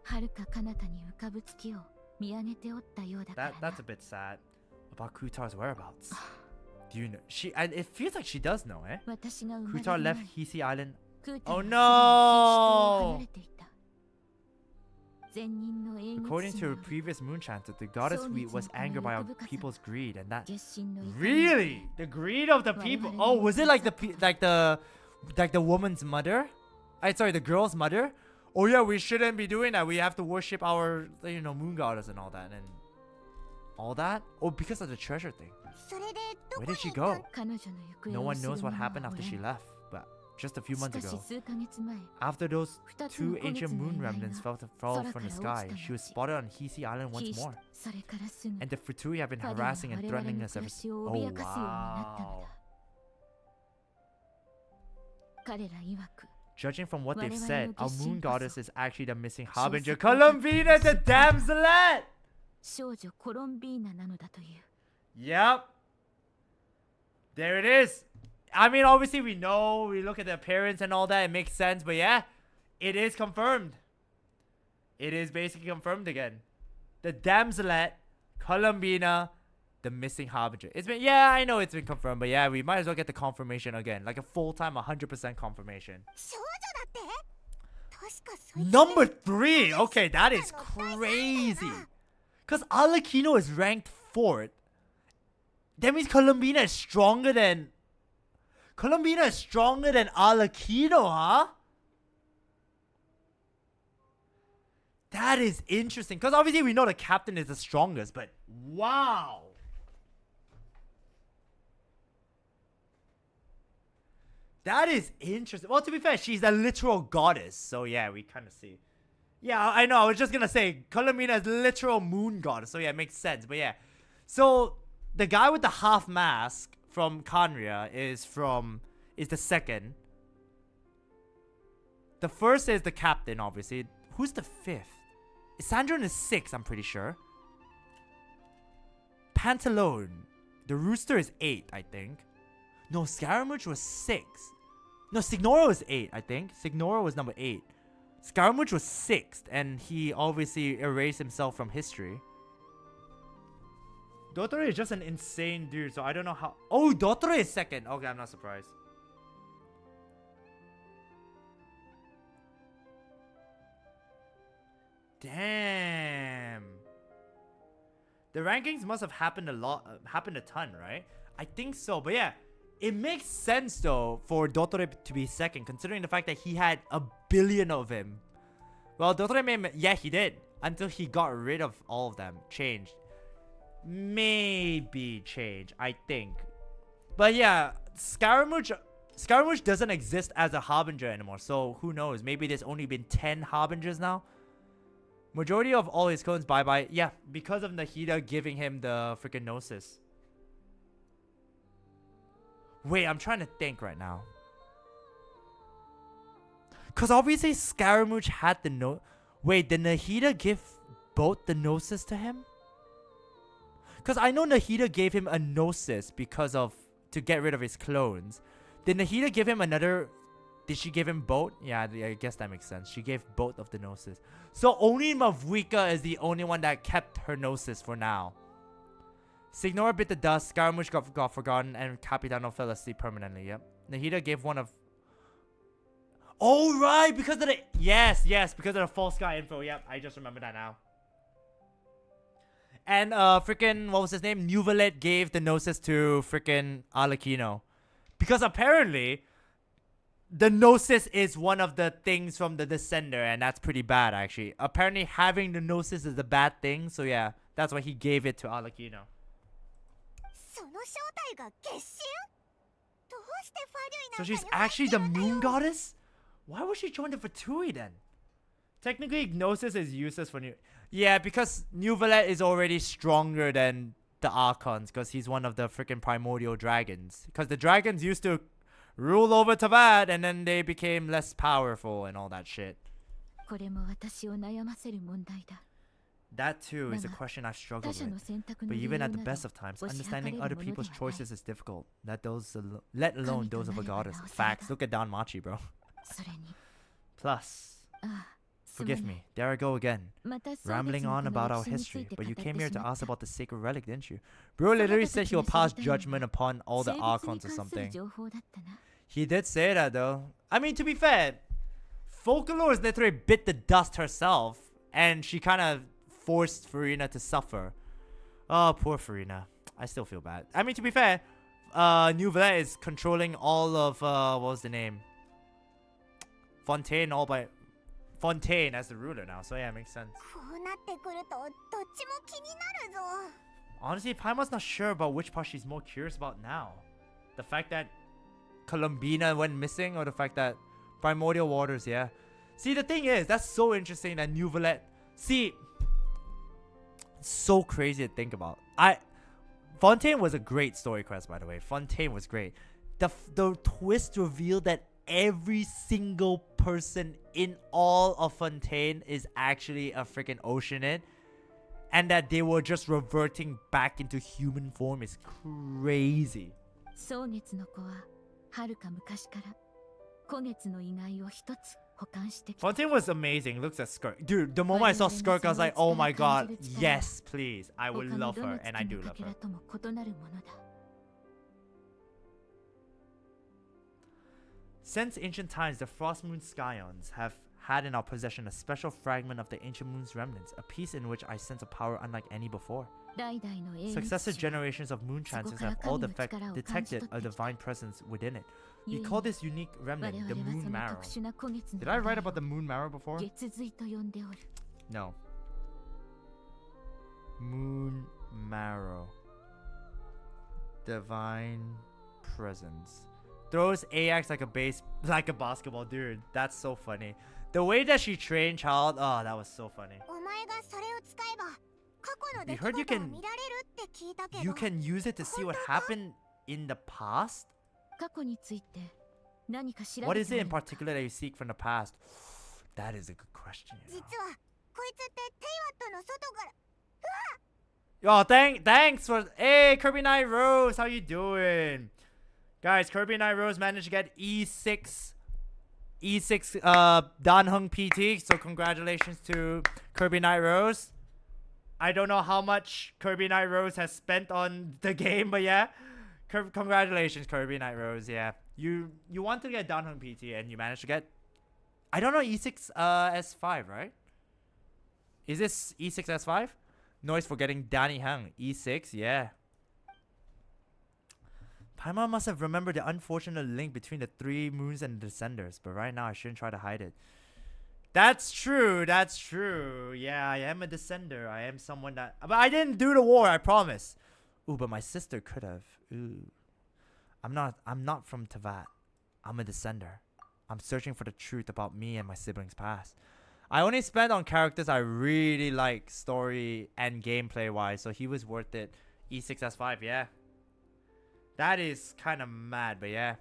遥か彼方に浮かぶ月を見上げておったようだから That な that's a bit sad. About Kutar's whereabouts. Do you know? It feels like she does know, eh? 私が生まれ Kutar る left 前 Hisi Island. クータル Oh はすでにヒーシ島を no! 離れていた前任の英 According 月 to 神 a previous moon chanter, the goddess So we was it's angered by our not people's greed, and that 月神の怒り really the greed of the people. Oh, was it like the woman's mother? Sorry, the girl's mother. Oh yeah, we shouldn't be doing that. We have to worship our moon goddess and all that all that. Oh, because of the treasure thing. それでど Where こ did she に行った go? 彼女の行 No 方を one 知る knows what 者は happened お after ら she ぬ left, but just a few し months かし ago. 数ヶ月前 After those 二つの two 小 ancient 月の moon 遺骸 remnants が fell 空 from the から落 sky, ちた she was 後 spotted on Hisi Island キ once ーシ more. それからすぐ And the Futuri have been 彼らは harassing and 我々 threatening の us 暮 ever ら since. しを Oh 脅かすようになったの wow. だ彼ら曰く Judging from what they've 我々 said, の our 月 moon 神こそ goddess is actually the missing 消息 harbinger, を絶った Columbina the damselet! 少女コロンビーナなのだという Yep. There it is. I mean, obviously we know, we look at the appearance and all that, it makes sense, but yeah, it is confirmed. It is basically confirmed again. The damselet, Columbina, the missing harbinger. It's been, yeah, I know it's been confirmed, but yeah, we might as well get the confirmation again, like a full-time 100% confirmation. 少女だって確かそいつ Number 3! Okay, that is crazy. Because Alakino is ranked 4th. That means Columbina is stronger than Alakino, huh? That is interesting. Because obviously we know the captain is the strongest, but wow. That is interesting. Well, to be fair, she's a literal goddess. So yeah, we kind of see. Yeah, I know. I was just going to say, Columbina is literal moon goddess. So yeah, it makes sense. But yeah. So the guy with the half mask from Kanria is the second. The first is the captain, obviously. Who's the fifth? Sandron is 6, I'm pretty sure. Pantalone. The rooster is 8, I think. No, Scaramouche was 6. No, Signora was 8, I think. Signora was number 8. Scaramouche was 6th, and he obviously erased himself from history. Dotore is just an insane dude, so I don't know how... Oh, Dotore is 2nd. Okay, I'm not surprised. Damn. The rankings must have happened a ton, right? I think so, but yeah. It makes sense though for Dotore to be 2nd, considering the fact that he had a billion of him. Well, Dotore yeah, he did. Until he got rid of all of them. Changed. Maybe change, I think. But yeah, Scaramouche doesn't exist as a Harbinger anymore. So who knows? Maybe there's only been 10 Harbingers now. Majority of all his clones bye-bye. Yeah, because of Nahida giving him the freaking Gnosis. Wait, I'm trying to think right now. Because obviously Scaramouche had the Wait, did Nahida give both the Gnosis to him? Because I know Nahida gave him a Gnosis because of... to get rid of his clones. Did Nahida give him another... Did she give him both? Yeah, I guess that makes sense. She gave both of the Gnosis. So only Mavuika is the only one that kept her Gnosis for now. Signora bit the dust, Scaramouche got forgotten, and Capitano fell asleep permanently. Yep. Nahida gave one of... Oh, right! Because of the... Yes, because of the false guy info. Yep, I just remember that now. And freaking... What was his name? Nuvalet gave the Gnosis to freaking Arlecchino. Because apparently... The Gnosis is one of the things from the Descender, and that's pretty bad, actually. Apparently, having the Gnosis is a bad thing, so yeah, that's why he gave it to Arlecchino. So she's actually the Moon Goddess? Why would she join the Fatui then? Technically, Gnosis is useless for New... Yeah, because Nuvalet is already stronger than the Archons, because he's one of the freaking primordial dragons. Because the dragons used to... rule over Tavad, and then they became less powerful and all that shit. That too is a question I've struggled with. But even at the best of times, understanding other people's choices is difficult. Let alone those of a goddess. Facts. Look at Danmachi, bro. Plus, forgive me, there I go again. Rambling on about our history, but you came here to ask about the sacred relic, didn't you? Bro literally said he'll pass judgment upon all the Archons or something. He did say that though. I mean, to be fair, Folklore literally bit the dust herself, and she kind of forced Farina to suffer. Oh, poor Farina. I still feel bad. I mean, to be fair, Nuvalet is controlling all of, what was the name? Fontaine Fontaine as the ruler now, so yeah, it makes sense. Honestly, Paimon's not sure about which part she's more curious about now. The fact that Columbina went missing, or the fact that Primordial Waters, yeah. See, the thing is, that's so interesting that Nuvalet... See, it's so crazy to think about. Fontaine was a great story quest, by the way. Fontaine was great. The twist revealed that every single person in all of Fontaine is actually a freaking Oceanid, and that they were just reverting back into human form is crazy. Fontaine was amazing. Looks at Skirk. Dude, the moment I saw Skirk, I was like, oh my god, yes, please. I would love her, and I do love her. Since ancient times, the Frostmoon Scions have had in our possession a special fragment of the ancient moon's remnants, a piece in which I sense a power unlike any before. Successive generations of moon chancers have all detected a divine presence within it. We call this unique remnant the Moon Marrow. Did I write about the Moon Marrow before? No. Moon Marrow. Divine presence. Throws AX like a basketball, dude. That's so funny. The way that she trained Child, oh, that was so funny. お前がそれを使えば過去の出 You 来 heard you 事を can- 見られるって聞いたけど You can use it to see what happened in the past? 過去について何か調べて What is it あ in るのか particular that you seek from the past? That is a good question. 実はこいつってテイワットの外から Oh, thanks for hey Kirby Knight Rose, how you doing, guys? Kirby Knight Rose managed to get E6 Danhung PT, so congratulations to Kirby Knight Rose. I don't know how much Kirby Knight Rose has spent on the game, but yeah, congratulations Kirby Knight Rose. Yeah, you wanted to get Danhung PT and you managed to get, I don't know, E6 S5, right? Is this E6 S5? Noise for getting Danny Hung. E6, yeah. Paimon must have remembered the unfortunate link between the 3 moons and the descenders, but right now I shouldn't try to hide it. That's true, that's true. Yeah, I am a descender. I am someone that... But I didn't do the war, I promise. Ooh, but my sister could have. Ooh. I'm not from Tavat. I'm a descender. I'm searching for the truth about me and my siblings' past. I only spent on characters I really like story and gameplay wise, so he was worth it. E6 S5, yeah. That is kind of mad, but yeah.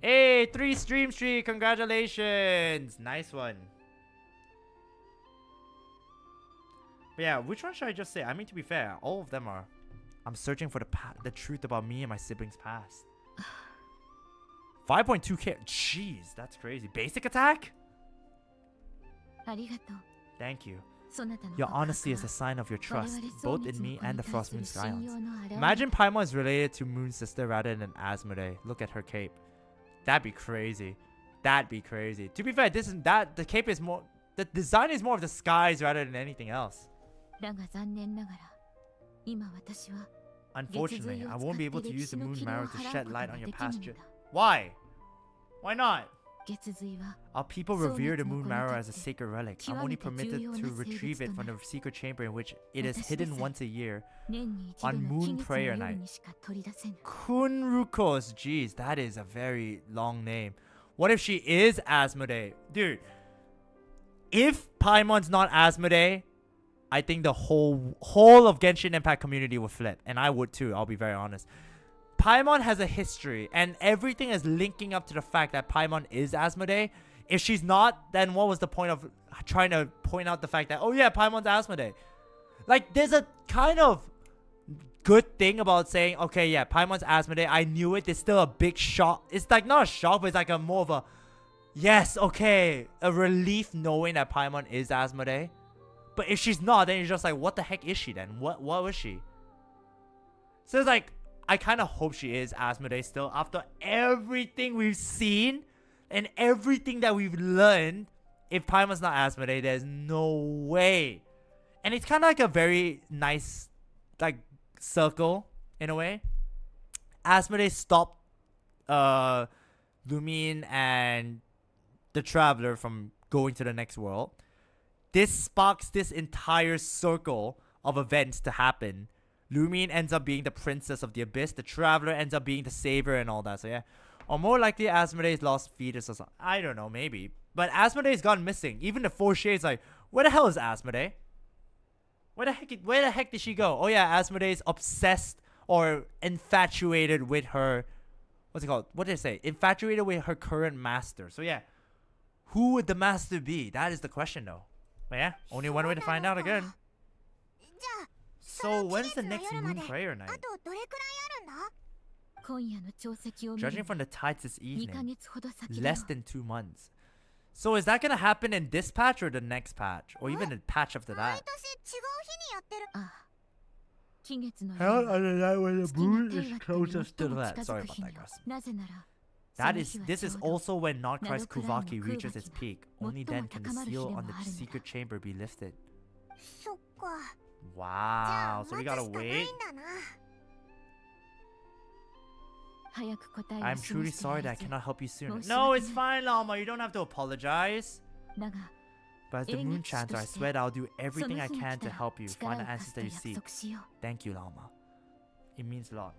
Hey, 3 stream streak, congratulations. Nice one. But yeah, which one should I just say? I mean, to be fair, all of them are. I'm searching for the truth about me and my siblings' past. 5.2k. Jeez, that's crazy. Basic attack? ありがとう Thank you. そなたの Your 告白 honesty is a は sign of your 我々 trust, ソウ both ミ in ツの me 子 and に the 対する Frostmoon 信 Scions. 用の表れ Imagine Paimon is related to Moon's sister rather than Asmodee. Look at her cape. That'd be crazy. That'd be crazy. To be fair, the cape is more, the design is more of the skies rather than anything else. だが残念ながら今私は Unfortunately, 月髄 I を won't 使 be っ able て to 歴 use 史 the の moon 軌道を marrow 払 to う shed こと light が on で your きるの pasture. だ Why? Why not? 月髄は Our people So revere the much moon more marrow as a conducted. sacred relic. I'm 極 only めて permitted 重要な to 生物 retrieve it と from なる the secret chamber in which it is 私で hidden さえ once a year 年に一 on 度の moon 期月の prayer 夜 night. にしか取り出せぬ Kunrukos. Jeez, that is a very long name. What if she is Asmodee? Dude, if Paimon's not Asmodee, I think the whole of Genshin Impact community would flip. And I would too, I'll be very honest. Paimon has a history, and everything is linking up to the fact that Paimon is Asmodee. If she's not, then what was the point of trying to point out the fact that, oh yeah, Paimon's Asmodee? Like, there's a kind of good thing about saying, okay, yeah, Paimon's Asmodee, I knew it. It's still a big shock. It's like not a shock, but it's like a more of a, yes, okay, a relief knowing that Paimon is Asmodee. But if she's not, then you're just like, what the heck is she then? What was she? So it's like, I kind of hope she is Asmodee still after everything we've seen and everything that we've learned. If Paimon's not Asmodee, there's no way. And it's kind of like a very nice, like, circle in a way. Asmodee stopped Lumine and the Traveler from going to the next world. This sparks this entire circle of events to happen. Lumine ends up being the princess of the abyss. The Traveler ends up being the savior and all that. So yeah. Or more likely Asmodee's lost fetus or something. I don't know, maybe. But Asmodee's gone missing. Even the Four Shades like, where the hell is Asmodee? Where the heck did she go? Oh yeah, Asmodee's obsessed or infatuated with her, what's it called? What did it say? Infatuated with her current master. So yeah. Who would the master be? That is the question though. But yeah, only one way to find out again. じゃあ So when's the next moon prayer あ night? とどれくらいあるんだ今夜の潮石を見る Judging from the tides this 2ヶ evening, 月ほど先だ less than 2 months. So is that gonna happen in this patch or the next patch? Or even the patch after 毎 that? 年違う日にやってるああ期月の Hell 夜は on the night when the 月が moon 太 is 陽 closest と to 最も that. 近 Sorry づく about 日 that, の guys. なぜなら That その is, 日は this is ちょうど also when Nod Krai's ナドクライの Kuvaki 空 reaches 爆 its が peak. 最も Only then can the 高まる日 seal でも on the あるんだ。 secret chamber be lifted. そっか Wow, じ so ゃあ we 待 gotta つしかない wait. んだな早く答えを I'm 示 truly して sorry や that I るぜ cannot help you sooner. 申し No, 訳 it's ない fine, Lauma. You don't have to apologize. だが But as the 演 moon 劇師 chanter, と I して swear that I'll do そ everything の I 日が can 来た to ら help you 力 find を the 貸 answers すと that you 約 seek. 束しよう Thank you, Lauma. It means a lot.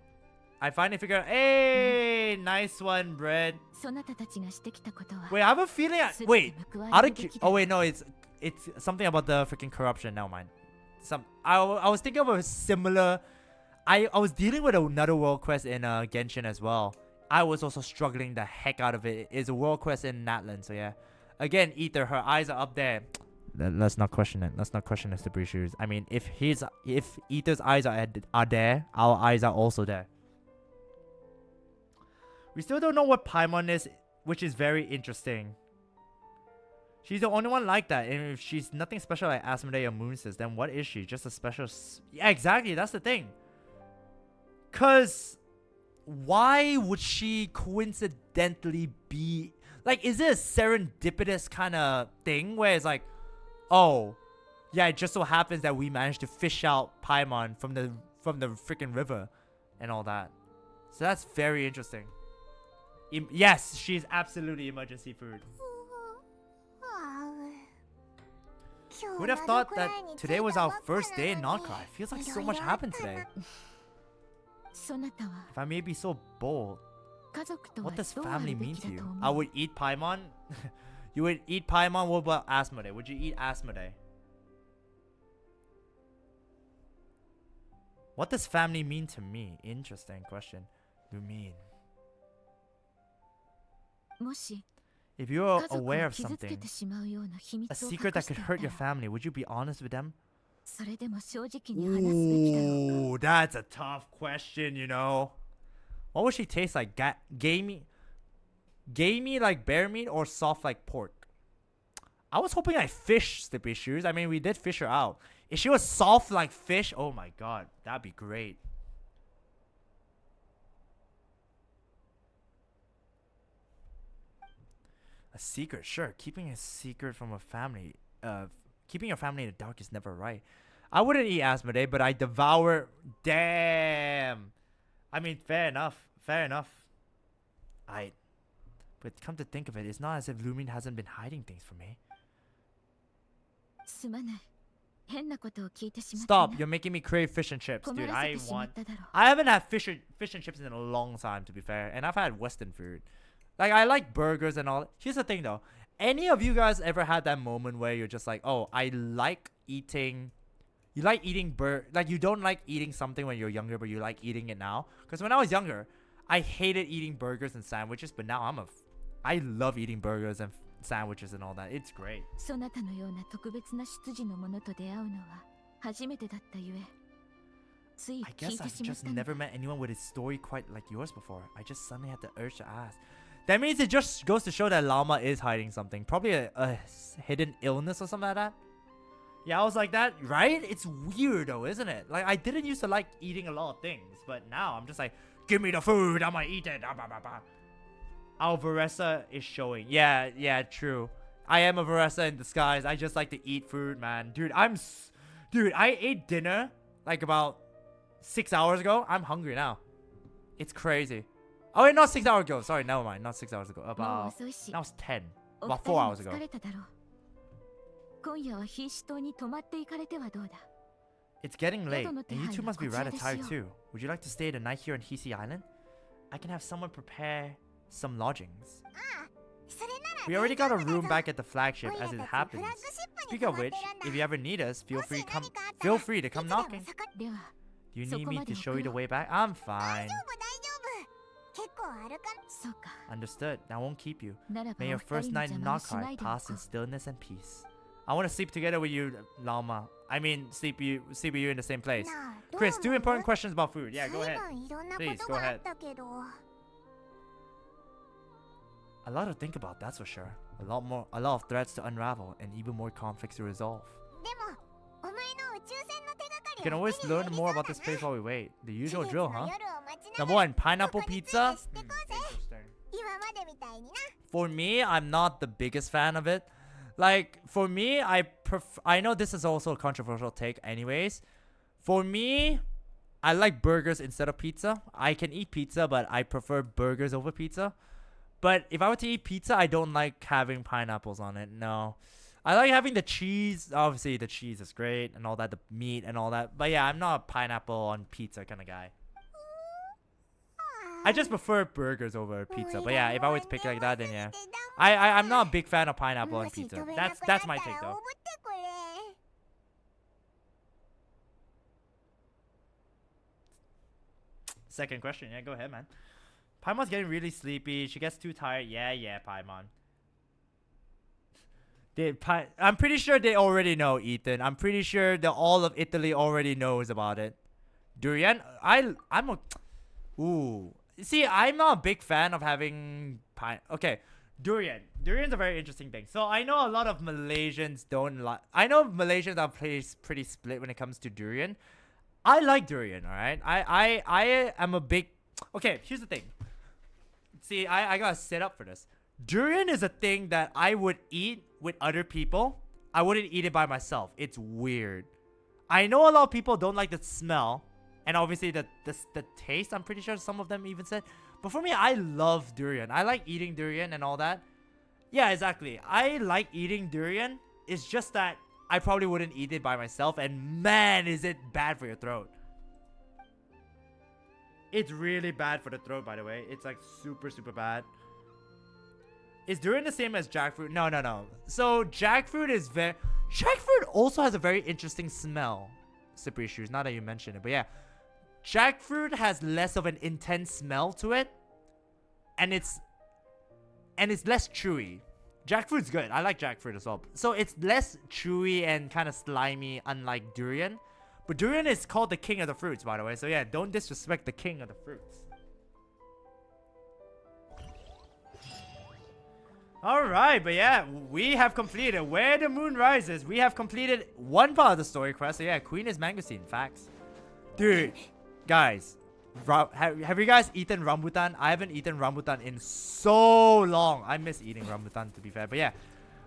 I finally figured out. Hey, nice one, Brett. そなたたちがしてきたことは Wait, I have a feeling. 全て Wait, 報わ out れ of るべき cu- だ oh wait, no, it's something about the freaking corruption. Never mind. I was thinking of a similar. I was dealing with another world quest in Genshin as well. I was also struggling the heck out of it. It's a world quest in Natlan, so yeah. Again, Ether, her eyes are up there. Let's not question it. Let's not question the slippery shoes. I mean, if Ether's eyes are there, our eyes are also there. We still don't know what Paimon is, which is very interesting. She's the only one like that, and if she's nothing special like Asmodee or Moonsis, then what is she? Just a special... Yeah, exactly, that's the thing. Cause why would she coincidentally be... Like, is it a serendipitous kind of thing where it's like, oh, yeah, it just so happens that we managed to fish out Paimon from the freaking river and all that. So that's very interesting. Yes, she's absolutely emergency food. Who would have thought that today was our first day in Nod Krai? Feels like so much happened today. そなたは If I may be so bold, 家族とは what does どうあ family るべ mean き to だ you? と思 I う would eat Paimon. You would eat Paimon. What about Asmodee? Would you eat Asmodee? What does family mean to me? Interesting question. You mean? もし If you're 家族 aware を of 傷つけ something, てしまうような秘 a 密を隠 secret that して could い hurt た your ら family, would you be honest with them? それでも正直に話すべきだろう Ooh, that's a tough question, you know. What would she taste like? Gamey like bear meat or soft like pork? I was hoping like fish, Slippy Shoes. I mean, we did fish her out. If she was soft like fish, oh my god, that'd be great. A secret, sure. Keeping a secret from a family, keeping your family in the dark is never right. I wouldn't eat Asmodee, but I devour. Damn. I mean, fair enough. Fair enough. But come to think of it, it's not as if Lumin hasn't been hiding things from me. すまない変なことを聞いてしまったな Stop! You're making me crave fish and chips, 困 dude. らせ I てしまっ want. ただろう I haven't had fish and chips in a long time, to be fair, and I've had Western food. Like I like burgers and all. Here's the thing, though. Any of you guys ever had that moment where you're just like, oh, I like eating. You like eating like you don't like eating something when you're younger, but you like eating it now. Because when I was younger, I hated eating burgers and sandwiches, but now I love eating burgers and sandwiches and all that. It's great. そなたのような特別な出自のものと出会うのは初めてだったゆえつい I 聞い guess て I've しまっ just たの never met anyone with a story quite like yours before. I just suddenly had the urge to ask. That means it just goes to show that Lauma is hiding something. Probably a hidden illness or something like that. Yeah, I was like that, right? It's weird though, isn't it? Like, I didn't used to like eating a lot of things, but now I'm just like, give me the food, I'm gonna eat it. Our Varessa is showing. Yeah, true. I am a Varessa in disguise. I just like to eat food, man. Dude, I ate dinner like about 6 hours ago. I'm hungry now. It's crazy. Oh wait, not 6 hours ago. Sorry, never mind. Not 6 hours ago. もう About 遅いし that was 10. お About 二 4 人も hours ago. 疲れただろう今夜は瀕死島に泊まっていかれてはどうだ It's getting late,宿の and 手 you 配 two は must be こちら rather でし tired よう too. Would you like to stay the night here on Hisi Island? I can have someone prepare some lodgings. それなら We already got a 大丈夫 room だぞ back at the flagship, オイ as ラ it たちフ happens. ラッグシップに Speaking 泊 of まって which, るんだ if you ever need us, feel も free し to 何 come. かあったら Feel free to いつ come でも knocking. そこ では Do you そ need こ me まで to 送 show you the ろう way back? I'm 大 fine. 丈夫結構歩かんそうか Understood. I won't keep you. ならば May お your 二 first 人の night 邪 in 魔をしない Nod でお pass こ in う stillness and peace. I want to sleep together with you, Lauma. I mean, sleep with you in the same place. なあどう Chris, 思 two う important questions about food. Yeah, go 随 ahead. 分いろんなこ Please, と go があ ahead. ったけど A lot to think about, that's for sure. A lot of threads to unravel, and even more conflicts to resolve. でもお前の宇宙船の手がか You り can は always 手に入 learn り more そう about だ this な place while we wait. The 季 usual 節 drill, の huh? 夜を待ちな Number がら one, pineapple ここについて pizza. 知ってこうぜ Interesting. 今までみたいにな For me, I'm not the biggest fan of it. Like, for me, I know this is also a controversial take anyways. For me, I like burgers instead of pizza. I can eat pizza, but I prefer burgers over pizza. But if I were to eat pizza, I don't like having pineapples on it. No. I like having the cheese. Obviously, the cheese is great and all that, the meat and all that. But yeah, I'm not a pineapple on pizza kind of guy. I just prefer burgers over pizza. But yeah, if I were to pick like that, then yeah. I'm not a big fan of pineapple on pizza. That's my take though. Second question, yeah, go ahead, man. Paimon's getting really sleepy. She gets too tired. Yeah, Paimon. I'm pretty sure they already know, Ethan. I'm pretty sure that all of Italy already knows about it. Durian, ooh. See, I'm not a big fan of having okay, durian. Durian's a very interesting thing. So I know a lot of Malaysians don't like. I know Malaysians are pretty split when it comes to durian. I like durian, alright? I am a big... Okay, here's the thing. See, I gotta set up for this. Durian is a thing that I would eat with other people. I wouldn't eat it by myself. It's weird. I know a lot of people don't like the smell. And obviously the taste, I'm pretty sure some of them even said. But for me, I love durian. I like eating durian and all that. Yeah, exactly. I like eating durian. It's just that I probably wouldn't eat it by myself. And man, is it bad for your throat. It's really bad for the throat, by the way. It's like super, super bad. Is durian the same as jackfruit? No. So jackfruit is jackfruit also has a very interesting smell. Slippery shoes, now that you mention it. But yeah. Jackfruit has less of an intense smell to it. And it's less chewy. Jackfruit's good. I like jackfruit as well. So it's less chewy and kind of slimy, unlike durian. But durian is called the king of the fruits, by the way. So yeah, don't disrespect the king of the fruits. Alright, but yeah, we have completed Where the Moon Rises. We have completed one part of the story quest. So yeah, Queen is Mangosteen. Facts. Dude, guys, have you guys eaten rambutan? I haven't eaten rambutan in so long. I miss eating rambutan, to be fair. But yeah.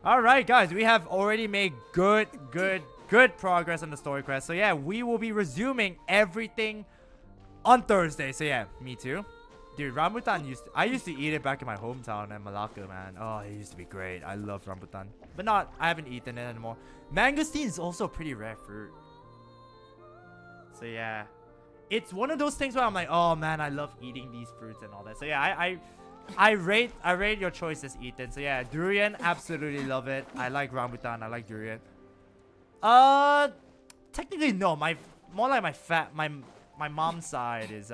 Alright, guys, we have already made good progress on the story quest. So yeah, we will be resuming everything on Thursday. So yeah, me too. Dude, rambutan I used to eat it back in my hometown in Malacca, man. Oh, it used to be great. I love rambutan. But I haven't eaten it anymore. Mangosteen is also a pretty rare fruit. So yeah. It's one of those things where I'm like, oh man, I love eating these fruits and all that. So yeah, I rate your choices, Ethan. So yeah, durian, absolutely love it. I like rambutan, I like durian. Technically no, more like my mom's side is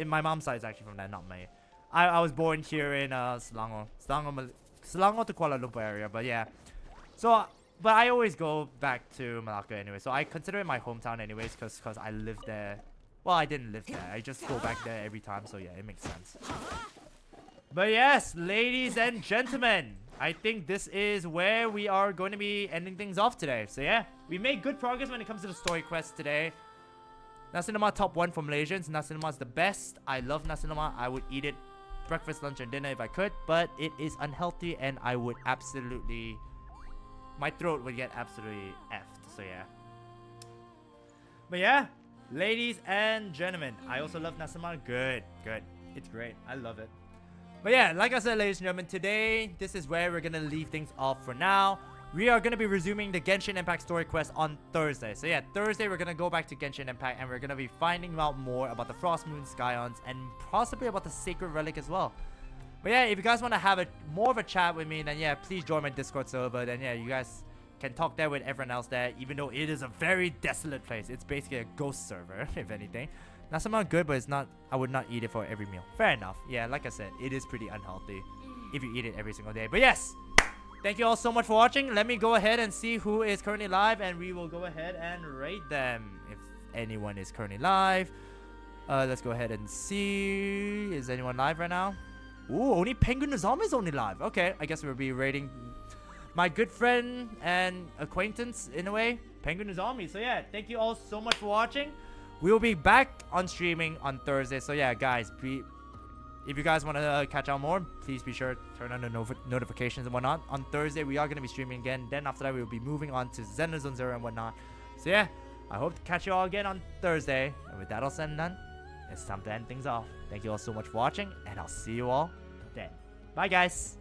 my mom's side is actually from there, not me. I was born here in Selangor to Kuala Lumpur area, but yeah. So but I always go back to Malacca anyway, so I consider it my hometown anyways, cause I lived there. Well, I didn't live there. I just go back there every time, so yeah, it makes sense. But yes, ladies and gentlemen, I think this is where we are going to be ending things off today. So yeah, we made good progress when it comes to the story quest today. Nasi lemak top 1 for Malaysians. Nasi lemak is the best. I love nasi lemak. I would eat it breakfast, lunch, and dinner if I could, but it is unhealthy and I would absolutely... my throat would get absolutely effed. So yeah. But yeah, ladies and gentlemen, I also love nasi lemak. Good. It's great. I love it. But yeah, like I said, ladies and gentlemen, today, this is where we're going to leave things off for now. We are going to be resuming the Genshin Impact story quest on Thursday. So yeah, Thursday we're going to go back to Genshin Impact and we're going to be finding out more about the Frostmoon Scions and possibly about the Sacred Relic as well. But yeah, if you guys want to have more of a chat with me, then yeah, please join my Discord server. Then yeah, you guys can talk there with everyone else there, even though it is a very desolate place. It's basically a ghost server, if anything. Not somewhat good, but it's not. I would not eat it for every meal. Fair enough. Yeah, like I said, it is pretty unhealthy if you eat it every single day. But yes, thank you all so much for watching. Let me go ahead and see who is currently live, and we will go ahead and rate them if anyone is currently live. Let's go ahead and see. Is anyone live right now? Ooh, only Penguin Nozami is only live. Okay, I guess we'll be rating my good friend and acquaintance in a way, Penguin Nozami. So yeah, thank you all so much for watching. We will be back on streaming on Thursday. So yeah, guys, if you guys want to catch out more, please be sure to turn on the notifications and whatnot. On Thursday, we are going to be streaming again. Then after that, we will be moving on to Xenosaga Zero and whatnot. So yeah, I hope to catch you all again on Thursday. And with that all said and done, it's time to end things off. Thank you all so much for watching, and I'll see you all then. Bye, guys.